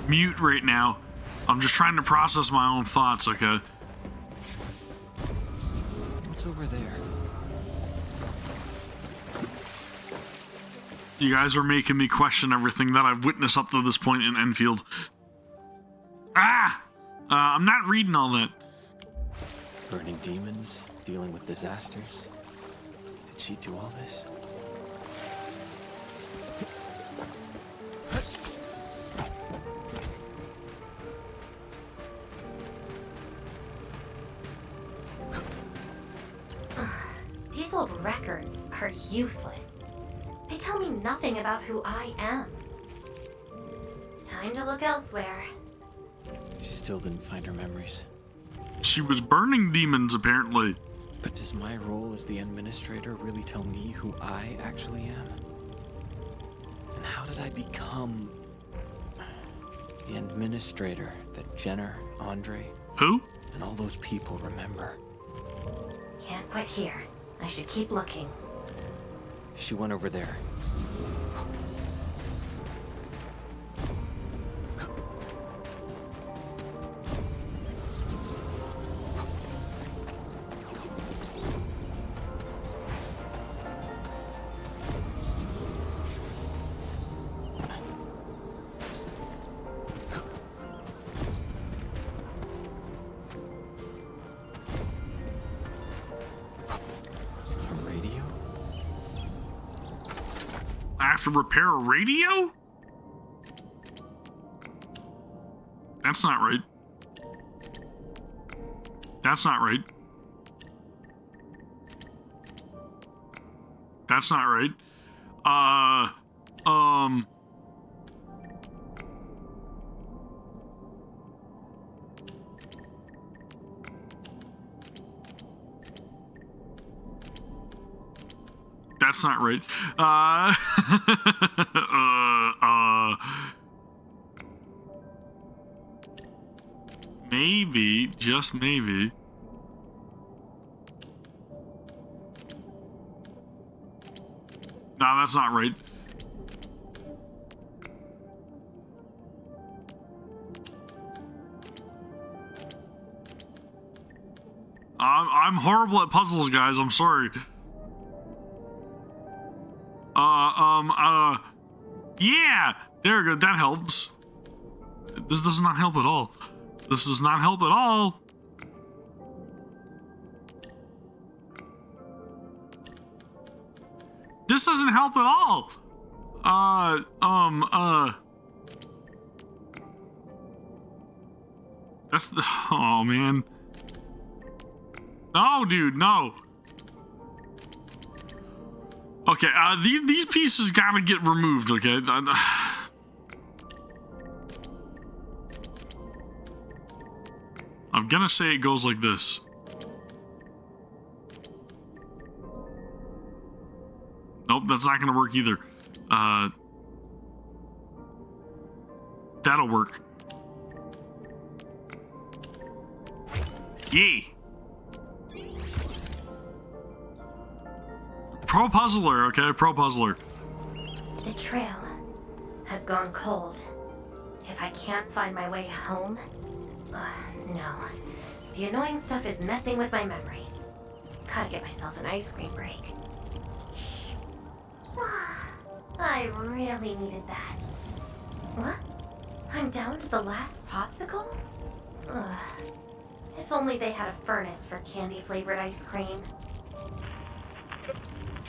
mute right now. I'm just trying to process my own thoughts, okay? What's over there? You guys are making me question everything that I've witnessed up to this point in Endfield. I'm not reading all that. Burning demons, dealing with disasters. Did she do all this? These old records are useless. They tell me nothing about who I am. Time to look elsewhere. She still didn't find her memories. She was burning demons, apparently. But does my role as the administrator really tell me who I actually am? And how did I become the administrator that Jenner, Andre, who? And all those people remember? Can't quit here. I should keep looking. She went over there. I have to repair a radio? That's not right. That's not right. That's not right. That's not right. Maybe, just maybe. No, that's not right. I'm horrible at puzzles, guys. I'm sorry. Yeah! There we go. That helps. This does not help at all. This does not help at all. This doesn't help at all. That's the... Oh, man. No, dude, no. Okay, these pieces gotta get removed, okay? I'm gonna say it goes like this. Nope, that's not gonna work either. That'll work. Yay! Pro puzzler, okay? Pro puzzler. The trail has gone cold. If I can't find my way home... no. The annoying stuff is messing with my memories. Gotta get myself an ice cream break. I really needed that. What? I'm down to the last popsicle? If only they had a furnace for candy-flavored ice cream.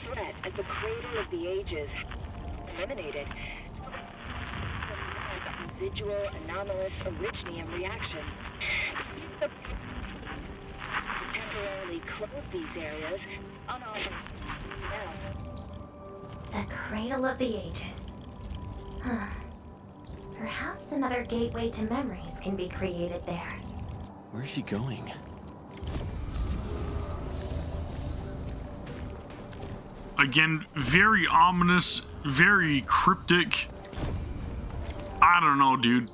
Threat at the cradle of the ages. Eliminated. Residual anomalous originium reaction. To temporarily close these areas, unauthorized. The cradle of the ages. Perhaps another gateway to memories can be created there. Where's she going? Again, very ominous, very cryptic. I don't know, dude.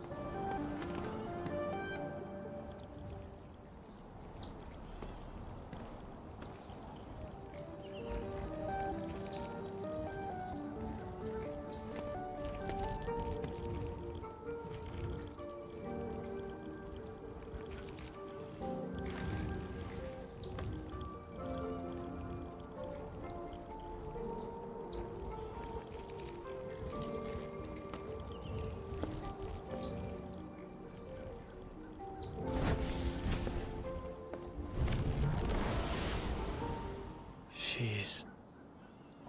She's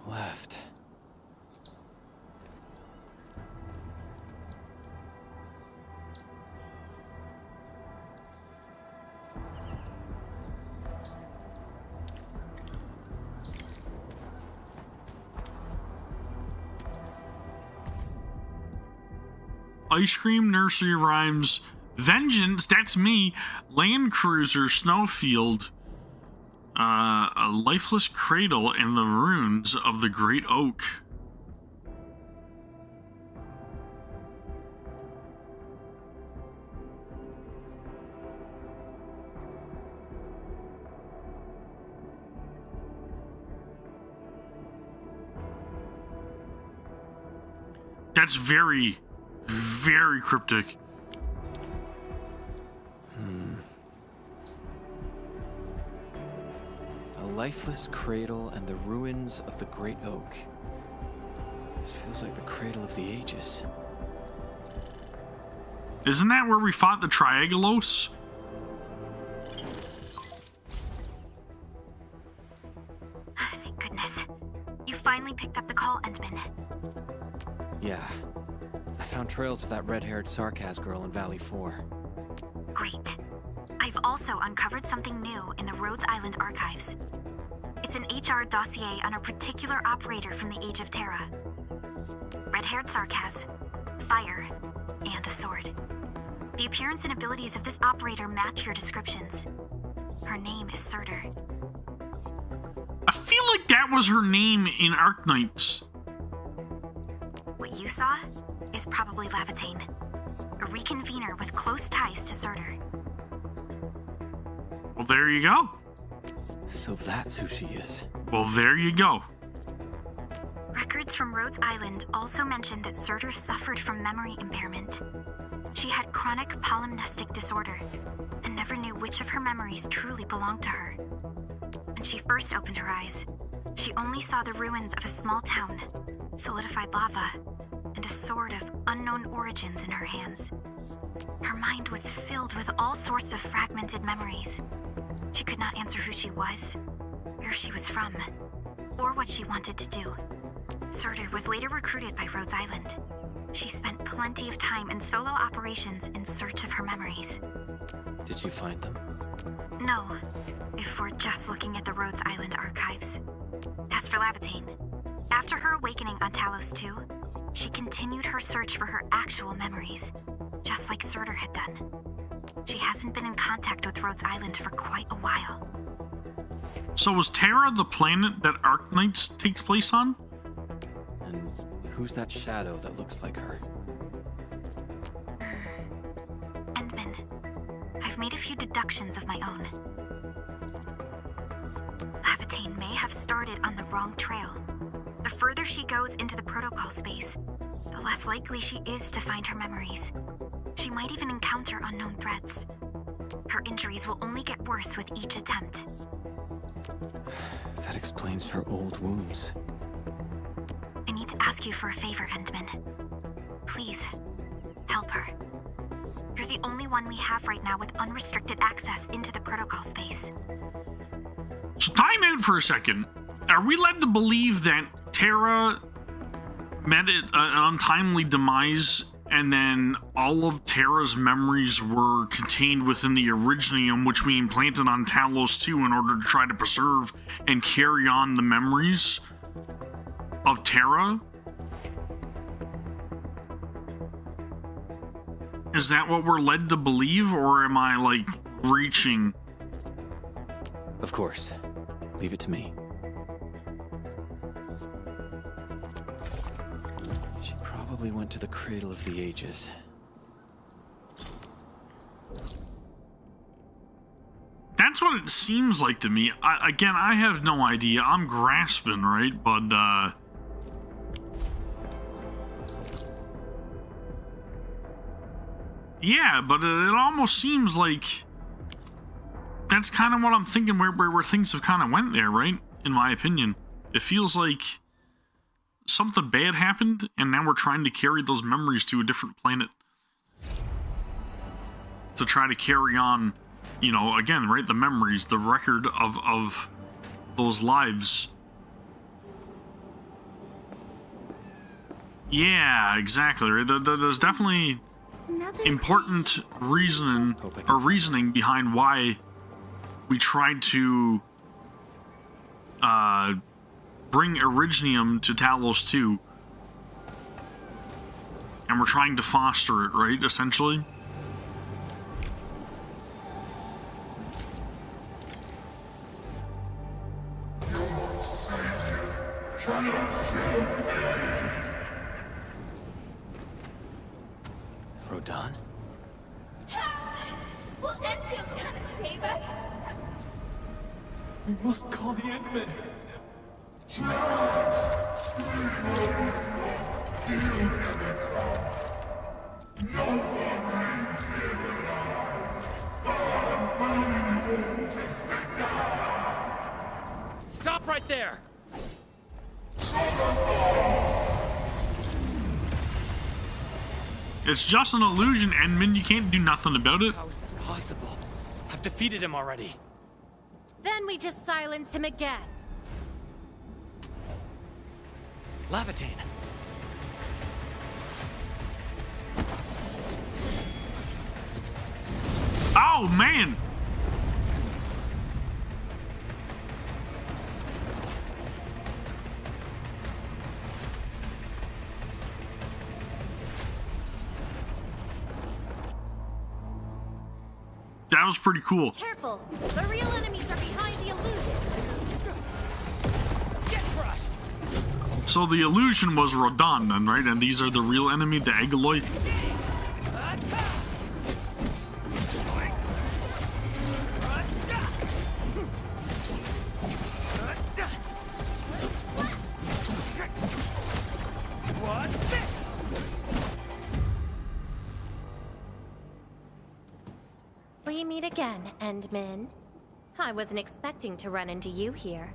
left. Ice cream nursery rhymes. Vengeance, that's me. Land cruiser, snowfield. A lifeless cradle in the ruins of the Great Oak. That's very, very cryptic. A lifeless cradle and the ruins of the Great Oak. This feels like the cradle of the ages. Isn't that where we fought the Triagalos? Thank goodness. You finally picked up the call, Endman. Yeah. I found trails of that red-haired Sarkaz girl in Valley 4. Great. I've also uncovered something new in the Rhodes Island archives. It's an HR dossier on a particular operator from the Age of Terra. Red-haired Sarkaz, fire, and a sword. The appearance and abilities of this operator match your descriptions. Her name is Surtur. I feel like that was her name in Arknights. What you saw is probably Lavitane, a reconvener with close ties to Surtur. Well, there you go. So that's who she is. Well, there you go. Records from Rhodes Island also mention that Surtur suffered from memory impairment. She had chronic polymnestic disorder and never knew which of her memories truly belonged to her. When she first opened her eyes, she only saw the ruins of a small town, solidified lava, and a sword of unknown origins in her hands. Her mind was filled with all sorts of fragmented memories. She could not answer who she was, where she was from, or what she wanted to do. Surtur was later recruited by Rhodes Island. She spent plenty of time in solo operations in search of her memories. Did you find them? No, if we're just looking at the Rhodes Island archives. As for Lavitane, after her awakening on Talos 2, she continued her search for her actual memories, just like Surtur had done. She hasn't been in contact with Rhodes Island for quite a while. So is Terra the planet that Arknights takes place on? And who's that shadow that looks like her? Endman, I've made a few deductions of my own. Lavitane may have started on the wrong trail. The further she goes into the protocol space, the less likely she is to find her memories. She might even encounter unknown threats. Her injuries will only get worse with each attempt. That explains her old wounds. I need to ask you for a favor, Endman. Please, help her. You're the only one we have right now with unrestricted access into the protocol space. So time out for a second. Are we led to believe that Terra met an untimely demise, and then all of Terra's memories were contained within the Originium, which we implanted on Talos 2 in order to try to preserve and carry on the memories of Terra? Is that what we're led to believe, or am I, like, reaching? Of course. Leave it to me. She probably went to the Cradle of the Ages. That's what it seems like to me. Again, I have no idea. I'm grasping, right? But, yeah, but it almost seems like that's kind of what I'm thinking where things have kind of went there, right? In my opinion. It feels like something bad happened, and now we're trying to carry those memories to a different planet. To try to carry on, you know, again, right? The memories, the record of those lives. Yeah, exactly. Right? There's definitely important reasoning behind why we tried to bring Originium to Talos 2, and we're trying to foster it, right? Essentially. Rodan? Will Endfield come and save us? We must call the Endmen. Stop right there! It's just an illusion, Endman. You can't do nothing about it. How is this possible? I've defeated him already. Then we just silence him again. Lavitane. Oh, man. That was pretty cool. Careful! The real enemies are behind the illusion! Get crushed! So the illusion was Rodan then, right? And these are the real enemy, the Egoloid? What's this? We meet again, Endmin. I wasn't expecting to run into you here.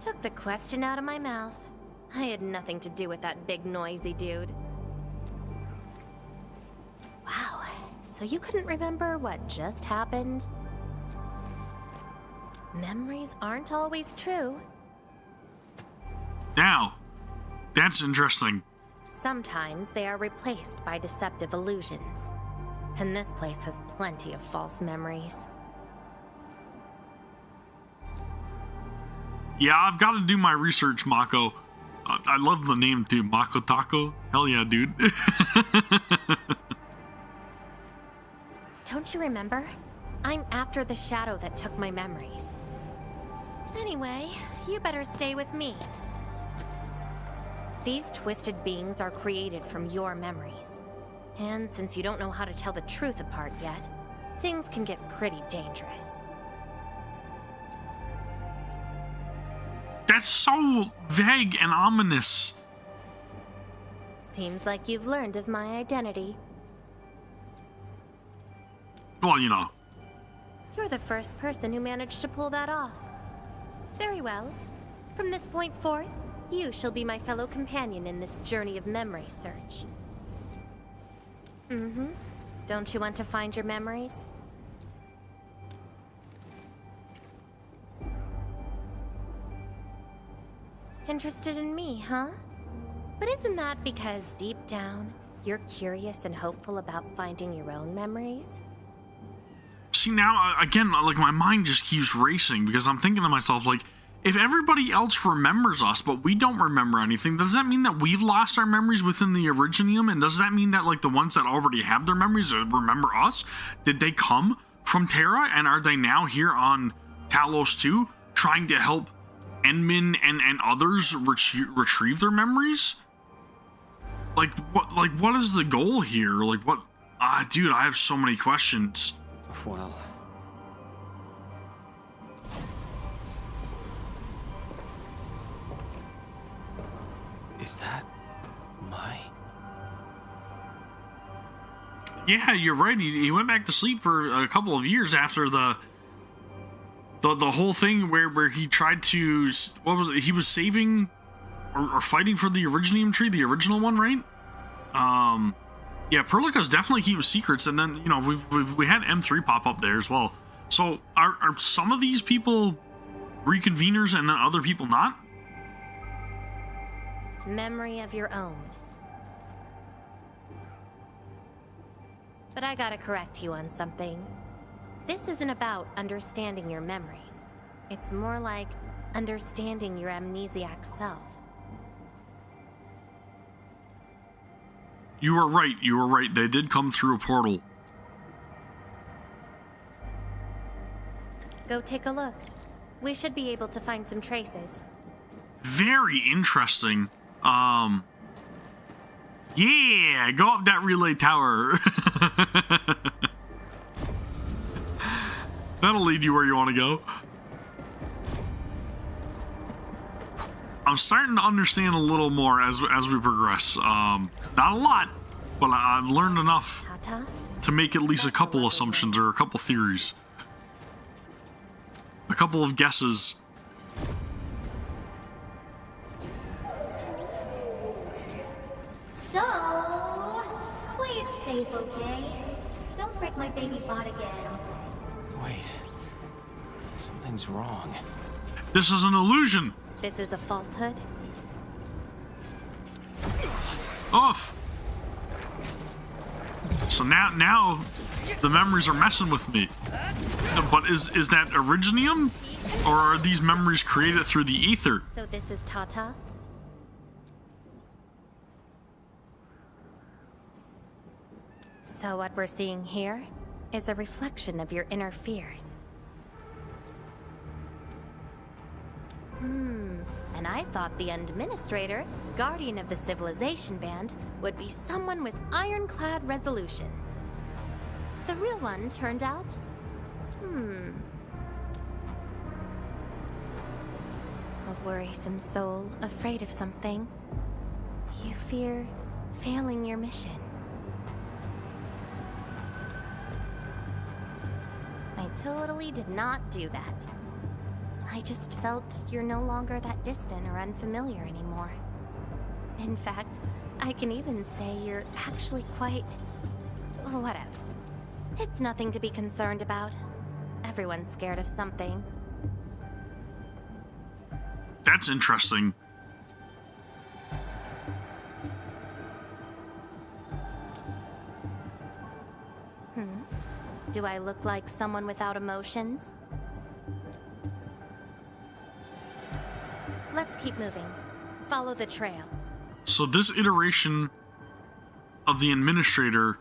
Took the question out of my mouth. I had nothing to do with that big noisy dude. Wow, so you couldn't remember what just happened? Memories aren't always true. Now, that's interesting. Sometimes they are replaced by deceptive illusions. And this place has plenty of false memories. Yeah, I've got to do my research, Mako. I love the name, too. Mako Taco. Hell yeah, dude. Don't you remember? I'm after the shadow that took my memories. Anyway, you better stay with me. These twisted beings are created from your memories. And since you don't know how to tell the truth apart yet, things can get pretty dangerous. That's so vague and ominous. Seems like you've learned of my identity. Well, you know. You're the first person who managed to pull that off. Very well. From this point forth, you shall be my fellow companion in this journey of memory search. Mm-hmm. Don't you want to find your memories? Interested in me, huh? But isn't that because deep down, you're curious and hopeful about finding your own memories? See, now, again, like, my mind just keeps racing because I'm thinking to myself, like, if everybody else remembers us, but we don't remember anything, does that mean that we've lost our memories within the Originium? And does that mean that, like, the ones that already have their memories remember us? Did they come from Terra, and are they now here on Talos 2, trying to help Endmin and others retrieve their memories? Like, what is the goal here? Like, what? Dude, I have so many questions. Well... Is that my... Yeah, you're right. He went back to sleep for a couple of years after the whole thing where he tried to... What was it? He was saving or fighting for the Originium tree, the original one, right? Yeah, Perlica's definitely keeping secrets, and then, you know, we had M3 pop up there as well. So are some of these people reconveners and then other people not? Memory of your own. But I gotta correct you on something. This isn't about understanding your memories. It's more like understanding your amnesiac self. You were right. You were right. They did come through a portal. Go take a look. We should be able to find some traces. Very interesting. Yeah, go up that relay tower. That'll lead you where you want to go. I'm starting to understand a little more as we progress. Not a lot, but I've learned enough to make at least a couple assumptions or a couple theories. A couple of guesses. So, play it safe, okay? Don't break my baby bot again. Wait. Something's wrong. This is an illusion. This is a falsehood. Off! So now the memories are messing with me. But is that Originium? Or are these memories created through the ether? So this is Tata? So what we're seeing here is a reflection of your inner fears. And I thought the Administrator, Guardian of the Civilization Band, would be someone with ironclad resolution. The real one turned out... a worrisome soul, afraid of something. You fear failing your mission. I totally did not do that. I just felt you're no longer that distant or unfamiliar anymore. In fact, I can even say you're actually quite... whatevs. It's nothing to be concerned about. Everyone's scared of something. That's interesting. Do I look like someone without emotions? Let's keep moving. Follow the trail. So this iteration of the Administrator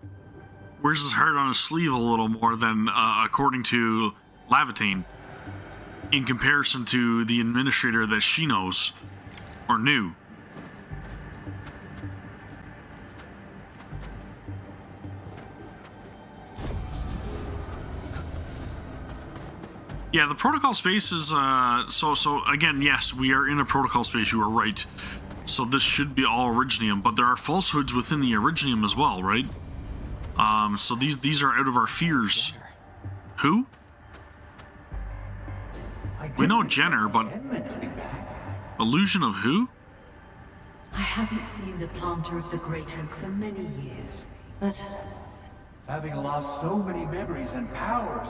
wears his heart on his sleeve a little more than according to Lavitane, in comparison to the Administrator that she knows or knew. Yeah, the protocol space is, so again, yes, we are in a protocol space, you are right. So this should be all Originium, but there are falsehoods within the Originium as well, right? So these are out of our fears. Who? We know Jenner, but... Illusion of who? I haven't seen the planter of the Great Oak for many years, but... Having lost so many memories and powers,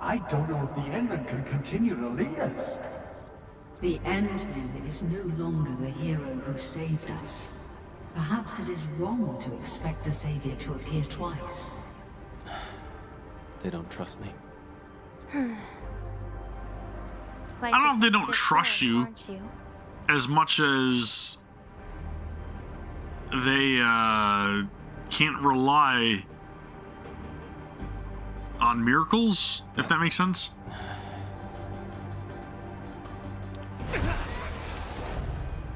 I don't know if the Endman can continue to lead us. The Endman is no longer the hero who saved us. Perhaps it is wrong to expect the Savior to appear twice. They don't trust me. I don't know if they don't trust you as much as they can't rely on miracles, if that makes sense.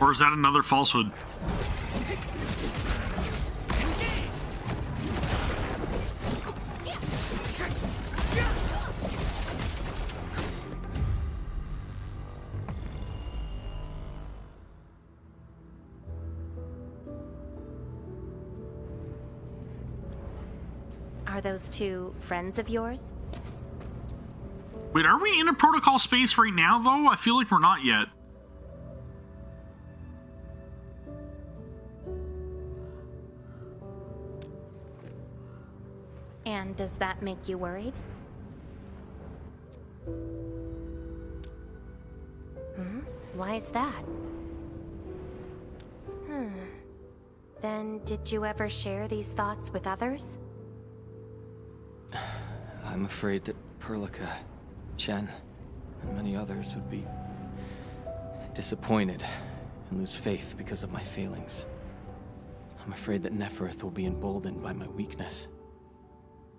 Or is that another falsehood? Are those two friends of yours? Wait, are we in a protocol space right now, though? I feel like we're not yet. And does that make you worried? Why is that? Then did you ever share these thoughts with others? I'm afraid that Perlica, Chen, and many others would be disappointed and lose faith because of my failings. I'm afraid that Nefereth will be emboldened by my weakness.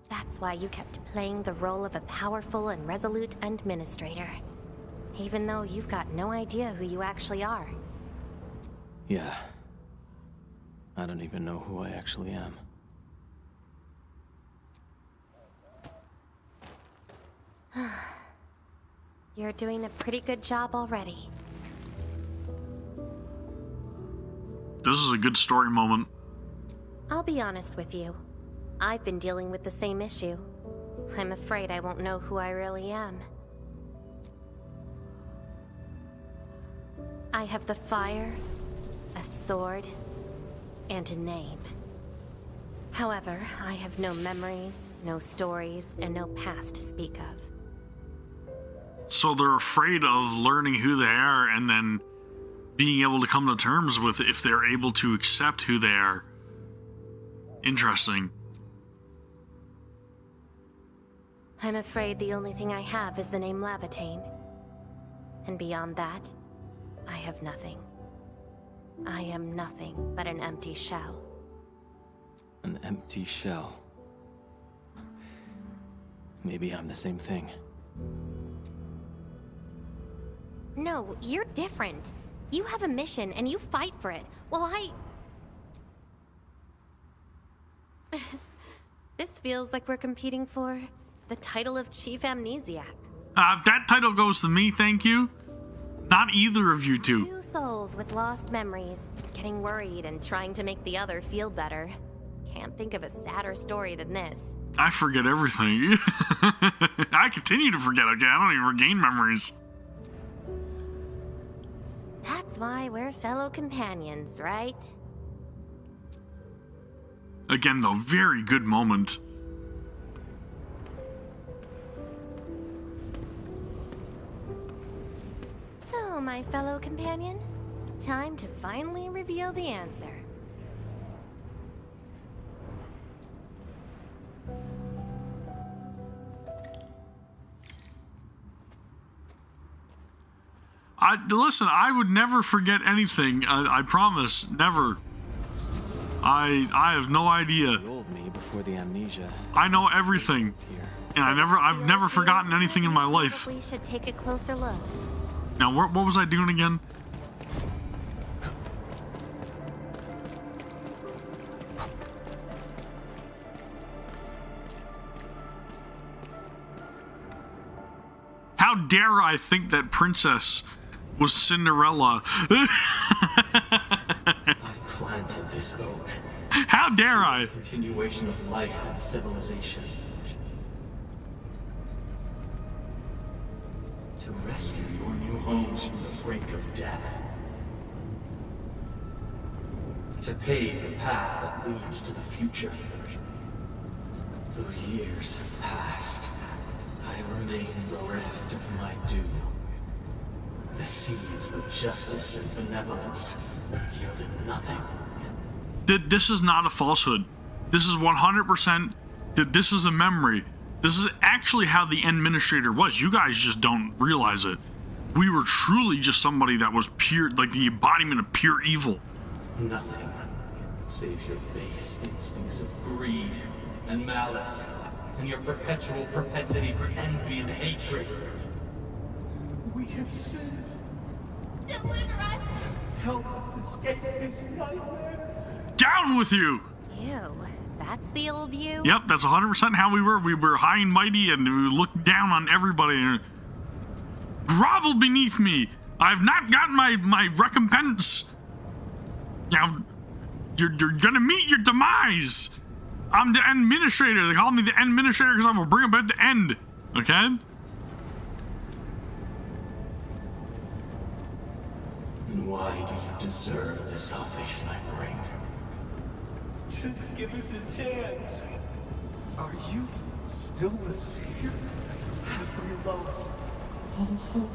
That's why you kept playing the role of a powerful and resolute administrator, even though you've got no idea who you actually are. Yeah. I don't even know who I actually am. You're doing a pretty good job already. This is a good story moment. I'll be honest with you. I've been dealing with the same issue. I'm afraid I won't know who I really am. I have the fire, a sword, and a name. However, I have no memories, no stories, and no past to speak of. So they're afraid of learning who they are and then being able to come to terms with if they're able to accept who they are. Interesting. I'm afraid the only thing I have is the name Lavatane. And beyond that, I have nothing. I am nothing but an empty shell. An empty shell. Maybe I'm the same thing. No, you're different. You have a mission and you fight for it. Well, This feels like we're competing for the title of Chief Amnesiac. That title goes to me, thank you. Not either of you two. Two souls with lost memories, getting worried and trying to make the other feel better. Can't think of a sadder story than this. I forget everything. I continue to forget, okay? I don't even regain memories. That's why we're fellow companions, right? Again, though, very good moment. So, my fellow companion, time to finally reveal the answer. Listen, I would never forget anything. I promise, never. I have no idea. The old me before the amnesia. I know everything, and I've never forgotten anything in my life. We should take a closer look. Now, what was I doing again? How dare I think that Princess was Cinderella? I planted this oak. How dare I? Continuation of life and civilization. To rescue your new homes from the brink of death. To pave the path that leads to the future. Though years have passed, I remain bereft of my due. The seeds of justice and benevolence yielded nothing. This is not a falsehood. This is 100%. This is a memory. This is actually how the Administrator was. You guys just don't realize it. We were truly just somebody that was pure, like the embodiment of pure evil. Nothing save your base instincts of greed and malice, and your perpetual propensity for envy and hatred. We have sinned. Deliver us! Help us escape this nightmare. Down with you! Ew, that's the old you? Yep, that's 100% how we were. We were high and mighty, and we looked down on everybody. And grovel beneath me. I've not gotten my recompense. Now, you're gonna meet your demise. I'm the Administrator. They call me the Administrator because I will bring about the end. Okay? And why do you deserve the salvation I bring? Just give us a chance. Are you still the savior? Have we lost all hope?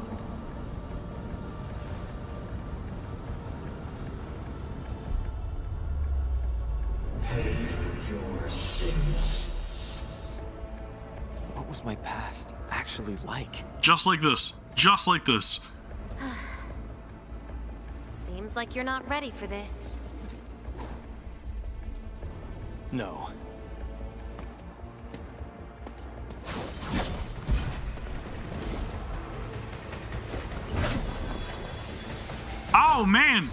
Pay for your sins. What was my past actually like? Just like this. Just like this. Seems like you're not ready for this. No. Oh, man!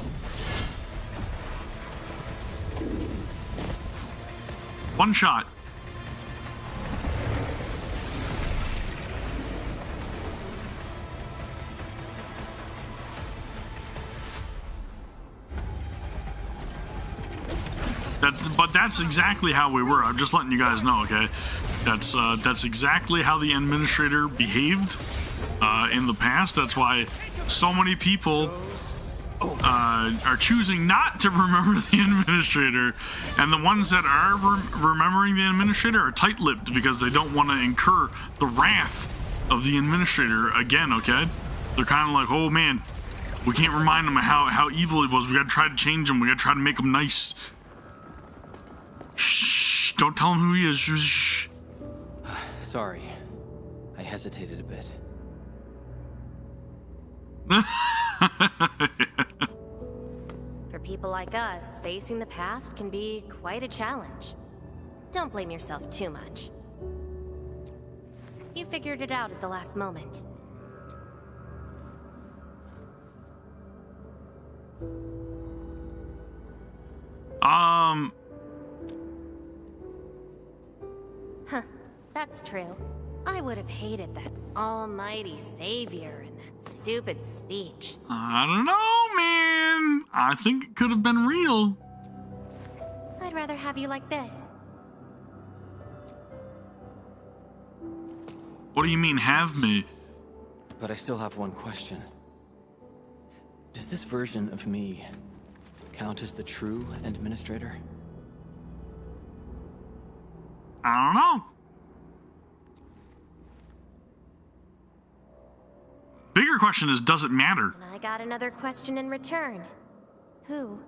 One shot. That's exactly how we were. I'm just letting you guys know, okay? That's exactly how the Administrator behaved in the past. That's why so many people are choosing not to remember the Administrator, and the ones that are remembering the Administrator are tight-lipped because they don't want to incur the wrath of the Administrator again, okay? They're kind of like, oh man, We can't remind him of how evil he was. We gotta try to change him. We gotta try to make him nice. Shh, don't tell him who he is. Shh. Sorry. I hesitated a bit. For people like us, facing the past can be quite a challenge. Don't blame yourself too much. You figured it out at the last moment. Huh, that's true. I would have hated that almighty savior and that stupid speech. I don't know, man. I think it could have been real. I'd rather have you like this. What do you mean, have me? But I still have one question. Does this version of me count as the true administrator? I don't know. Bigger question is, does it matter? And I got another question in return. Who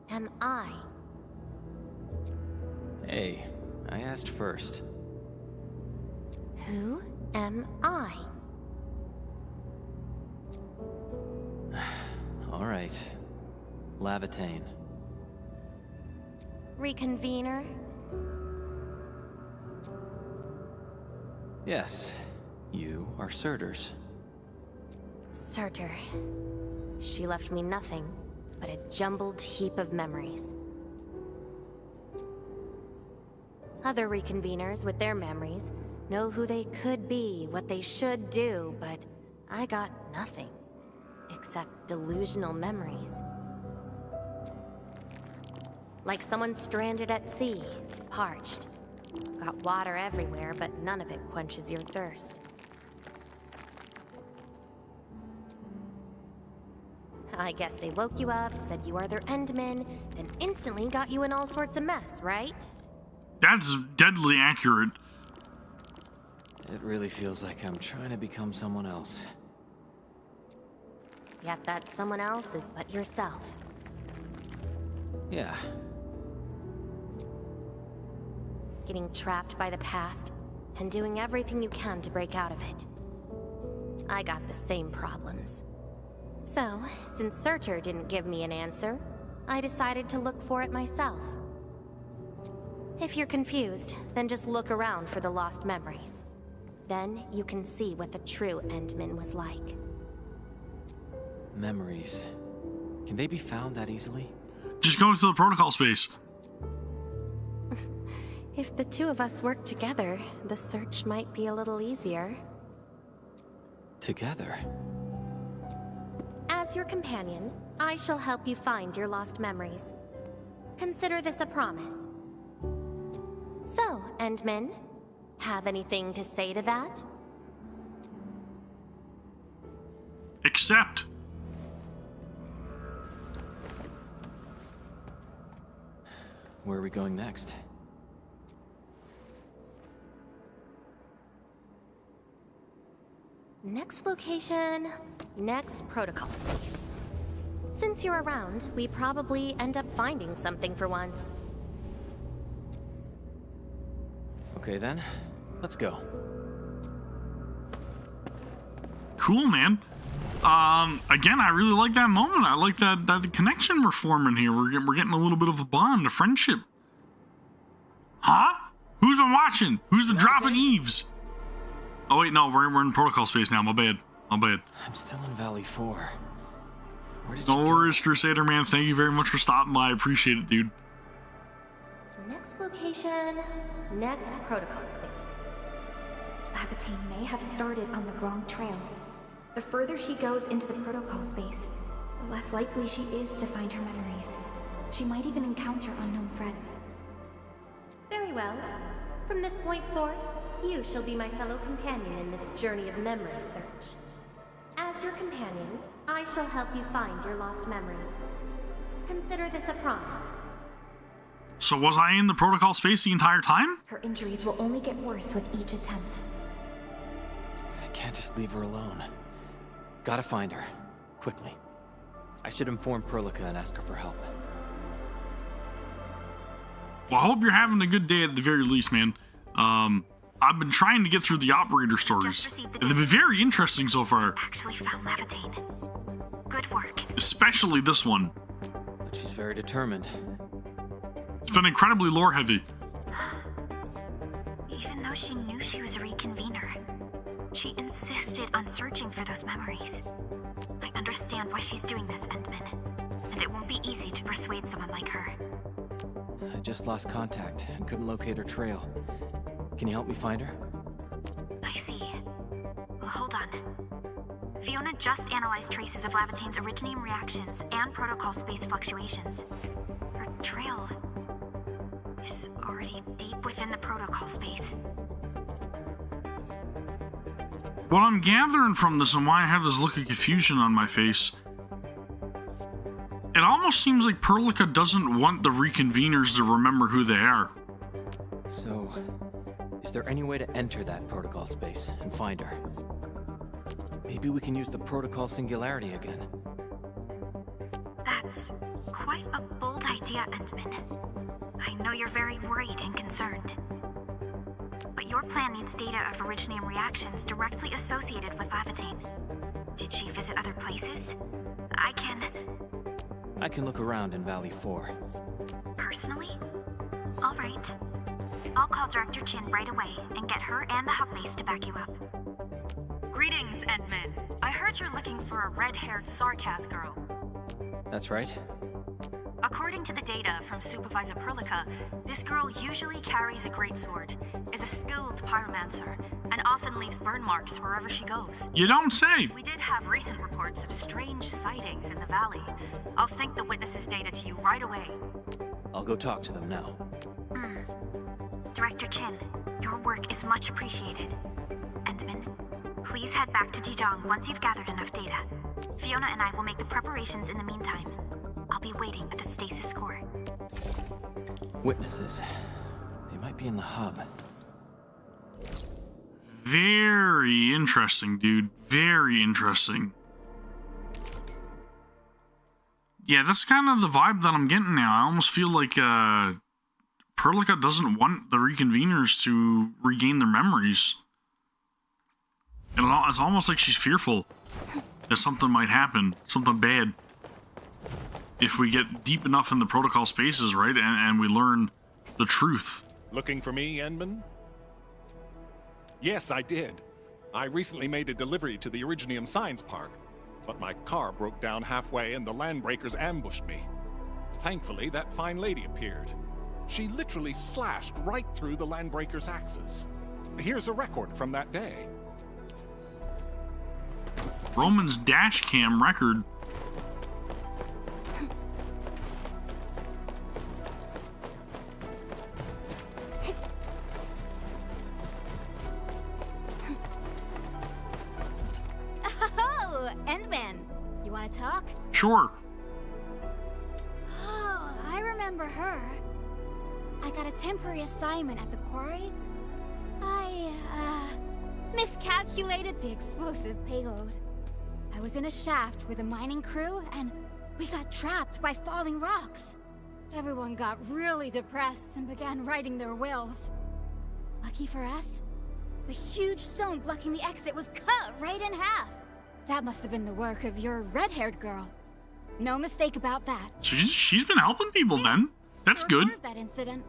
am I? Hey, I asked first. Who am I? All right. Lavitane. Reconvener? Yes, you are Surtur's. Surtur. She left me nothing but a jumbled heap of memories. Other reconveners with their memories know who they could be, what they should do, but I got nothing except delusional memories. Like someone stranded at sea, parched. Got water everywhere, but none of it quenches your thirst. I guess they woke you up, said you are their endman, then instantly got you in all sorts of mess, right? That's deadly accurate. It really feels like I'm trying to become someone else. Yet that someone else is but yourself. Yeah. Getting trapped by the past, and doing everything you can to break out of it. I got the same problems. So, since Surtur didn't give me an answer, I decided to look for it myself. If you're confused, then just look around for the lost memories. Then you can see what the true Endman was like. Memories. Can they be found that easily? Just go into the protocol space. If the two of us work together, the search might be a little easier. Together? As your companion, I shall help you find your lost memories. Consider this a promise. So, Endman, have anything to say to that? Accept. Where are we going next? Next location, next protocol space. Since you're around, we probably end up finding something for once. Okay then, let's go. Cool, man. Again, I really like that moment. I like that connection we're forming here. We're getting a little bit of a bond, a friendship. Huh? Who's been watching? Who's the dropping eaves? Oh wait, no, we're in protocol space now. My bad. I'm still in Valley 4. Where did no worries, Crusader man. Thank you very much for stopping by. I appreciate it, dude. Next location, next protocol space. Lavitane may have started on the wrong trail. The further she goes into the protocol space, the less likely she is to find her memories. She might even encounter unknown threats. Very well. From this point forth, you shall be my fellow companion in this journey of memory search. As your companion, I shall help you find your lost memories. Consider this a promise. So was I in the protocol space the entire time? Her injuries will only get worse with each attempt. I can't just leave her alone. Gotta find her. Quickly. I should inform Perlica and ask her for help. Well, I hope you're having a good day at the very least, man. I've been trying to get through the operator stories. They've been very interesting so far. Actually found Lavatine. Good work. Especially this one. But she's very determined. It's been incredibly lore heavy. Even though she knew she was a reconvener, she insisted on searching for those memories. I understand why she's doing this, Endman. And it won't be easy to persuade someone like her. I just lost contact and couldn't locate her trail. Can you help me find her? I see. Well, hold on. Fiona just analyzed traces of Lavatine's originium reactions and protocol space fluctuations. Her trail is already deep within the protocol space. What I'm gathering from this and why I have this look of confusion on my face, it almost seems like Perlica doesn't want the reconveners to remember who they are. So, is there any way to enter that protocol space and find her? Maybe we can use the protocol singularity again. That's quite a bold idea, Endman. I know you're very worried and concerned. But your plan needs data of originium reactions directly associated with Lavatine. Did she visit other places? I can look around in Valley 4. Personally? All right. I'll call Director Chin right away and get her and the hub base to back you up. Greetings, Endman. I heard you're looking for a red-haired Sarkaz girl. That's right. According to the data from Supervisor Perlica, this girl usually carries a greatsword, is a skilled pyromancer, and often leaves burn marks wherever she goes. You don't say! We did have recent reports of strange sightings in the valley. I'll sync the witnesses' data to you right away. I'll go talk to them now. Director Chin, your work is much appreciated. Endman, please head back to Jijong once you've gathered enough data. Fiona and I will make the preparations in the meantime. I'll be waiting at the stasis core. Witnesses. They might be in the hub. Very interesting, dude. Very interesting. Yeah, that's kind of the vibe that I'm getting now. I almost feel like Perlica doesn't want the reconveners to regain their memories. And it's almost like she's fearful that something might happen, something bad. If we get deep enough in the protocol spaces, right, and we learn the truth. Looking for me, Endman? Yes, I did. I recently made a delivery to the Originium Science Park, but my car broke down halfway and the Landbreakers ambushed me. Thankfully, that fine lady appeared. She literally slashed right through the Landbreakers' axes. Here's a record from that day. Roman's dash cam record. Oh, Endman. You want to talk? Sure. Oh, I remember her. I got a temporary assignment at the quarry. I, miscalculated the explosive payload. I was in a shaft with a mining crew, and we got trapped by falling rocks. Everyone got really depressed and began writing their wills. Lucky for us, the huge stone blocking the exit was cut right in half. That must have been the work of your red-haired girl. No mistake about that. So she's been helping people then. That's good. That incident.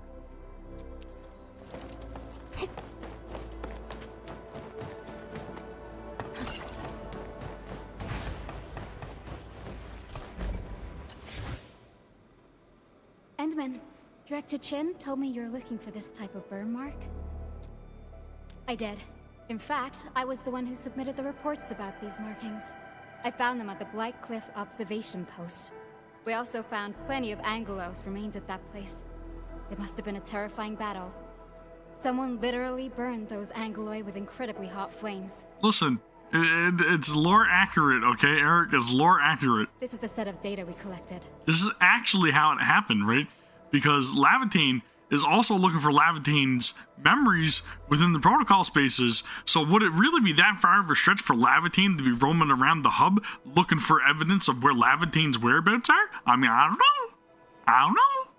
Endman, Director Chin told me you're looking for this type of burn mark. I did. In fact, I was the one who submitted the reports about these markings. I found them at the Blight Cliff observation post. We also found plenty of Angelos remains at that place. It must have been a terrifying battle. Someone literally burned those Angeloi with incredibly hot flames. Listen, it's lore accurate, okay, Eric? It's lore accurate. This is a set of data we collected. This is actually how it happened, right? Because Lavatine is also looking for Lavatane's memories within the protocol spaces. So would it really be that far of a stretch for Lavatane to be roaming around the hub looking for evidence of where Lavatane's whereabouts are? I mean, I don't know.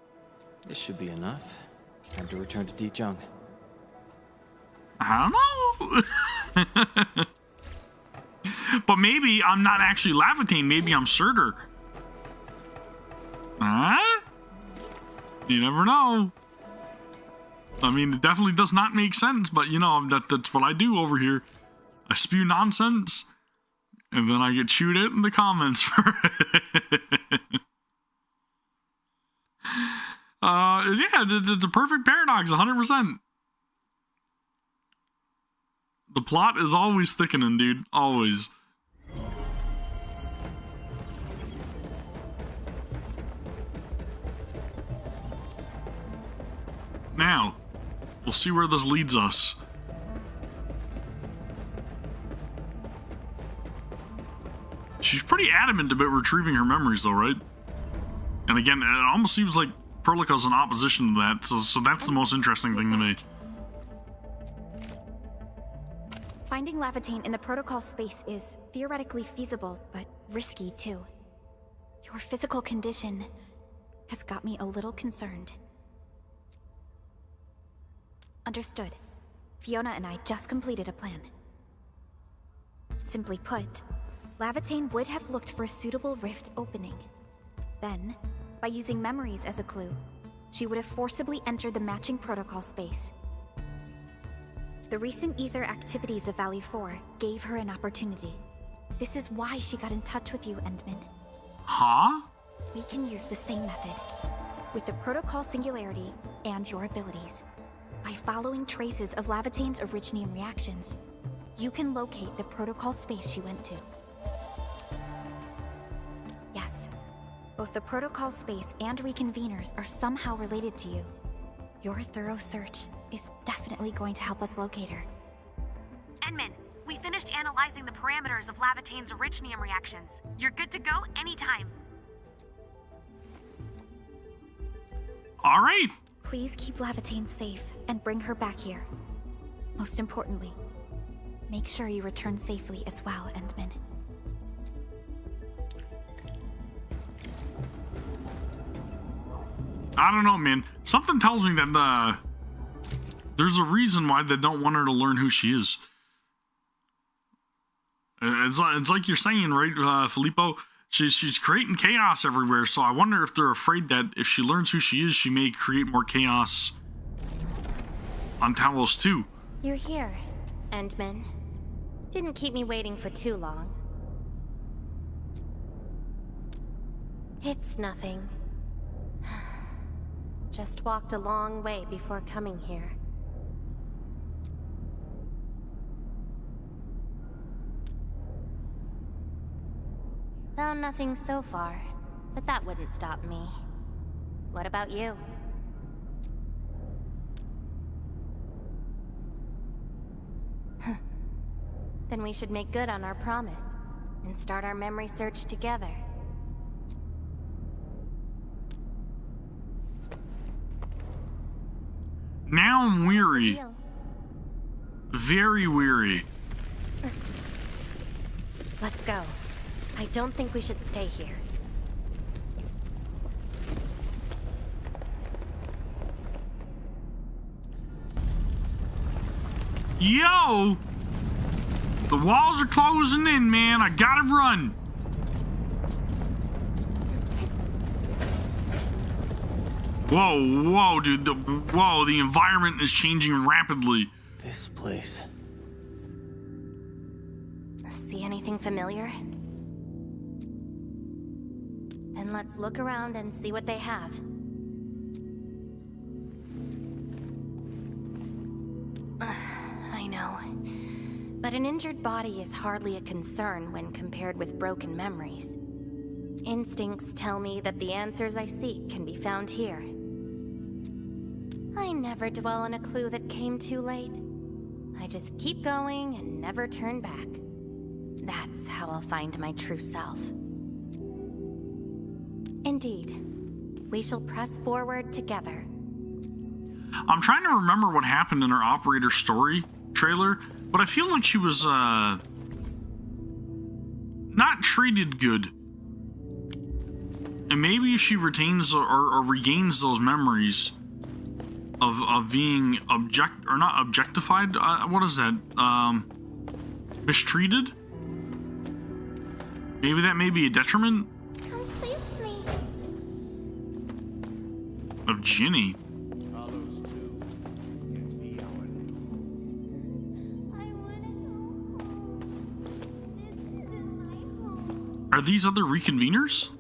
This should be enough. Time to return to Dijong. I don't know. But maybe I'm not actually Lavatane. Maybe I'm Surtur. Huh? You never know. I mean, it definitely does not make sense, but you know, that's what I do over here. I spew nonsense, and then I get chewed out in the comments for it. Yeah, it's a perfect paradox, 100%. The plot is always thickening, dude. Always. Now, we'll see where this leads us. She's pretty adamant about retrieving her memories, though, right? And again, it almost seems like Perlica's in opposition to that, so that's the most interesting thing to me. Finding Lavatane in the protocol space is theoretically feasible, but risky too. Your physical condition has got me a little concerned. Understood. Fiona and I just completed a plan. Simply put, Lavatane would have looked for a suitable rift opening. Then, by using memories as a clue, she would have forcibly entered the matching protocol space. The recent ether activities of Valley 4 gave her an opportunity. This is why she got in touch with you, Endman. Huh? We can use the same method, with the protocol singularity and your abilities. By following traces of Lavatane's originium reactions, you can locate the protocol space she went to. Yes, both the protocol space and reconveners are somehow related to you. Your thorough search is definitely going to help us locate her. Endman, we finished analyzing the parameters of Lavatane's originium reactions. You're good to go anytime. All right. Please keep Lavatane safe and bring her back here. Most importantly, make sure you return safely as well, Endman. I don't know, man. Something tells me that there's a reason why they don't want her to learn who she is. It's like you're saying, right, Filippo? She's creating chaos everywhere, so I wonder if they're afraid that if she learns who she is, she may create more chaos on Talos too. You're here, Endman. Didn't keep me waiting for too long. It's nothing. Just walked a long way before coming here. Found nothing so far, but that wouldn't stop me. What about you? Then we should make good on our promise and start our memory search together. Now I'm weary. Very weary. Let's go. I don't think we should stay here. Yo! The walls are closing in, man. I gotta run. Whoa, dude. The environment is changing rapidly. This place. See anything familiar? Then let's look around and see what they have. I know. But an injured body is hardly a concern when compared with broken memories. Instincts tell me that the answers I seek can be found here. I never dwell on a clue that came too late. I just keep going and never turn back. That's how I'll find my true self. Indeed, we shall press forward together. I'm trying to remember what happened in her operator story trailer, but I feel like she was not treated good. And maybe she retains or regains those memories of being not objectified. What is that? Mistreated? Maybe that may be a detriment of Ginny. Are these other reconveners?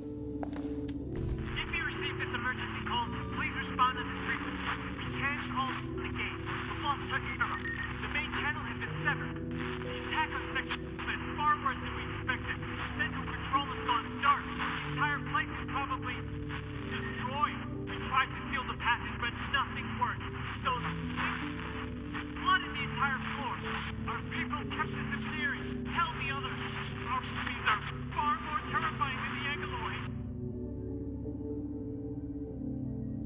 If you receive this emergency call, please respond to this frequency. We can't call the gate. We've lost touch with them. The main channel has been severed. The attack on Section is far worse than we expected. Central control has gone dark. The entire place is probably destroyed. We tried to seal the passage, but nothing worked. Those flooded the entire floor. Our people kept disappearing. Tell the others. Our enemies are far more terrifying than the Angaloid.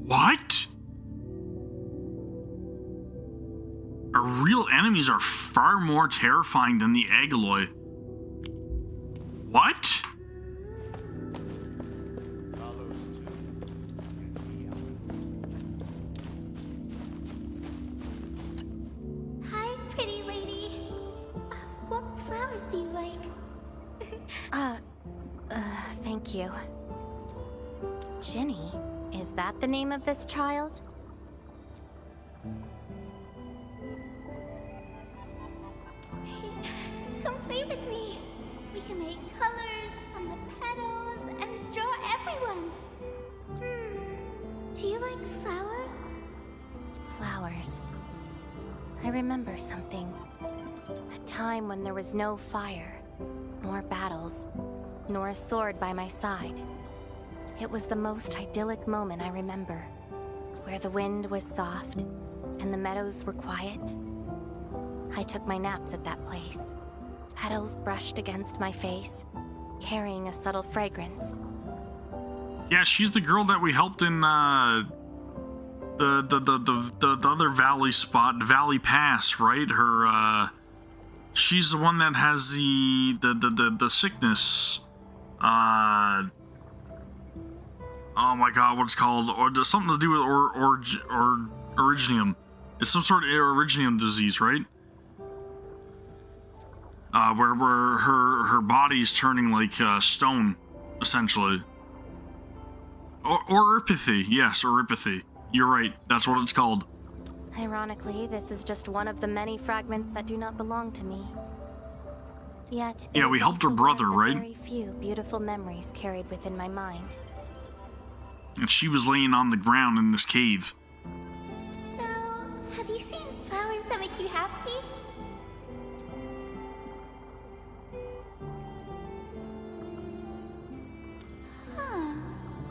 What? Our real enemies are far more terrifying than the Agaloy. What? Hi, pretty lady. What flowers do you like? Thank you. Ginny, is that the name of this child? Come play with me. We can make colors from the petals and draw everyone. Do you like flowers? Flowers. I remember something. A time when there was no fire, nor battles, nor a sword by my side. It was the most idyllic moment I remember, where the wind was soft and the meadows were quiet. I took my naps at that place. Petals brushed against my face, carrying a subtle fragrance. Yeah, she's the girl that we helped in the other valley spot, Valley Pass, right? Her she's the one that has the sickness. Oh my god, what's it called? Or there's something to do with or originium. It's some sort of originium disease, right? Where her body's turning like stone, essentially. Or Oropathy, yes, Oropathy. You're right, that's what it's called. Ironically, this is just one of the many fragments that do not belong to me. Yet, yeah, we helped her brother, right? Very few beautiful memories carried within my mind. And she was laying on the ground in this cave. So, have you seen flowers that make you happy? Huh.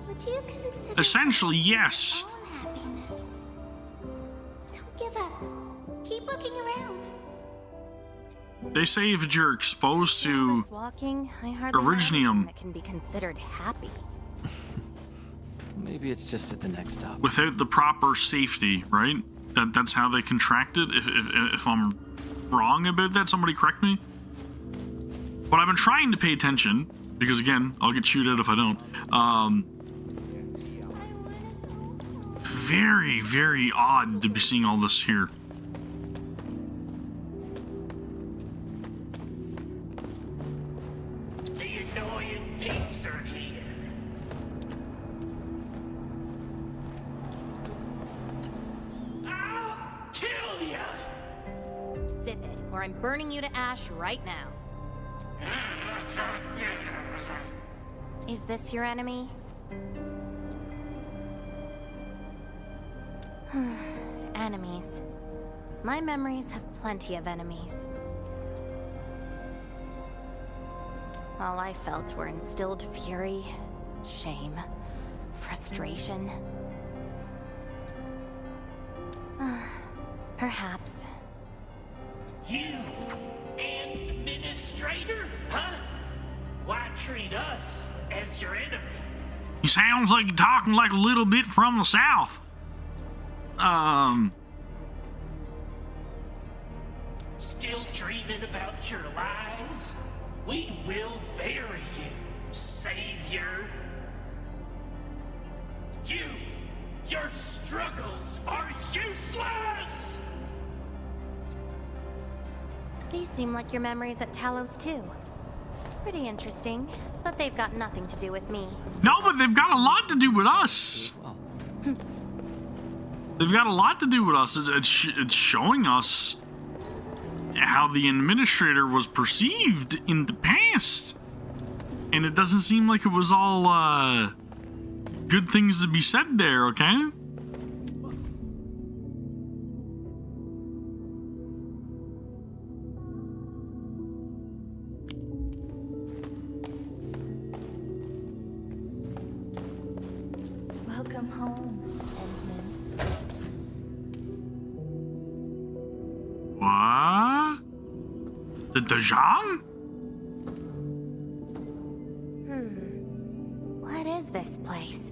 Would you consider Essentially, yes. your own happiness? Don't give up. Keep looking around. They say if you're exposed to Walking, I hardly know originium anything that can be considered happy. Maybe it's just at the next stop. without the proper safety, right? That's how they contract it. If I'm wrong about that, somebody correct me. But I've been trying to pay attention because, again, I'll get chewed out if I don't. Very, very odd to be seeing all this here. The annoying peeps are here. I'll kill ya! Zip it, or I'm burning you to ash right now. Is this your enemy? Enemies. My memories have plenty of enemies. All I felt were instilled fury, shame, frustration. Perhaps. You, administrator, huh? Why treat us as your enemy? He sounds like he's talking like a little bit from the south. Still dreaming about your lies? We will bury you, Savior. Your struggles are useless! These seem like your memories at Talos too. Pretty interesting, but they've got nothing to do with me. No, but they've got a lot to do with us. They've got a lot to do with us. It's showing us how the Administrator was perceived in the past. And it doesn't seem like it was all, good things to be said there, okay? Welcome home, Endman. What? The Dajan? What is this place?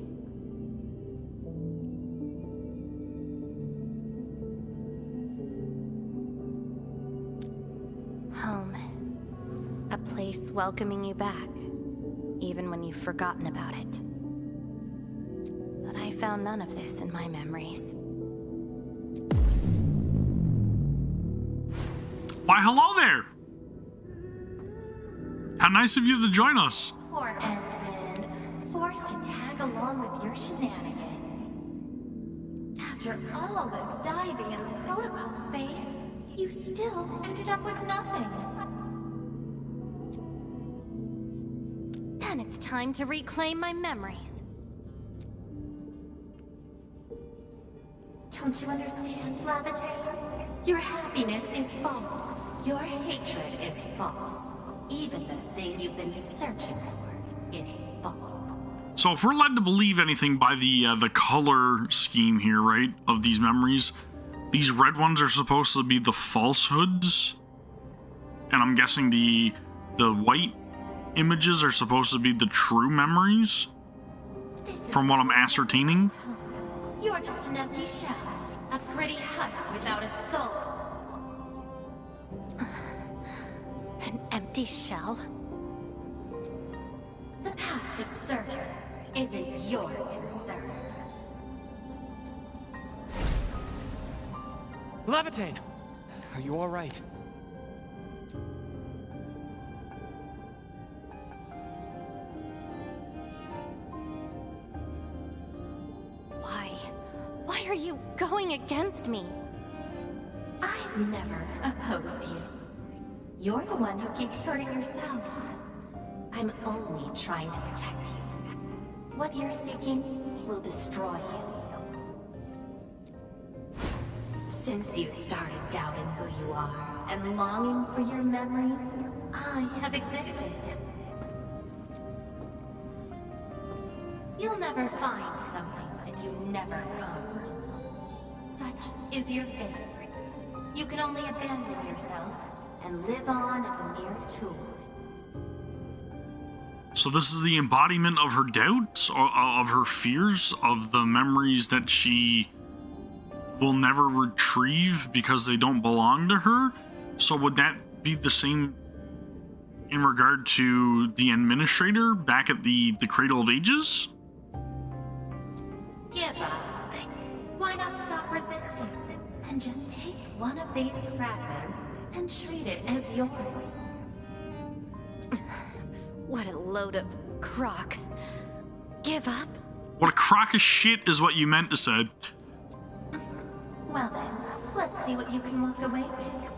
Home. A place welcoming you back, even when you've forgotten about it. But I found none of this in my memories. Why, hello there! How nice of you to join us. Poor Endman, forced to tag along with your shenanigans. After all this diving in the protocol space, you still ended up with nothing. Then it's time to reclaim my memories. Don't you understand, Lavitane? Your happiness is false. Your hatred is false. Even the thing you've been searching for is false. So if we're led to believe anything by the color scheme here, right, of these memories, these red ones are supposed to be the falsehoods, and I'm guessing the white images are supposed to be the true memories, from what I'm ascertaining. You're just an empty shell, a pretty husk without a soul. An empty shell? The past of Surtur isn't your concern. Lavitane! Are you alright? Why are you going against me? I've never opposed you. You're the one who keeps hurting yourself. I'm only trying to protect you. What you're seeking will destroy you. Since you started doubting who you are and longing for your memories, I have existed. You'll never find something that you never owned. Such is your fate. You can only abandon yourself and live on as a mere tool. So this is the embodiment of her doubts, or of her fears, of the memories that she will never retrieve because they don't belong to her? So would that be the same in regard to the Administrator back at the Cradle of Ages? Give up. Why not stop resisting and just take one of these fragments and treat it as yours? What a load of crock. Give up? What a crock of shit is what you meant to say. Well then, let's see what you can walk away with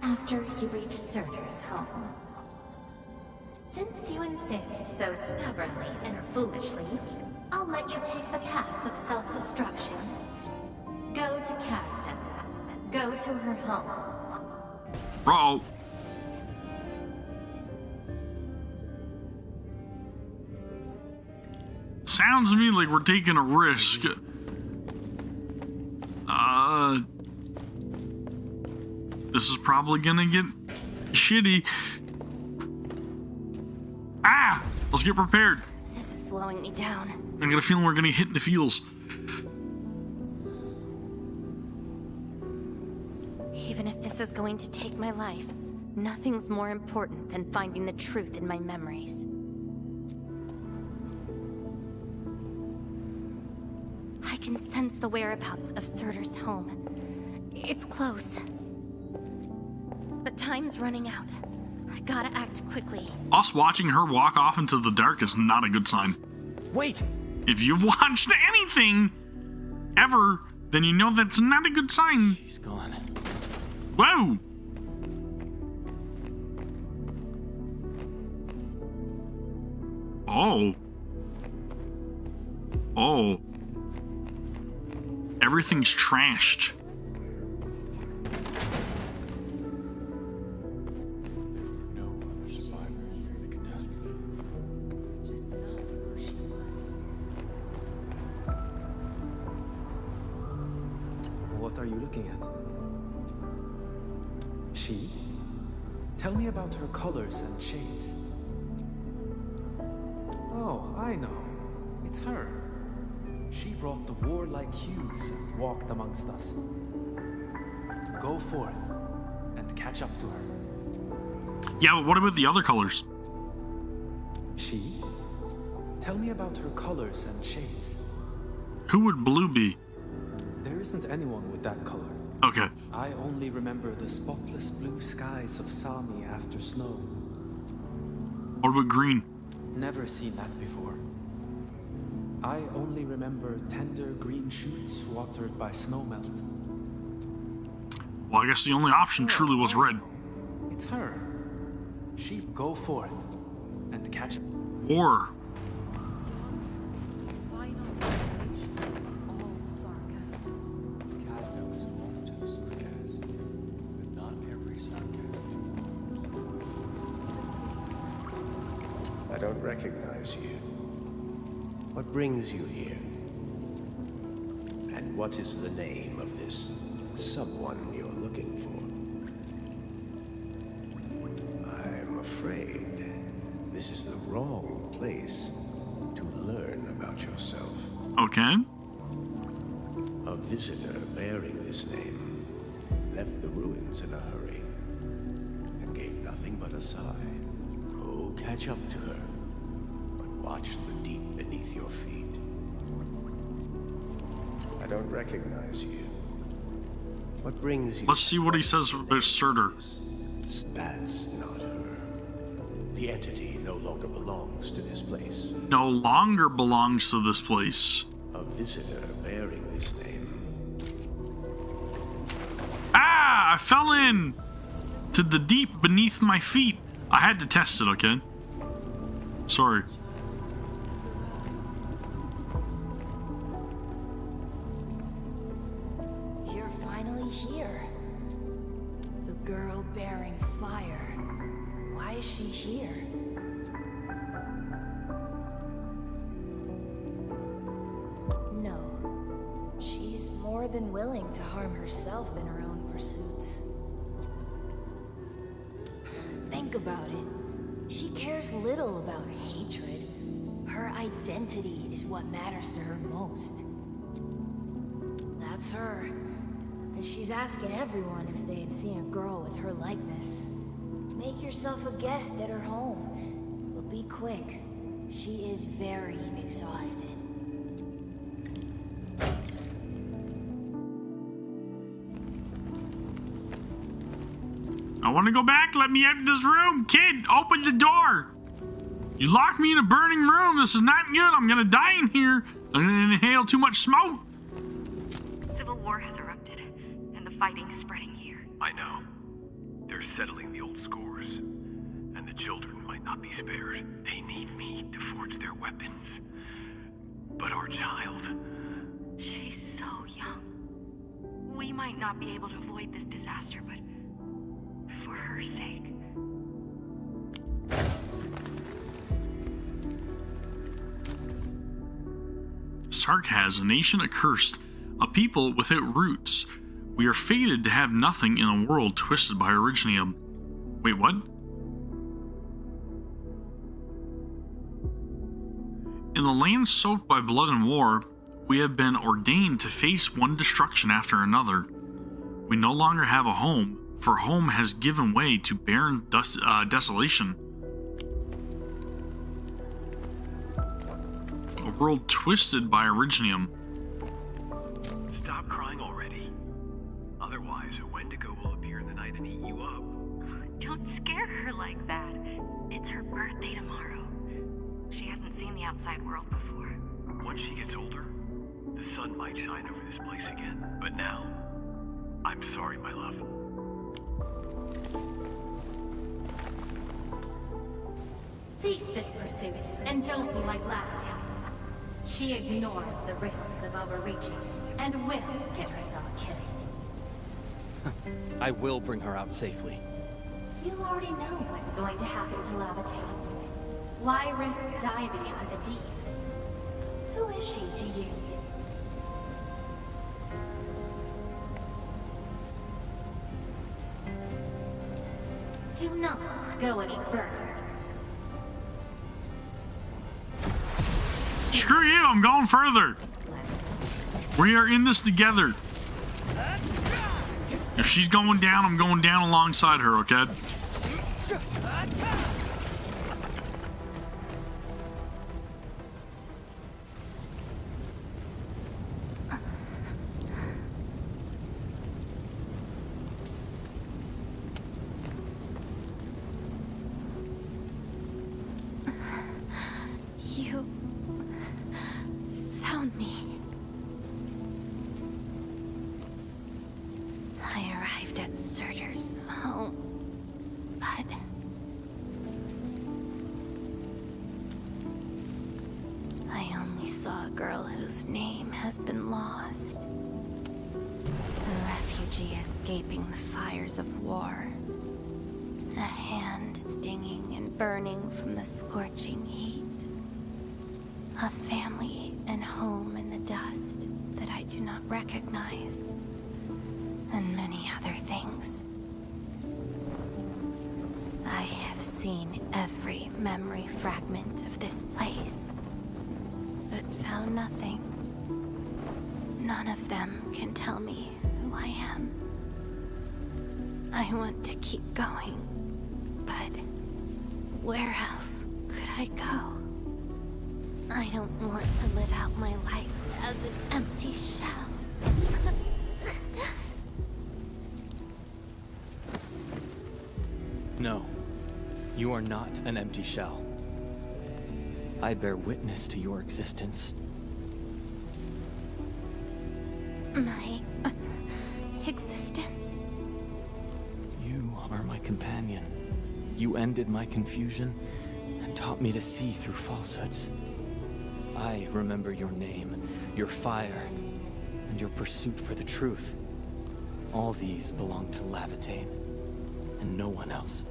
after you reach Surtur's home. Since you insist so stubbornly and foolishly, I'll let you take the path of self-destruction. Go to Caston. Go to her home. Bro. Sounds to me like we're taking a risk. This is probably gonna get shitty. Ah! Let's get prepared. This is slowing me down. I got a feeling we're gonna hit in the feels. this is going to take my life, nothing's more important than finding the truth in my memories. I can sense the whereabouts of Surtur's home. It's close. But time's running out. I gotta act quickly. Us watching her walk off into the dark is not a good sign. Wait! If you've watched anything ever, then you know that's not a good sign. She's gone. Whoa! Oh. Oh. Everything's trashed. What are you looking at? She? Tell me about her colors and shades. Oh, I know. It's her. She brought the warlike hues and walked amongst us. Go forth and catch up to her. Yeah, but what about the other colors? She? Tell me about her colors and shades. Who would blue be? There isn't anyone with that color. Okay. I only remember the spotless blue skies of Sami after snow. What about green? Never seen that before. I only remember tender green shoots watered by snowmelt. Well, I guess the only option truly was red. It's her. She go forth and catch up. War. I don't recognize you. What brings you here? And what is the name of this someone you're looking for? I'm afraid this is the wrong place to learn about yourself. Okay. A visitor bearing this name left the ruins in a hurry and gave nothing but a sigh. Go catch up to her, but watch the deep beneath your feet. I don't recognize you. What brings you? Let's see what he says about Surtur. That's not her. The entity no longer belongs to this place. No longer belongs to this place. A visitor bearing this name. Ah! I fell in to the deep beneath my feet. I had to test it, okay? Sorry. You're finally here. The girl bearing fire. Why is she here? No. She's more than willing to harm herself in her own pursuits. Think about it. She cares little about hatred. Her identity is what matters to her most. That's her. And she's asking everyone if they had seen a girl with her likeness. Make yourself a guest at her home. But be quick. She is very exhausted. I want to go back. Let me out of this room. Kid, open the door. You locked me in a burning room. This is not good. I'm going to die in here. I'm going to inhale too much smoke. Civil war has erupted, and the fighting's spreading here. I know. They're settling the old scores, and the children might not be spared. They need me to forge their weapons. But our child... She's so young. We might not be able to avoid this disaster, but for her sake... Sark has a nation accursed, a people without roots. We are fated to have nothing in a world twisted by Originium. Wait, what? In the land soaked by blood and war, we have been ordained to face one destruction after another. We no longer have a home, for home has given way to barren desolation. A world twisted by Originium. Stop crying already. Otherwise, a Wendigo will appear in the night and eat you up. Don't scare her like that. It's her birthday tomorrow. She hasn't seen the outside world before. Once she gets older, the sun might shine over this place again. But now, I'm sorry, my love. Cease this pursuit, and don't be like Lavitate. She ignores the risks of overreaching, and will get herself killed. I will bring her out safely. You already know what's going to happen to Lavitate. Why risk diving into the deep? Who is she to you? Do not go any further. Screw you, I'm going further. We are in this together. If she's going down, I'm going down alongside her, okay? You found me. I arrived at Surtur's home, but I only saw a girl whose name has been lost. A refugee escaping the fires of war. A hand stinging and burning from the scorching heat. A family and home in the dust that I do not recognize. And many other things. I have seen every memory fragment of this place, but found nothing. None of them can tell me who I am. I want to keep going, but where else could I go? I don't want to live out my life as an empty shell. No, you are not an empty shell. I bear witness to your existence. My existence? You are my companion. You ended my confusion and taught me to see through falsehoods. I remember your name, your fire, and your pursuit for the truth. All these belong to Lavitate, and no one else.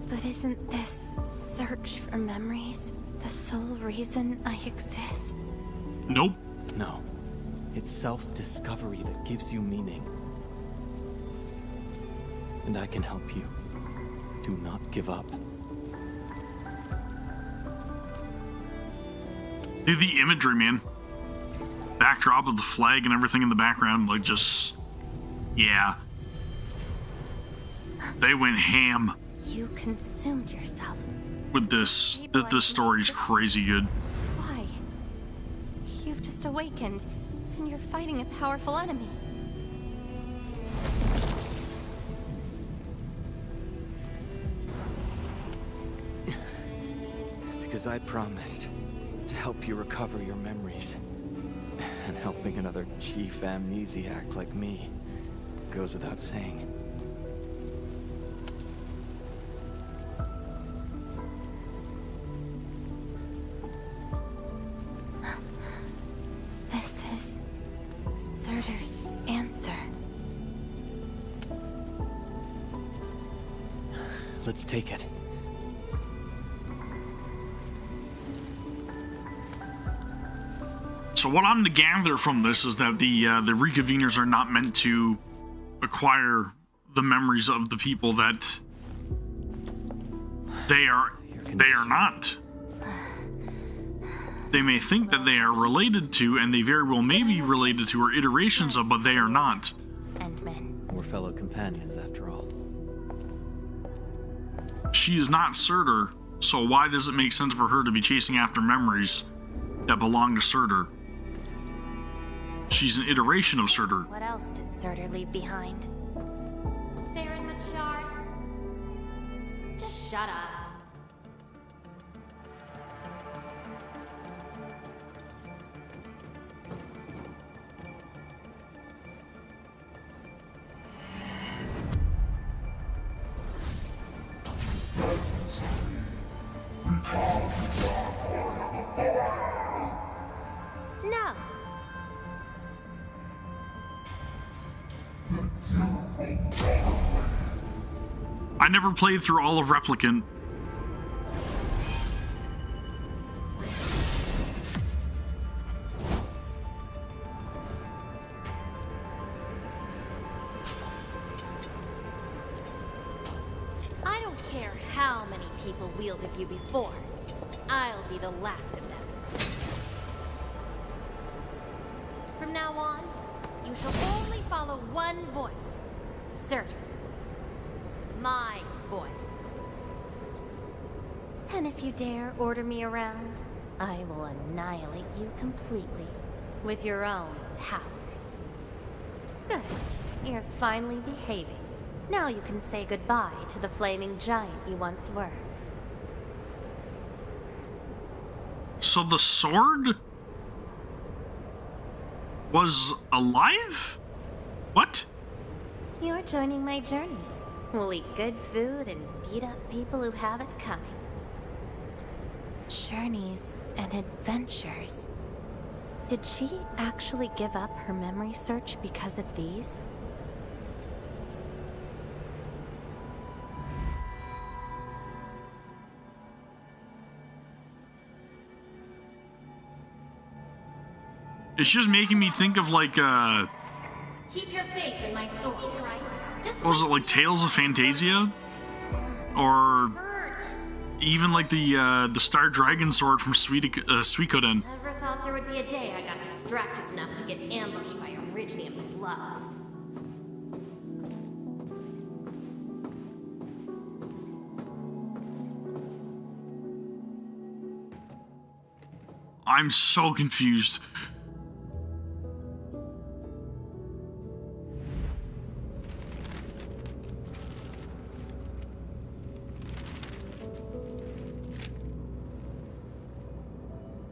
But isn't this search for memories the sole reason I exist? Nope. No. It's self-discovery that gives you meaning. And I can help you. Do not give up. Dude, the imagery, man. Backdrop of the flag and everything in the background, like just... yeah. They went ham. You consumed yourself. With this. This story's crazy good. Why? You've just awakened, and you're fighting a powerful enemy. Because I promised to help you recover your memories. And helping another chief amnesiac like me goes without saying. This is Surtur's answer. Let's take it. So what I'm to gather from this is that the reconveners are not meant to acquire the memories of the people that they are not. they may think that they are related to, and they very well may be related to, or iterations of, but they are not. Endmen. We're fellow companions, after all. She is not Surtur, so why does it make sense for her to be chasing after memories that belong to Surtur? She's an iteration of Surtur. What else did Surtur leave behind? Baron Machard? Just shut up. No. I never played through all of Replicant. I don't care how many people wielded you before. I'll be the last of them. From now on, you shall only follow one voice. Surtur's voice. My voice. And if you dare order me around, I will annihilate you completely. With your own powers. Good. You're finally behaving. Now you can say goodbye to the flaming giant you once were. So the sword was alive? What? You're joining my journey. We'll eat good food and beat up people who have it coming. Journeys and adventures. Did she actually give up her memory search because of these? It's just making me think of like Keep your faith in my sword, right? Just what was it, like Tales of Fantasia? Or even like the Star Dragon sword from Suikoden. Never thought there would be a day I got distracted enough to get ambushed by Originium slugs. I'm so confused.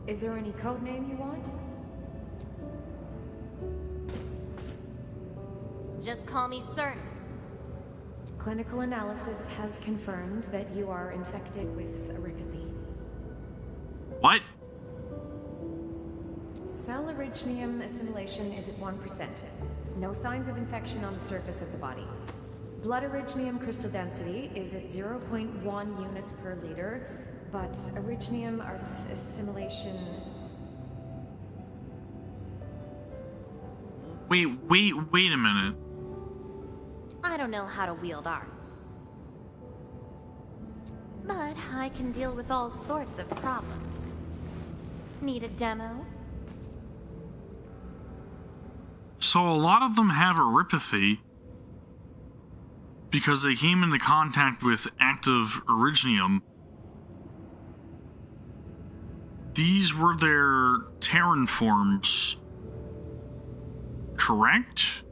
Is there any code name you want? Just call me Surtur. Clinical analysis has confirmed that you are infected with erypathy. What? Cell originium assimilation is at 1%. No signs of infection on the surface of the body. Blood originium crystal density is at 0.1 units per liter, but originium arts assimilation... Wait a minute. I don't know how to wield arts. But I can deal with all sorts of problems. Need a demo? So a lot of them have erypathy because they came into contact with active originium. These were their Terran forms, correct?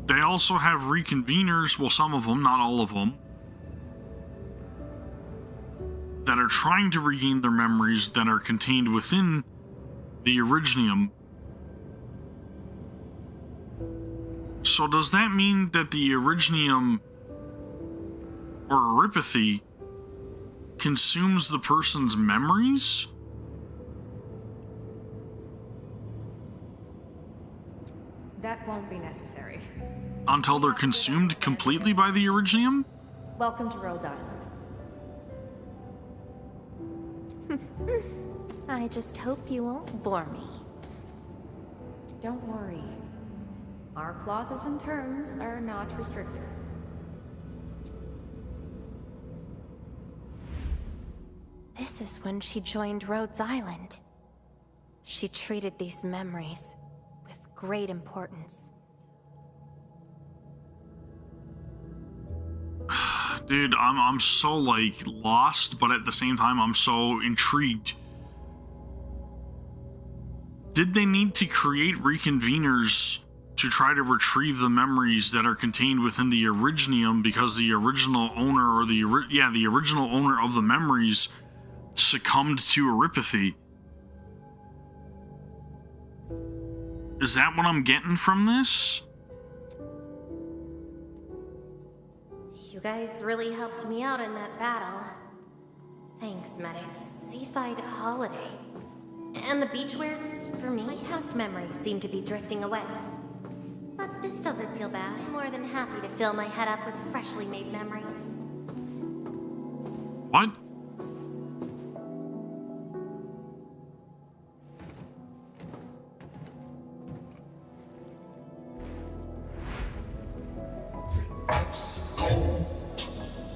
They also have reconveners, well, some of them, not all of them, that are trying to regain their memories that are contained within the originium. So does that mean that the originium or erypathy consumes the person's memories? That won't be necessary. Until they're consumed completely by the originium? Welcome to Rhode Island. I just hope you won't bore me. Don't worry. Our clauses and terms are not restrictive. This is when she joined Rhodes Island. She treated these memories with great importance. Dude, I'm so, like, lost, but at the same time, I'm so intrigued. Did they need to create reconveners to try to retrieve the memories that are contained within the Originium because the original owner, or the original owner of the memories succumbed to erypathy? Is that what I'm getting from this? You guys really helped me out in that battle. Thanks, medics. Seaside holiday. And the beachwares, for me, my past memories seem to be drifting away. But this doesn't feel bad. I'm more than happy to fill my head up with freshly made memories. What?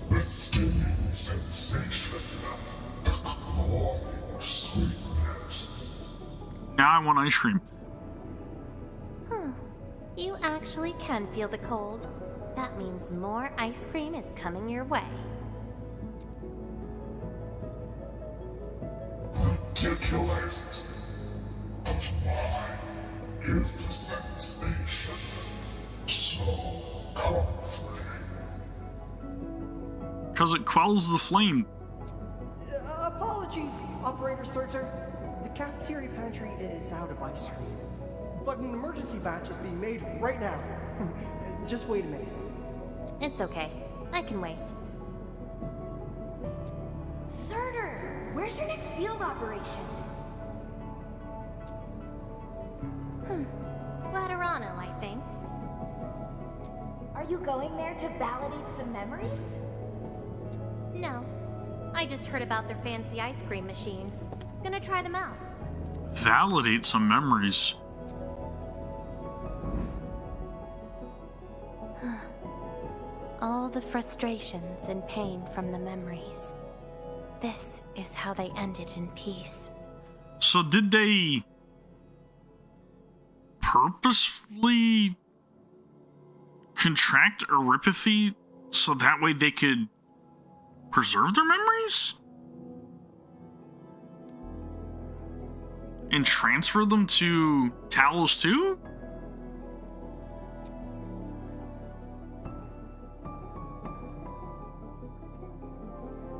The stinging sensation, the clawing sweetness. Now I want ice cream. Huh. You actually can feel the cold. That means more ice cream is coming your way. Ridiculous. But why is the sensation so comforting? Because it quells the flame. Apologies, Operator Surtur. The cafeteria pantry is out of ice cream. But an emergency batch is being made right now. Just wait a minute. It's okay. I can wait. Surtur, where's your next field operation? Laterano, I think. Are you going there to validate some memories? No. I just heard about their fancy ice cream machines. Gonna try them out. Validate some memories. All the frustrations and pain from the memories. This is how they ended in peace. So did they purposefully contract erypathy so that way they could preserve their memories? And transfer them to Talos too?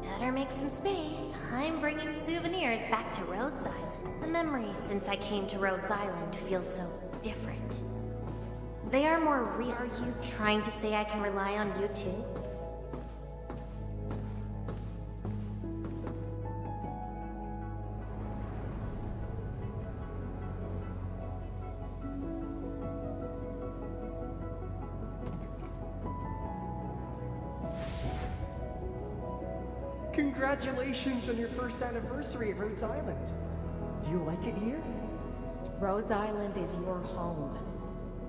Better make some space. I'm bringing souvenirs back to Rhodes Island. The memories since I came to Rhodes Island feel so different. They are more real. Are you trying to say I can rely on you too? Congratulations on your first anniversary at Rhodes Island. Do you like it here? Rhodes Island is your home.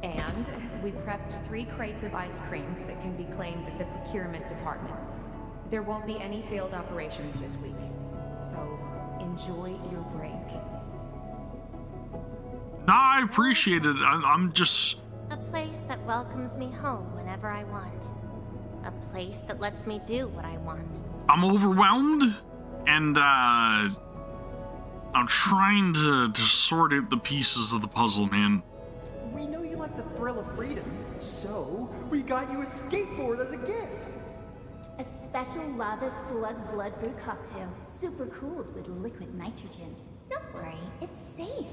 And we prepped 3 crates of ice cream that can be claimed at the procurement department. There won't be any failed operations this week, so enjoy your break. Nah, I appreciate it. I'm just... A place that welcomes me home whenever I want. A place that lets me do what I want. I'm overwhelmed, and I'm trying to sort out the pieces of the puzzle, man. We know you like the thrill of freedom, so we got you a skateboard as a gift. A special lava slug blood brew cocktail, super cooled with liquid nitrogen. Don't worry, it's safe.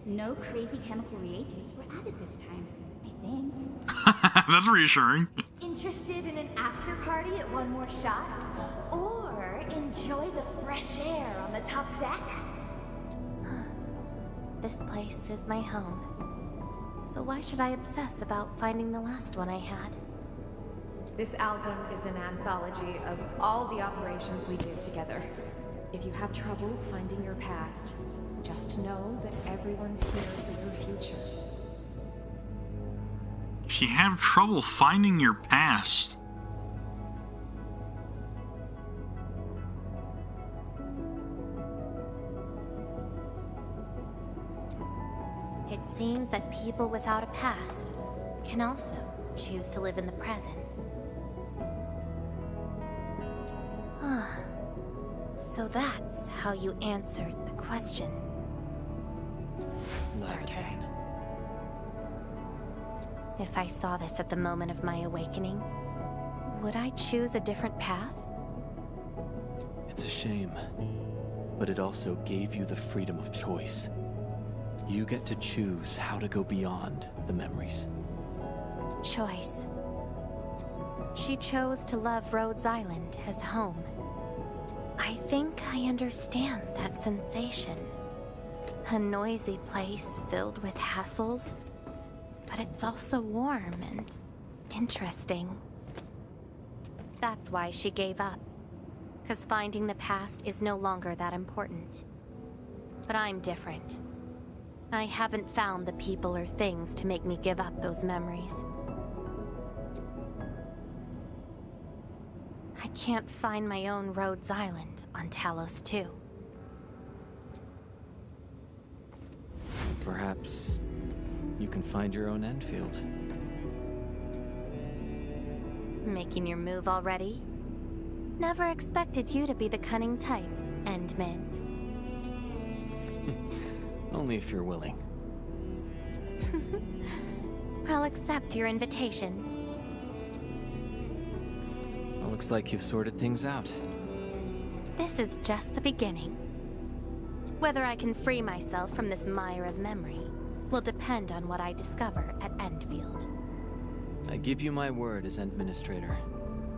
No crazy chemical reagents were added this time, I think. That's reassuring. Interested in an after party at One More Shot? Or enjoy the fresh air on the top deck? This place is my home. So why should I obsess about finding the last one I had? This album is an anthology of all the operations we did together. If you have trouble finding your past, just know that everyone's here for your future. If you have trouble finding your past... seems that people without a past can also choose to live in the present. So that's how you answered the question, Surtur. If I saw this at the moment of my awakening, would I choose a different path? It's a shame, but it also gave you the freedom of choice. You get to choose how to go beyond the memories. Choice. She chose to love Rhodes Island as home. I think I understand that sensation. A noisy place filled with hassles, but it's also warm and interesting. That's why she gave up, 'cause finding the past is no longer that important. But I'm different. I haven't found the people or things to make me give up those memories. I can't find my own Rhodes Island on Talos 2. Perhaps you can find your own Endfield. Making your move already? Never expected you to be the cunning type, Endmin. Only if you're willing. I'll accept your invitation. Looks like you've sorted things out. This is just the beginning. Whether I can free myself from this mire of memory will depend on what I discover at Endfield. I give you my word as Administrator.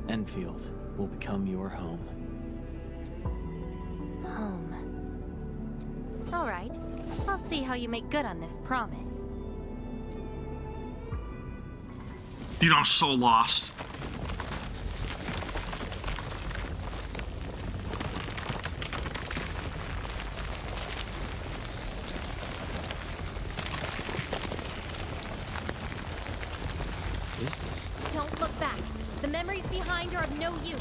Endfield will become your home. Home. All right. I'll see how you make good on this promise. Dude, I'm so lost. Don't look back. The memories behind are of no use.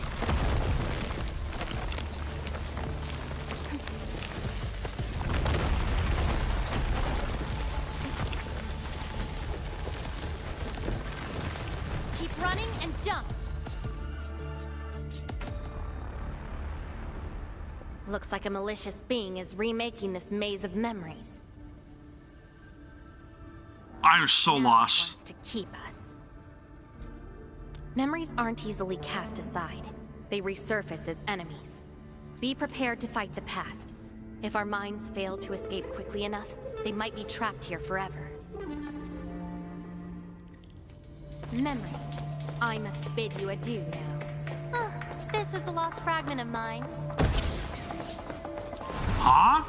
Keep running and jump. Looks like a malicious being is remaking this maze of memories. I'm so lost. Wants to keep us. Memories aren't easily cast aside. They resurface as enemies. Be prepared to fight the past. If our minds fail to escape quickly enough, they might be trapped here forever. Memories. I must bid you adieu now. This is a lost fragment of mine. Huh?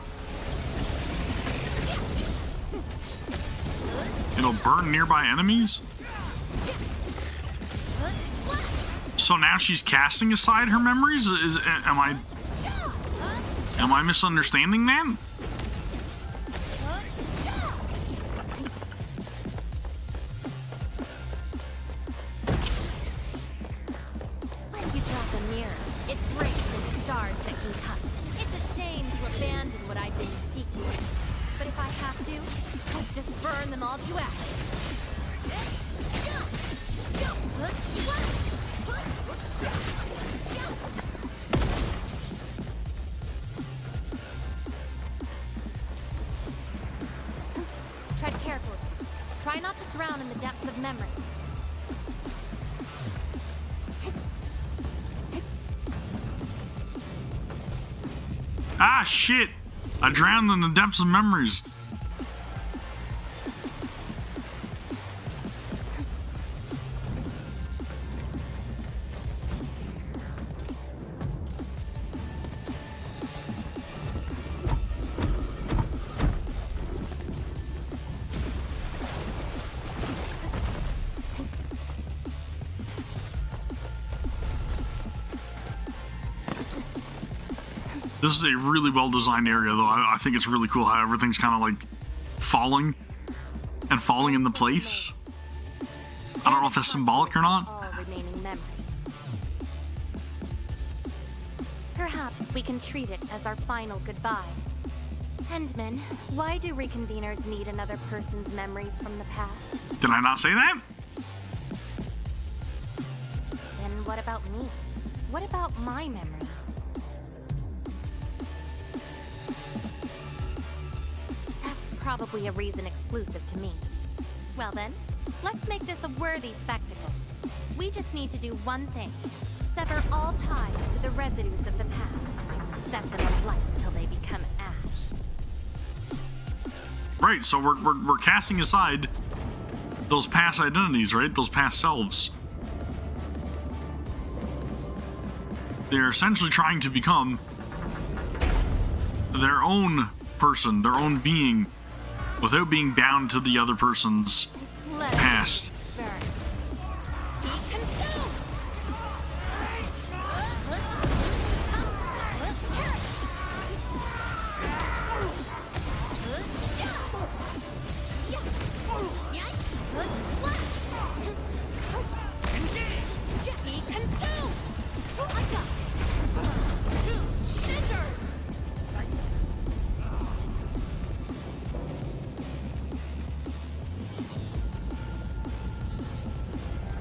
It'll burn nearby enemies? So now she's casting aside her memories? Am I misunderstanding that? When you drop a mirror, it breaks into shards that can cut. It's a shame to abandon what I've been seeking. But if I have to, let's just burn them all to ashes. Tread carefully. Try not to drown in the depths of memory. Ah, shit! I drowned in the depths of memories. This is a really well-designed area, though. I think it's really cool how everything's kind of like falling and falling into place. I don't know if that's symbolic or not. All remaining memories. Perhaps we can treat it as our final goodbye. Endman, why do reconveners need another person's memories from the past? Did I not say that? And what about me? What about my memories? That's probably a reason exclusive to me. Well then, let's make this a worthy spectacle. We just need to do one thing. Sever all ties to the residues of the past. Set them alight till they become ash. Right, so we're casting aside those past identities, right? Those past selves. They're essentially trying to become their own person, their own being, without being bound to the other person's past.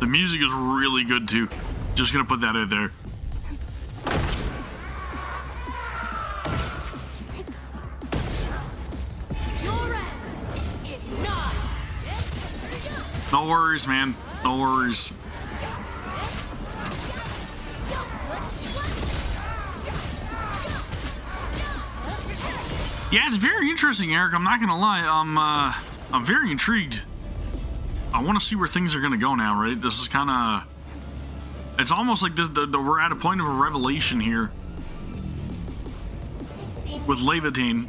The music is really good too. Just gonna put that out there. No worries, man. No worries. Yeah, it's very interesting, Eric. I'm not gonna lie. I'm very intrigued. I want to see where things are going to go now, right? This is kind of... It's almost like we're at a point of a revelation here. With Lavatine.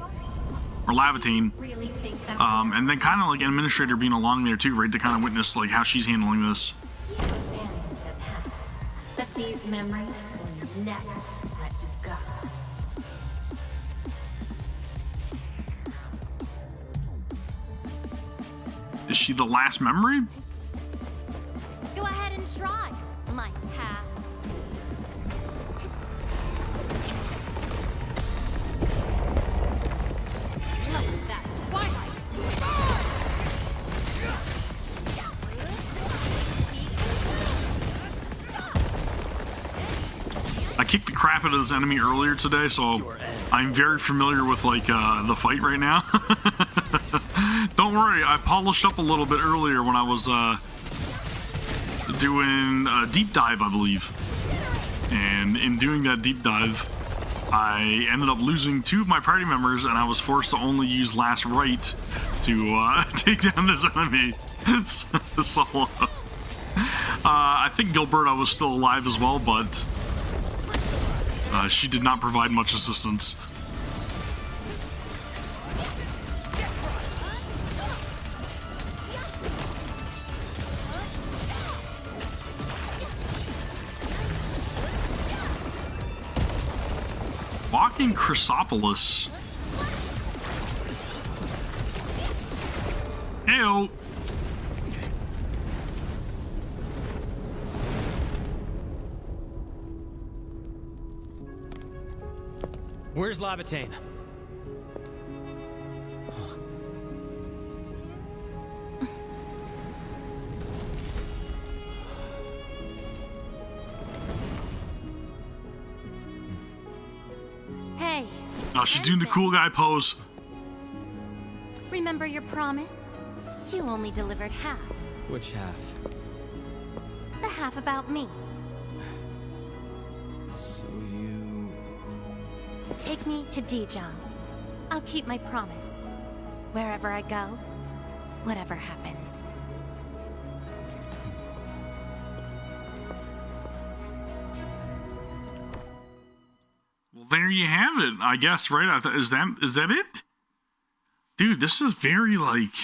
Or Lavatine. And then kind of like Administrator being along there too, right? To kind of witness like how she's handling this. You abandoned the past, but these memories will never let you go. Is she the last memory? Go ahead and try, my past. Let that twilight I kicked the crap out of this enemy earlier today, so I'm very familiar with like the fight right now. Don't worry, I polished up a little bit earlier when I was doing a deep dive, I believe. And in doing that deep dive, I ended up losing 2 of my party members, and I was forced to only use last right to take down this enemy solo. I think Gilberta was still alive as well, but she did not provide much assistance. Walking Chrysopolis. Heyo. Where's Lavatane? Hey. Oh, she's doing the cool guy pose. Remember your promise? You only delivered half. Which half? The half about me. So you... Take me to Dijon. I'll keep my promise. Wherever I go, whatever happens. Well, there you have it, I guess, right? Is that it? Dude, this is very like...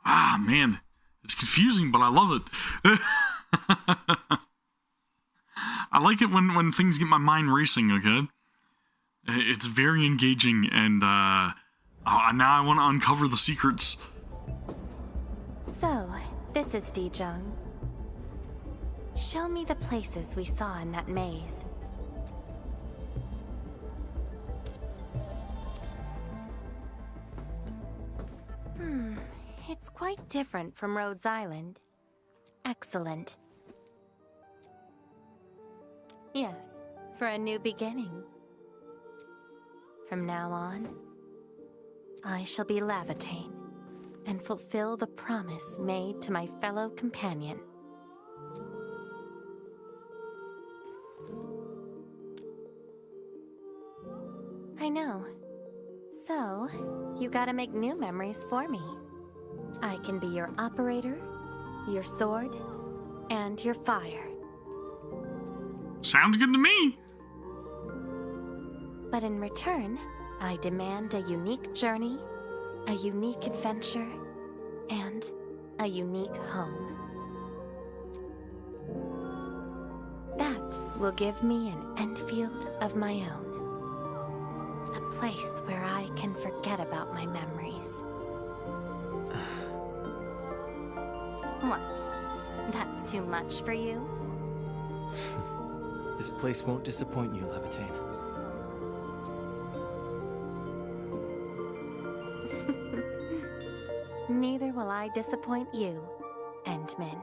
Ah, man. It's confusing, but I love it. I like it when things get my mind racing, okay? It's very engaging, and now I want to uncover the secrets. So, this is Dijon. Show me the places we saw in that maze. quite different from Rhodes Island. Excellent. Yes, for a new beginning. From now on, I shall be Lavitane and fulfill the promise made to my fellow companion. I know. So, you gotta make new memories for me. I can be your operator, your sword, and your fire. Sounds good to me. But in return, I demand a unique journey, a unique adventure, and a unique home. That will give me an Endfield of my own. A place where I can forget about my memories. What? That's too much for you? This place won't disappoint you, Lavitane. Neither will I disappoint you, Endman.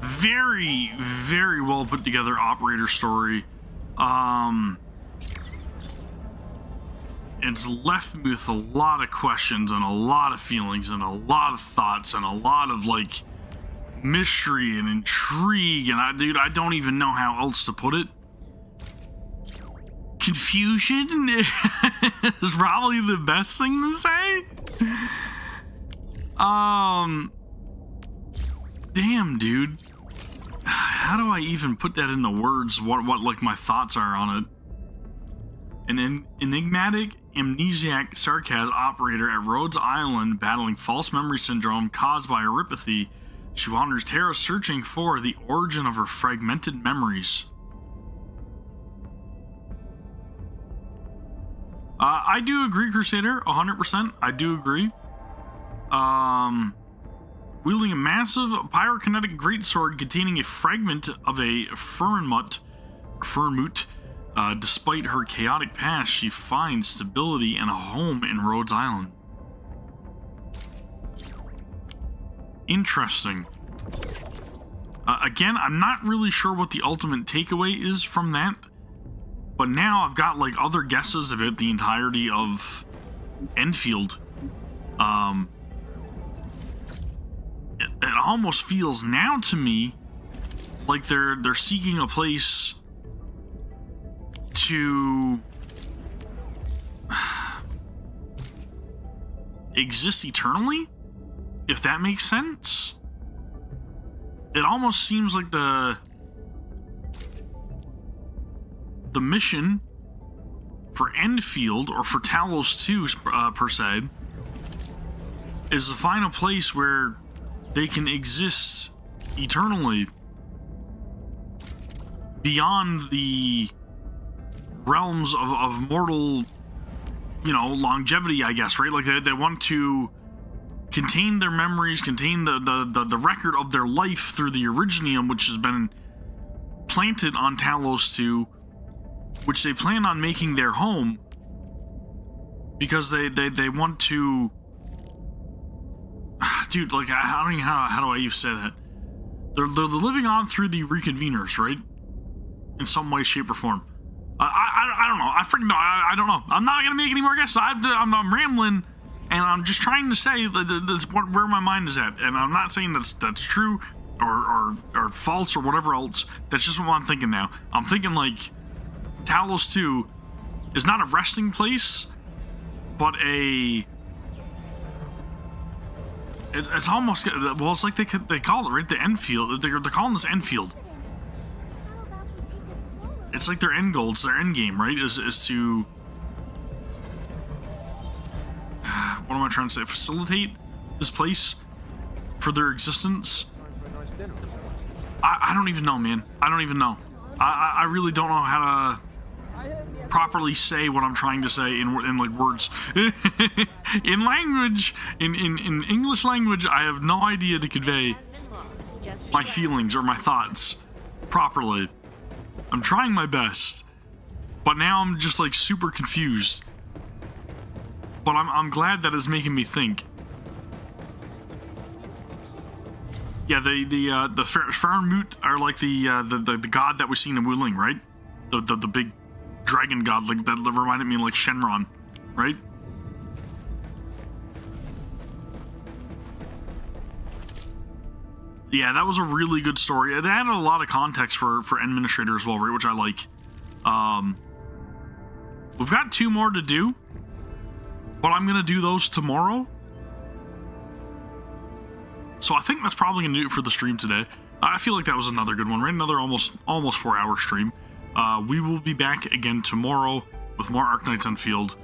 Very, very well put together operator story. It's left me with a lot of questions and a lot of feelings and a lot of thoughts and a lot of like mystery and intrigue, and I don't even know how else to put it. Confusion is probably the best thing to say. Damn, dude. How do I even put that into words? What like my thoughts are on it? An enigmatic, amnesiac sarcasm operator at Rhodes Island battling false memory syndrome caused by neuropathy. She wanders Terra searching for the origin of her fragmented memories. I do agree, Crusader, 100%. I do agree. Wielding a massive pyrokinetic greatsword containing a fragment of a Firmut, despite her chaotic past, she finds stability and a home in Rhodes Island. Interesting. Again, I'm not really sure what the ultimate takeaway is from that, but now I've got like other guesses about the entirety of Endfield. It almost feels now to me like they're seeking a place to exist eternally, if that makes sense. It almost seems like the mission for Endfield, or for Talos 2 per se, is the final place where they can exist eternally beyond the realms of mortal, longevity, I guess, right? Like they want to contain their memories, contain the record of their life through the Originium, which has been planted on Talos 2, which they plan on making their home, because they want to, dude, like, I don't even know how do I even say that? They're living on through the Reconveners, right? In some way, shape, or form. I don't know. I freaking know. I don't know. I'm not gonna make any more guesses. I'm rambling, and I'm just trying to say that's where my mind is at. And I'm not saying that's true or false or whatever else. That's just what I'm thinking now. I'm thinking like Talos 2 is not a resting place, but it's almost, well, it's like they call it, right, the Endfield. They're calling this Endfield. It's like their end goal, it's their end game, right? Is to, what am I trying to say? Facilitate this place for their existence. I don't even know, man. I don't even know. I really don't know how to properly say what I'm trying to say in like words. in language, in English language, I have no idea to convey my feelings or my thoughts properly. I'm trying my best, But now I'm just like super confused. But I'm glad that it's making me think. Yeah, the Faramut are like the god that we seen in Wuling, right? The big dragon god, like that reminded me of like Shenron, right? Yeah, that was a really good story. It added a lot of context for Administrator as well, right? Which I like. We've got 2 more to do, but I'm gonna do those tomorrow. So I think that's probably gonna do it for the stream today. I feel like that was another good one, right? Another almost 4-hour stream. We will be back again tomorrow with more Arknights Endfield,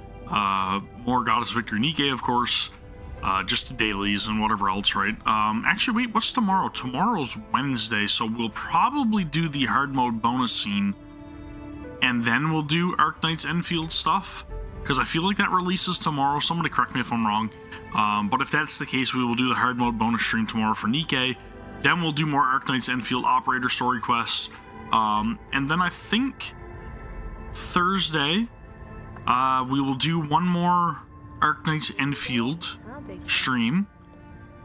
more Goddess Victory NIKKE, of course, just dailies and whatever else, right? Actually, wait, what's tomorrow? Tomorrow's Wednesday, so we'll probably do the hard mode bonus scene, and then we'll do Arknights Endfield stuff, because I feel like that releases tomorrow. Somebody correct me if I'm wrong. But if that's the case, we will do the hard mode bonus stream tomorrow for NIKKE. Then we'll do more Arknights Endfield operator story quests. And then I think Thursday, we will do one more Arknights Endfield stream.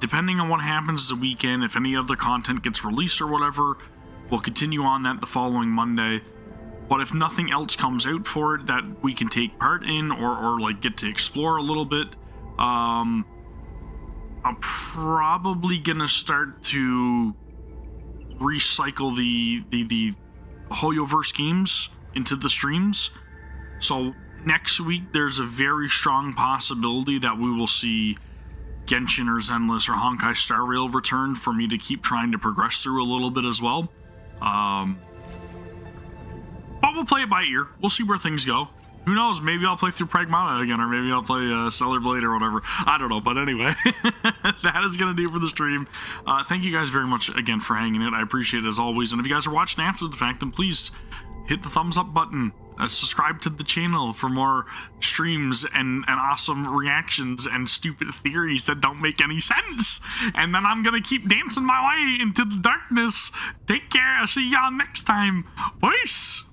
Depending on what happens the weekend, if any other content gets released or whatever, we'll continue on that the following Monday. But if nothing else comes out for it that we can take part in or like get to explore a little bit, I'm probably gonna start to recycle the Hoyoverse games into the streams. So next week there's a very strong possibility that we will see Genshin or Zenless or Honkai Star Rail return for me to keep trying to progress through a little bit as well. But we'll play it by ear. We'll see where things go. Who knows? Maybe I'll play through Pragmata again, or maybe I'll play Stellar Blade or whatever. I don't know. But anyway, that is going to do it for the stream. Thank you guys very much again for hanging in. I appreciate it as always. And if you guys are watching after the fact, then please hit the thumbs up button. Subscribe to the channel for more streams and awesome reactions and stupid theories that don't make any sense. And then I'm going to keep dancing my way into the darkness. Take care. I'll see y'all next time. Peace.